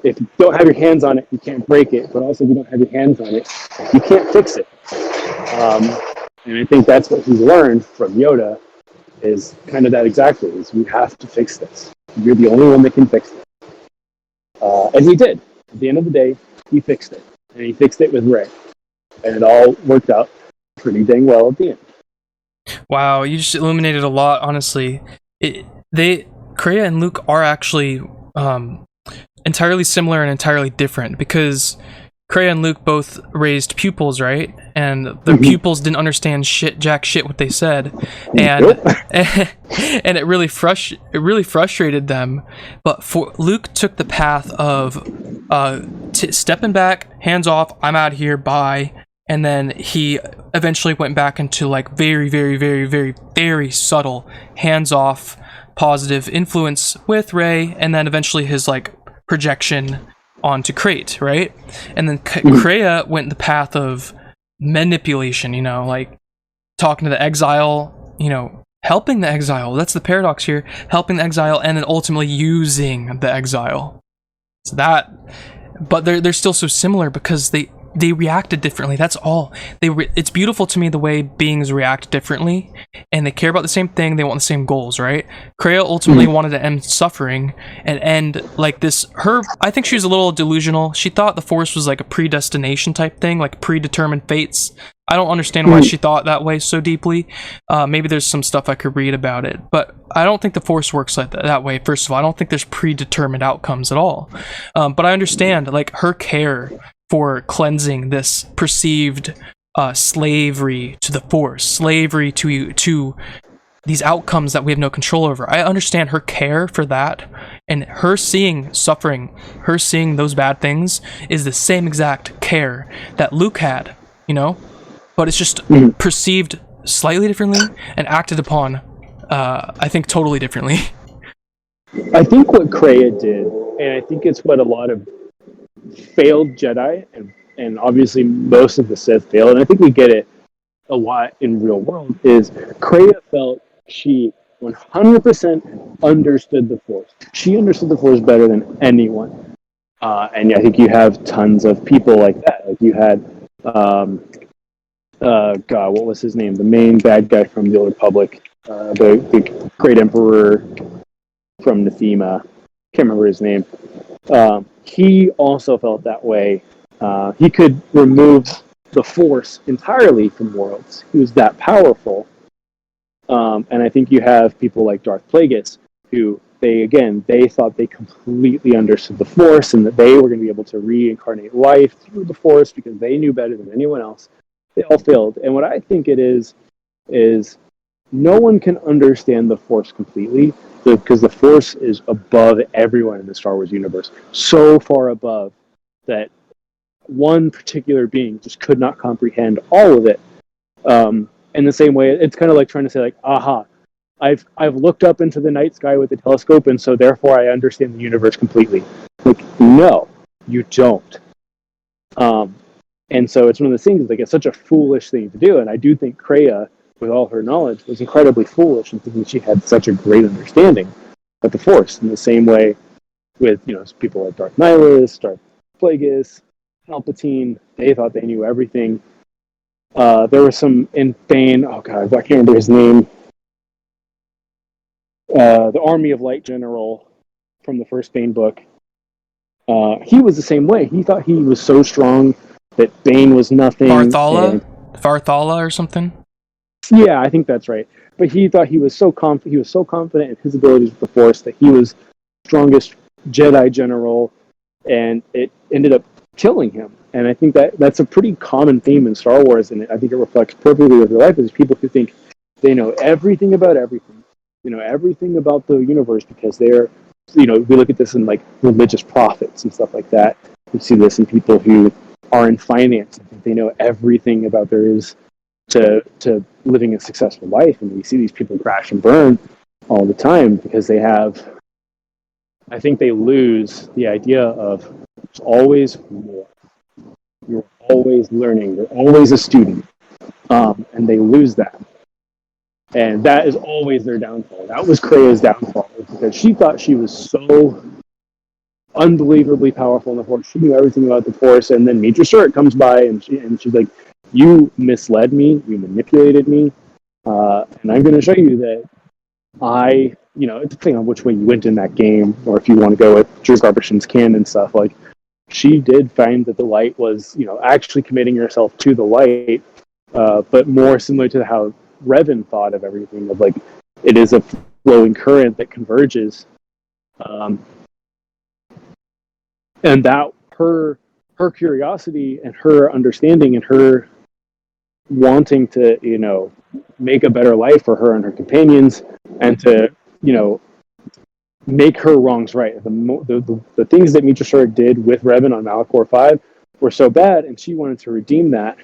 S4: if you don't have your hands on it, you can't break it. But also, if you don't have your hands on it, you can't fix it. And I think that's what he's learned from Yoda, is kind of that exactly. Is you have to fix this. You're the only one that can fix it. And he did. At the end of the day, he fixed it, and he fixed it with Rey, and it all worked out pretty dang well at the end.
S3: Wow, you just illuminated a lot. Honestly, Kreia and Luke are actually entirely similar and entirely different, because Kreia and Luke both raised pupils, right? And their pupils didn't understand jack shit what they said, and and it really frustrated them. But Luke took the path of stepping back, hands off, I'm out of here, bye. And then he eventually went back into like very, very, very, very, very subtle hands-off positive influence with Rey, and then eventually his like projection onto Crate, right? And then Kreia went the path of manipulation, like talking to the exile, helping the exile. That's the paradox here, helping the exile and then ultimately using the exile. So but they're still so similar because they reacted differently. That's all. It's beautiful to me the way beings react differently, and they care about the same thing. They want the same goals, right? Kreia ultimately wanted to end suffering and end like this. I think she was a little delusional. She thought the Force was like a predestination type thing, like predetermined fates. I don't understand why she thought that way so deeply. Maybe there's some stuff I could read about it, but I don't think the Force works like that way. First of all, I don't think there's predetermined outcomes at all. But I understand like her care for cleansing this perceived slavery to the Force, slavery to these outcomes that we have no control over. I understand her care for that, and her seeing suffering, her seeing those bad things is the same exact care that Luke had, but it's just perceived slightly differently and acted upon, I think, totally differently.
S4: I think what Kreia did, and I think it's what a lot of failed Jedi, and obviously most of the Sith failed, and I think we get it a lot in real world, is Kreia felt she 100% understood the Force. She understood the Force better than anyone. And I think you have tons of people like that. Like you had, God, what was his name? The main bad guy from the Old Republic, the Great Emperor from Nathema. Can't remember his name. He also felt that way. He could remove the Force entirely from worlds. He was that powerful. And I think you have people like Darth Plagueis, who they thought they completely understood the Force and that they were going to be able to reincarnate life through the Force because they knew better than anyone else. They all failed. And what I think it is no one can understand the Force completely because the Force is above everyone in the Star Wars universe. So far above that one particular being just could not comprehend all of it. In the same way, it's kind of like trying to say, like, aha, I've looked up into the night sky with a telescope, and so therefore I understand the universe completely. Like, no, you don't. And so it's one of those things, like, it's such a foolish thing to do, and I do think Kreia, with all her knowledge, was incredibly foolish in thinking she had such a great understanding of the Force. In the same way with, people like Darth Nihilus, Darth Plagueis, Palpatine, they thought they knew everything. There was some in Bane, oh god, I can't remember his name. The Army of Light general from the first Bane book. he was the same way. He thought he was so strong that Bane was nothing.
S3: Farthala or something.
S4: Yeah, I think that's right. But he thought he was so confident. He was so confident in his abilities with the Force that he was strongest Jedi general, and it ended up killing him. And I think that's a pretty common theme in Star Wars, and I think it reflects perfectly with your life. Is people who think they know everything about everything, everything about the universe because they're, we look at this in like religious prophets and stuff like that. We see this in people who are in finance. I think they know everything about there is to living a successful life, and we see these people crash and burn all the time because they have. I think they lose the idea of there's always more. You're always learning. You're always a student, and they lose that. And that is always their downfall. That was Krea's downfall because she thought she was so unbelievably powerful in the Force. She knew everything about the Force, and then Mitra Shirt comes by, and she's like, "You misled me. You manipulated me, and I'm going to show you that it's depending on which way you went in that game, or if you want to go with Drew Garbison's canon stuff. Like, she did find that the light was, actually committing yourself to the light, but more similar to how Revan thought of everything, of like it is a flowing current that converges, and that her curiosity and her understanding and her wanting to make a better life for her and her companions, and to make her wrongs right. The things that Mitra Shur did with Revan on Malachor 5 were so bad, and she wanted to redeem that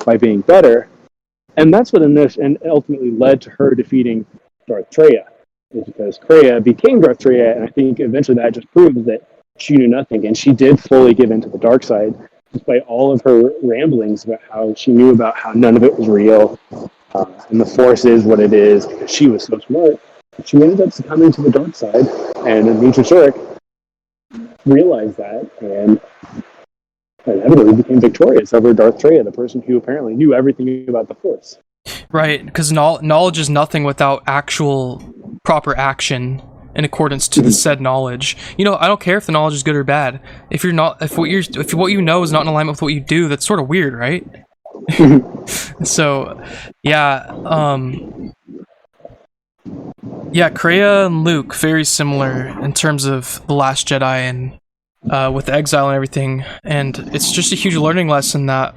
S4: by being better. And that's what ultimately led to her defeating Darth Traya, is because Kreia became Darth Traya, and I think eventually that just proves that she knew nothing, and she did fully give into the dark side, despite all of her ramblings about how she knew about how none of it was real, and the Force is what it is, because she was so smart. She ended up succumbing to the dark side, and Mitra Shurek realized that, and inevitably became victorious over Darth Traya, the person who apparently knew everything about the Force.
S3: Right, because knowledge is nothing without actual proper action in accordance to the said knowledge. I don't care if the knowledge is good or bad. If what you know is not in alignment with what you do, that's sort of weird, right? So, yeah, Kreia and Luke, very similar in terms of The Last Jedi and with the exile and everything, and it's just a huge learning lesson that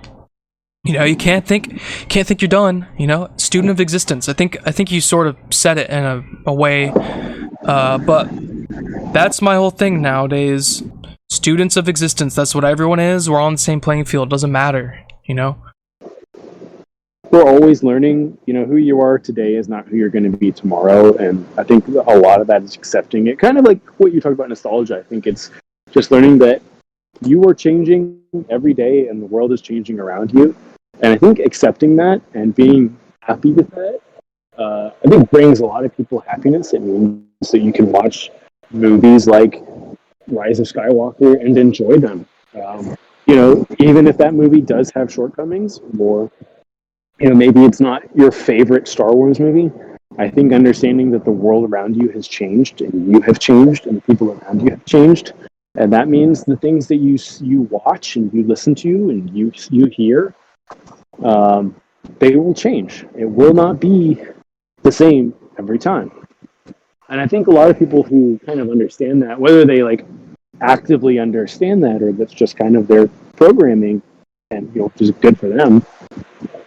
S3: you can't think you're done. Student of existence. I think you sort of said it in a way, but that's my whole thing nowadays. Students of existence. That's what everyone is. We're all on the same playing field. It doesn't matter.
S4: We're always learning. Who you are today is not who you're going to be tomorrow, and I think a lot of that is accepting it. Kind of like what you talked about nostalgia. I think it's just learning that you are changing every day, and the world is changing around you. And I think accepting that and being happy with that, I think brings a lot of people happiness. It means that you can watch movies like Rise of Skywalker and enjoy them. Even if that movie does have shortcomings, or maybe it's not your favorite Star Wars movie, I think understanding that the world around you has changed, and you have changed, and the people around you have changed, and that means the things that you watch and you listen to and you hear, they will change. It will not be the same every time. And I think a lot of people who kind of understand that, whether they like actively understand that or that's just kind of their programming, and which is good for them,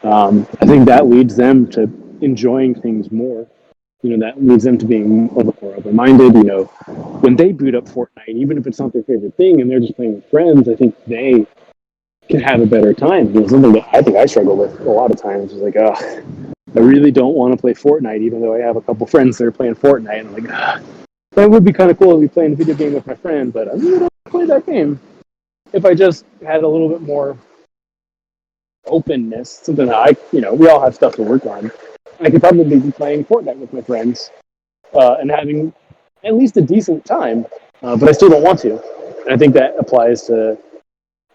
S4: I think that leads them to enjoying things more. That leads them to being more open-minded. When they boot up Fortnite, even if it's not their favorite thing and they're just playing with friends, I think they can have a better time. Something that I think I struggle with a lot of times is like, I really don't want to play Fortnite, even though I have a couple friends that are playing Fortnite. And I'm like, that would be kind of cool to be playing a video game with my friend, but I really don't play that game. If I just had a little bit more openness, something that we all have stuff to work on, I could probably be playing Fortnite with my friends and having at least a decent time, but I still don't want to. And I think that applies to,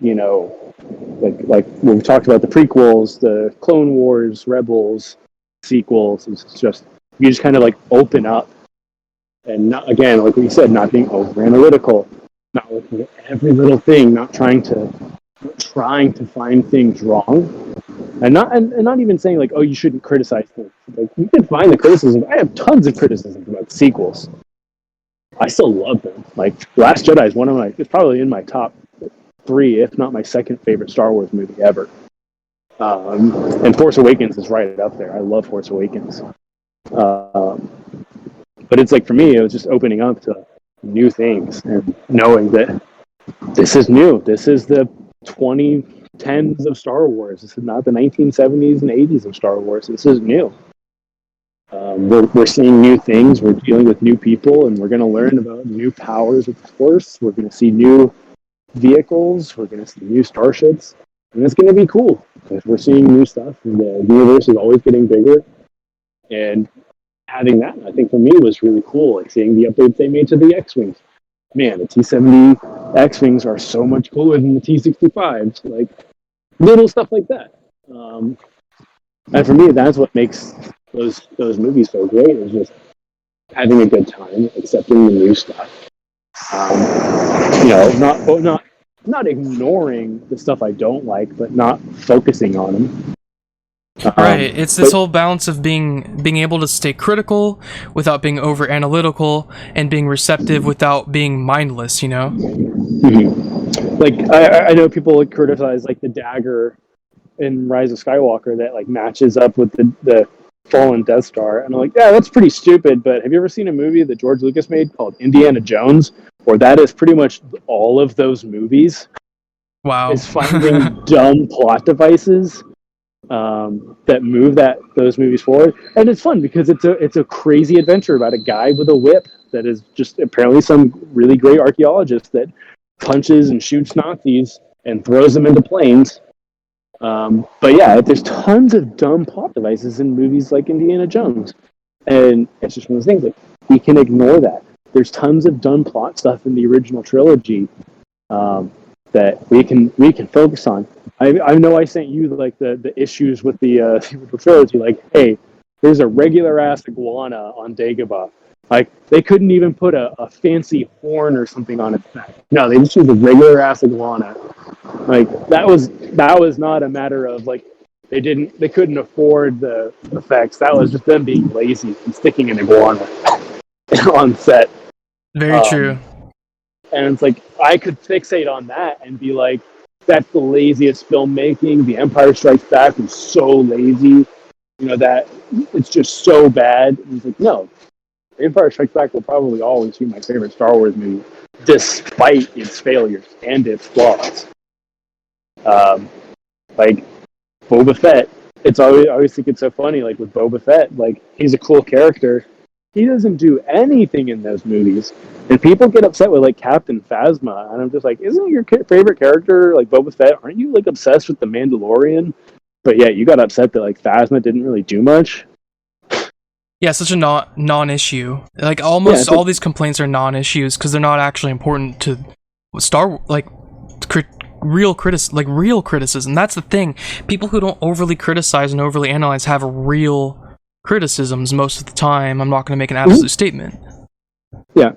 S4: like when we talked about the prequels, the Clone Wars, Rebels, sequels. It's just, you just kind of like open up and not, again, like we said, not being over analytical, not looking at every little thing, not trying to find things wrong, and not even saying like, oh, you shouldn't criticize things. Like, you can find the criticism. I have tons of criticisms about sequels. I still love them. Like, Last Jedi is it's probably in my top 3, if not my second favorite Star Wars movie ever. And Force Awakens is right up there. I love Force Awakens. But it's like, for me, it was just opening up to new things and knowing that this is new. This is the 2010s of Star Wars. This is not the 1970s and 80s of Star Wars. This is new. We're seeing new things. We're dealing with new people, and we're going to learn about new powers of the Force. We're going to see new vehicles. We're going to see new starships, and it's going to be cool because we're seeing new stuff. And the universe is always getting bigger, and having that, I think, for me, was really cool. Like, seeing the updates they made to the X-wings. Man, the T-70 X-wings are so much cooler than the T-65s. Like, little stuff like that. And for me, that's what makes those movies so great, is just having a good time, accepting the new stuff. Not ignoring the stuff I don't like, but not focusing on them.
S3: Right, it's this whole balance of being able to stay critical without being over analytical, and being receptive without being mindless, you know?
S4: Mm-hmm. Like, I know people would criticize like the dagger in Rise of Skywalker that like matches up with the fallen Death Star, and I'm like, yeah, that's pretty stupid. But have you ever seen a movie that George Lucas made called Indiana Jones, where that is pretty much all of those movies?
S3: Wow.
S4: Is finding dumb plot devices that move those movies forward, and it's fun because it's a crazy adventure about a guy with a whip that is just apparently some really great archaeologist that punches and shoots Nazis and throws them into planes. But yeah, there's tons of dumb plot devices in movies like Indiana Jones, and it's just one of those things, like, we can ignore that. There's tons of dumb plot stuff in the original trilogy that we can focus on. I know I sent you like the issues with the trilogy. Like, hey, there's a regular ass iguana on Dagobah. Like, they couldn't even put a fancy horn or something on its back. No, they just used a regular ass iguana. Like, that was not a matter of like they couldn't afford the effects. That was just them being lazy and sticking an iguana on set.
S3: Very true.
S4: And it's like, I could fixate on that and be like, that's the laziest filmmaking. The Empire Strikes Back was so lazy, that it's just so bad. And it's like, no, The Empire Strikes Back will probably always be my favorite Star Wars movie, despite its failures and its flaws. Like, Boba Fett, I always think it's so funny, like, with Boba Fett, like, he's a cool character. He doesn't do anything in those movies. And people get upset with, like, Captain Phasma, and I'm just like, isn't your favorite character, like, Boba Fett? Aren't you, like, obsessed with The Mandalorian? But yeah, you got upset that, like, Phasma didn't really do much.
S3: Yeah, such a non-issue. Like, almost all these complaints are non-issues because they're not actually important to real criticism. That's the thing. People who don't overly criticize and overly analyze have real criticisms most of the time. I'm not going to make an absolute statement.
S4: Yeah.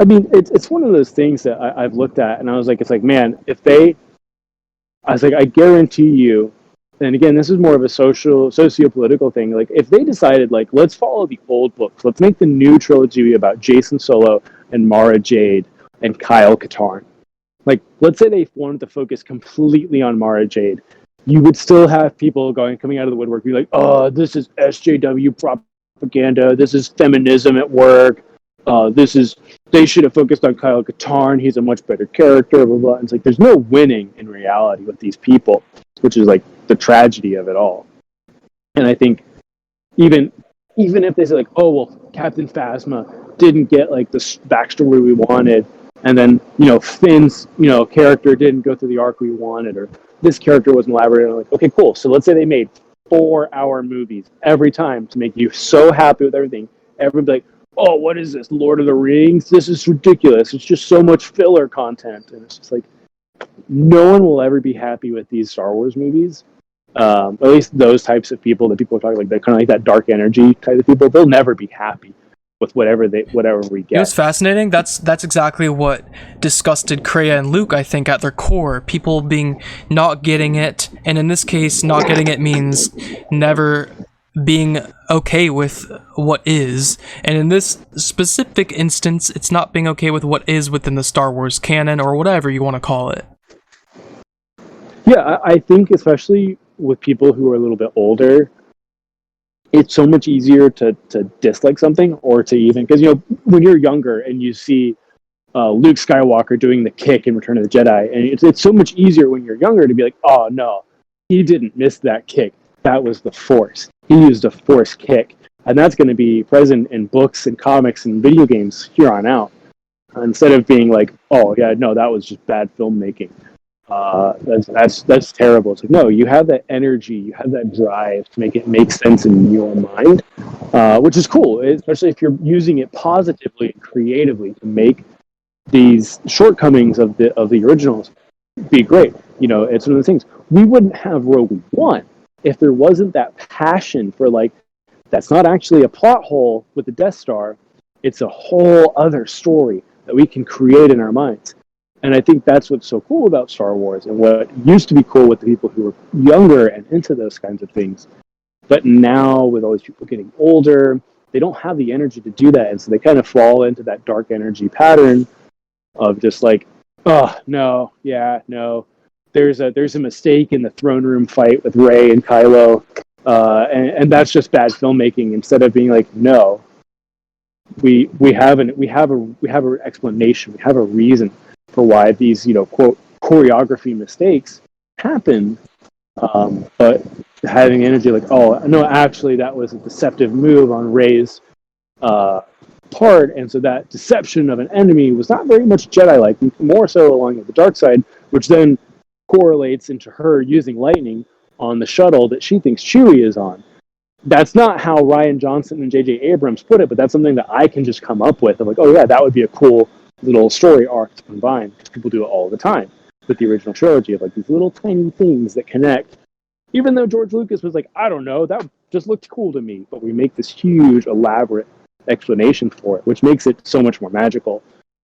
S4: I mean, it's one of those things that I've looked at, and I was like, it's like, man, I guarantee you, and again, this is more of a socio-political thing, like, if they decided, like, let's follow the old books, let's make the new trilogy about Jason Solo and Mara Jade and Kyle Katarn. Like, let's say they wanted to focus completely on Mara Jade, you would still have people coming out of the woodwork, be like, oh, this is SJW propaganda, this is feminism at work, they should have focused on Kyle Katarn, he's a much better character, blah, blah. And it's like, there's no winning in reality with these people, which is like the tragedy of it all. And I think even if they say, like, oh, well, Captain Phasma didn't get, like, the backstory we wanted, and then, Finn's, character didn't go through the arc we wanted, or this character wasn't elaborated on, like, okay, cool. So let's say they made 4-hour movies every time to make you so happy with everything. Everybody like, oh, what is this, Lord of the Rings? This is ridiculous. It's just so much filler content. And it's just like, no one will ever be happy with these Star Wars movies. At least those types of people that people are talking, like, they're kind of like that dark energy type of people, they'll never be happy. with whatever we get.
S3: It was fascinating. That's exactly what disgusted Kreia and Luke, I think, at their core. People being not getting it, and in this case, not getting it means never being okay with what is. And in this specific instance, it's not being okay with what is within the Star Wars canon, or whatever you want to call it.
S4: Yeah, I think especially with people who are a little bit older, it's so much easier to dislike something, or to even, because when you're younger and you see Luke Skywalker doing the kick in Return of the Jedi, and it's so much easier when you're younger to be like, oh no, he didn't miss that kick. That was the Force. He used a Force kick, and that's going to be present in books and comics and video games here on out. Instead of being like, oh yeah, no, that was just bad filmmaking. That's terrible. It's like, no, you have that energy, you have that drive to make it make sense in your mind, which is cool, especially if you're using it positively and creatively to make these shortcomings of the originals be great. It's one of the things. We wouldn't have Rogue One if there wasn't that passion for, like, that's not actually a plot hole with the Death Star. It's a whole other story that we can create in our minds. And I think that's what's so cool about Star Wars, and what used to be cool with the people who were younger and into those kinds of things. But now, with all these people getting older, they don't have the energy to do that. And so they kind of fall into that dark energy pattern of just like, oh, no, yeah, no. There's a mistake in the throne room fight with Rey and Kylo. And that's just bad filmmaking, instead of being like, no, we have an explanation, we have a reason for why these, quote, choreography mistakes happen. But having energy like, oh, no, actually that was a deceptive move on Rey's part, and so that deception of an enemy was not very much Jedi-like, more so along the dark side, which then correlates into her using lightning on the shuttle that she thinks Chewie is on. That's not how Rian Johnson and J.J. Abrams put it, but that's something that I can just come up with. I'm like, oh yeah, that would be a cool little story arc to combine, because people do it all the time with the original trilogy, of like these little tiny things that connect. Even though George Lucas was like, I don't know, that just looked cool to me, but we make this huge, elaborate explanation for it, which makes it so much more magical.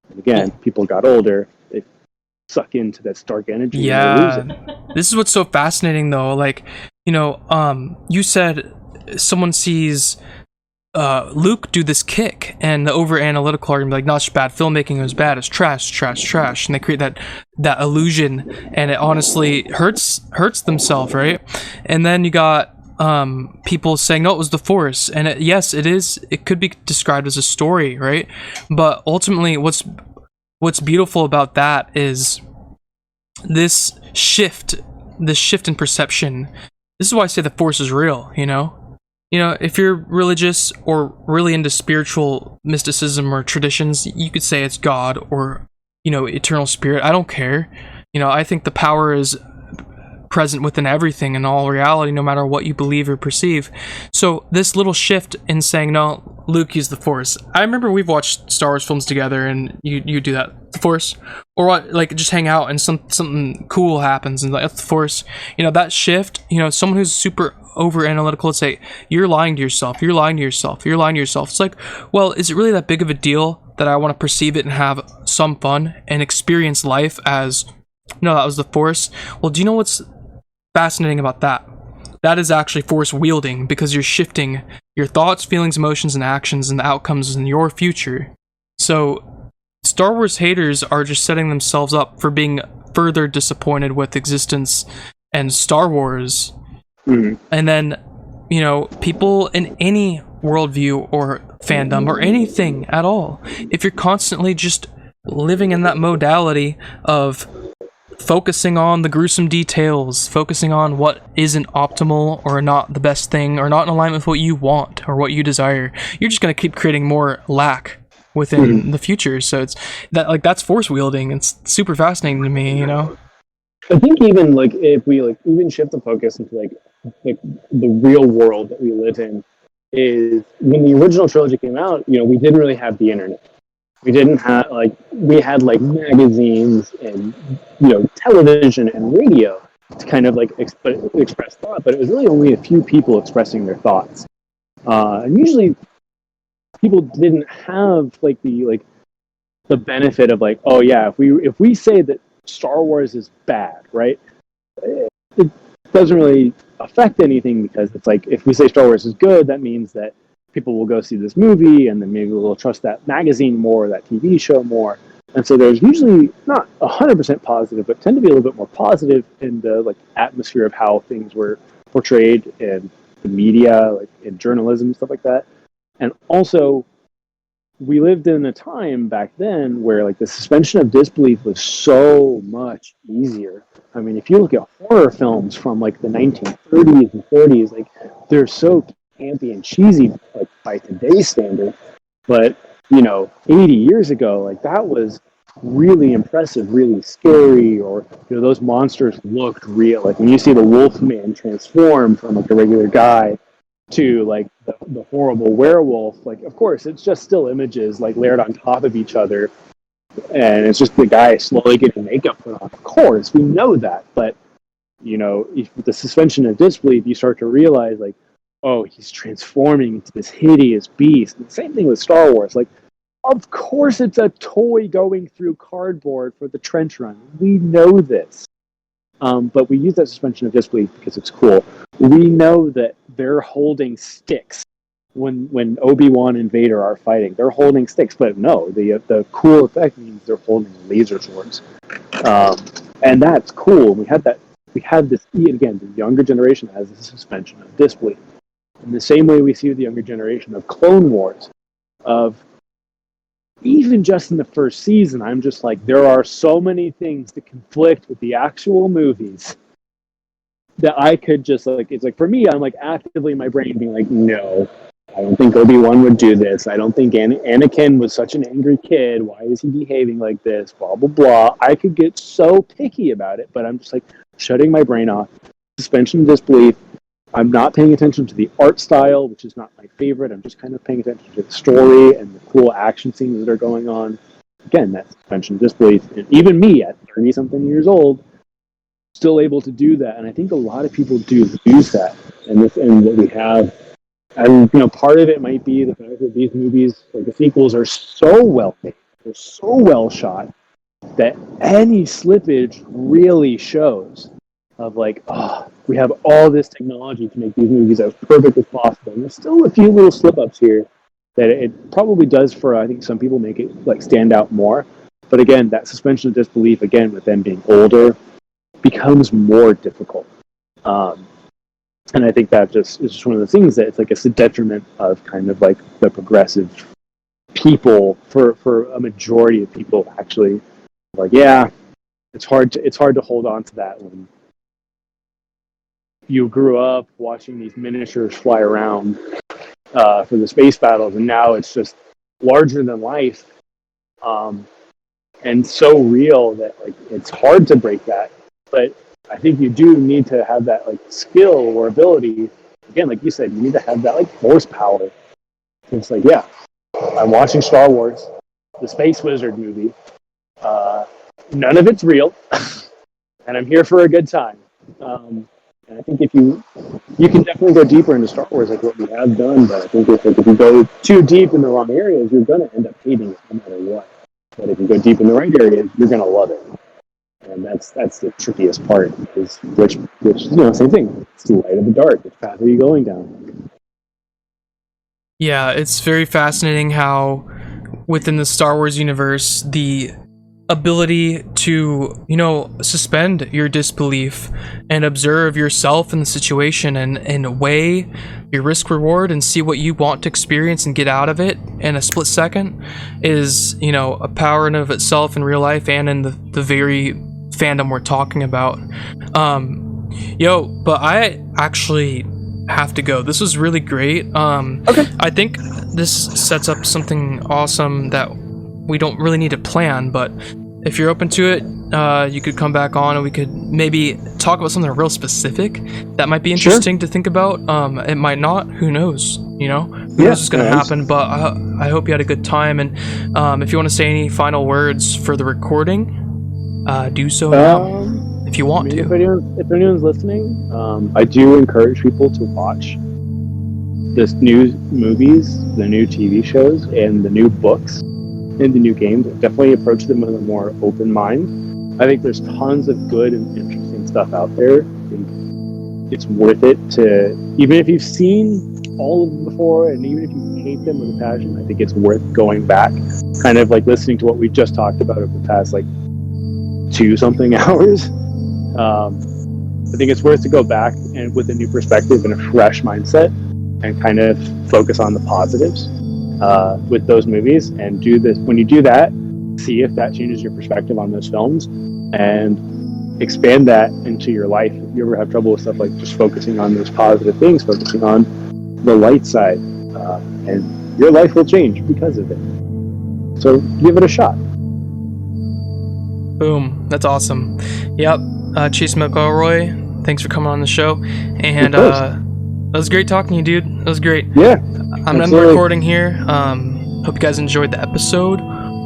S4: And again, people got older, they suck into that dark energy.
S3: Yeah,
S4: and they lose it.
S3: This is what's so fascinating, though. Like, you said someone sees Luke do this kick, and the over analytical are gonna be like, not just bad filmmaking, it was bad, it's trash, and they create that illusion, and it honestly hurts themselves, right? And then you got people saying, no, it was the Force, and it could be described as a story, right? But ultimately, what's beautiful about that is this shift in perception. This is why I say the Force is real. If you're religious or really into spiritual mysticism or traditions, you could say it's God or, eternal spirit. I don't care. I think the power is present within everything in all reality, no matter what you believe or perceive. So this little shift in saying, no, Luke used the Force. I remember we've watched Star Wars films together, and you do that, the Force, or what, like, just hang out and something cool happens and like, that's the Force. That shift. Someone who's super over analytical would say, you're lying to yourself. It's like, well, is it really that big of a deal that I want to perceive it and have some fun and experience life as, no, that was the Force? Well, do you know what's fascinating about that? That is actually Force wielding, because you're shifting your thoughts, feelings, emotions, and actions and the outcomes in your future. So Star Wars haters are just setting themselves up for being further disappointed with existence and Star Wars. Mm-hmm. And then, people in any worldview or fandom or anything at all, if you're constantly just living in that modality of focusing on the gruesome details, focusing on what isn't optimal or not the best thing or not in alignment with what you want or what you desire, you're just going to keep creating more lack within the future. So it's that's Force wielding. It's super fascinating to me,
S4: I think even if we even shift the focus into the real world that we live in, is when the original trilogy came out, we didn't really have the internet. We didn't have we had magazines and television and radio to kind of express thought, but it was really only a few people expressing their thoughts. And usually people didn't have like the benefit of like, oh yeah, if we say that Star Wars is bad, right? It doesn't really affect anything because it's like if we say Star Wars is good, that means that people will go see this movie and then maybe we'll trust that magazine more, that TV show more. And so there's usually not 100% positive, but tend to be a little bit more positive in the like atmosphere of how things were portrayed in the media, like in journalism, stuff like that. And also, we lived in a time back then where like the suspension of disbelief was so much easier. I mean, if you look at horror films from like the 1930s and 40s, like they're so campy and cheesy like by today's standard, but 80 years ago, like that was really impressive, really scary, or those monsters looked real. Like when you see the Wolfman transform from like a regular guy to like the horrible werewolf, like of course it's just still images like layered on top of each other, and it's just the guy slowly getting makeup put on. Of course, we know that, but if with the suspension of disbelief, you start to realize like, oh, he's transforming into this hideous beast. And the same thing with Star Wars. Like, of course, it's a toy going through cardboard for the trench run. We know this. But we use that suspension of disbelief because it's cool. We know that they're holding sticks when Obi-Wan and Vader are fighting. They're holding sticks, but no, the cool effect means they're holding laser swords, and that's cool. We had this again. The younger generation has a suspension of disbelief. In the same way we see with the younger generation of Clone Wars, of even just in the first season, I'm just like, there are so many things that conflict with the actual movies that I could just like, it's like for me, I'm like actively in my brain being like, no, I don't think Obi-Wan would do this. I don't think Anakin was such an angry kid. Why is he behaving like this? Blah, blah, blah. I could get so picky about it, but I'm just like shutting my brain off. Suspension of disbelief. I'm not paying attention to the art style, which is not my favorite. I'm just kind of paying attention to the story and the cool action scenes that are going on. Again, that's suspension of disbelief. And even me at 30-something years old, still able to do that. And I think a lot of people do use that. And what we have, and part of it might be the fact that these movies, like the sequels, are so well made, they're so well shot, that any slippage really shows. Of like, oh, we have all this technology to make these movies as perfect as possible. And there's still a few little slip-ups here that it probably does for, I think some people make it like stand out more. But again, that suspension of disbelief, again, with them being older, becomes more difficult. And I think that just is just one of the things that it's a detriment of kind of like the progressive people for a majority of people actually. Like, yeah, it's hard to hold on to that when you grew up watching these miniatures fly around for the space battles, and now it's just larger than life, and so real that like it's hard to break that. But I think you do need to have that like skill or ability. Again, like you said, you need to have that like horsepower. It's like, yeah, I'm watching Star Wars, the Space Wizard movie. None of it's real, and I'm here for a good time. And I think if you can definitely go deeper into Star Wars, like what we have done. But I think if you go too deep in the wrong areas, you're going to end up hating it no matter what. But if you go deep in the right areas, you're going to love it. And that's the trickiest part. Is which same thing. It's the light or the dark. Which path are you going down?
S3: Yeah, it's very fascinating how within the Star Wars universe, the ability to suspend your disbelief and observe yourself in the situation and weigh your risk reward and see what you want to experience and get out of it in a split second is a power in of itself in real life and in the very fandom we're talking about. But I actually have to go. This was really great.
S4: Okay.
S3: I think this sets up something awesome that we don't really need to plan, but if you're open to it, you could come back on and we could maybe talk about something real specific that might be interesting to think about. It might not. Who knows? Who knows what's going to happen? But I hope you had a good time. And if you want to say any final words for the recording, do so now if you want to.
S4: If anyone's listening, I do encourage people to watch this new movies, the new TV shows, and the new books, and the new games, definitely approach them with a more open mind. I think there's tons of good and interesting stuff out there. I think it's worth it to, even if you've seen all of them before, and even if you hate them with a passion, I think it's worth going back, kind of like listening to what we just talked about over the past like 2-something hours. I think it's worth to go back and with a new perspective and a fresh mindset, and kind of focus on the positives with those movies, and do this. When you do that, see if that changes your perspective on those films, and expand that into your life. If you ever have trouble with stuff like just focusing on those positive things, focusing on the light side, and your life will change because of it. So give it a shot.
S3: Boom. That's awesome. Yep. Chase McElroy, thanks for coming on the show. And it was great talking to you, dude. It was great.
S4: Yeah.
S3: I'm done recording here. Hope you guys enjoyed the episode. It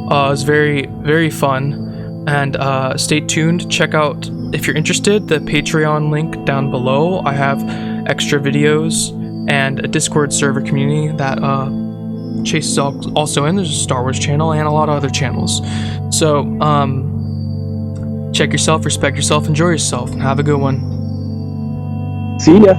S3: was very, very fun. And stay tuned. Check out, if you're interested, the Patreon link down below. I have extra videos and a Discord server community that Chase is also in. There's a Star Wars channel and a lot of other channels. So, check yourself, respect yourself, enjoy yourself, and have a good one.
S4: See ya.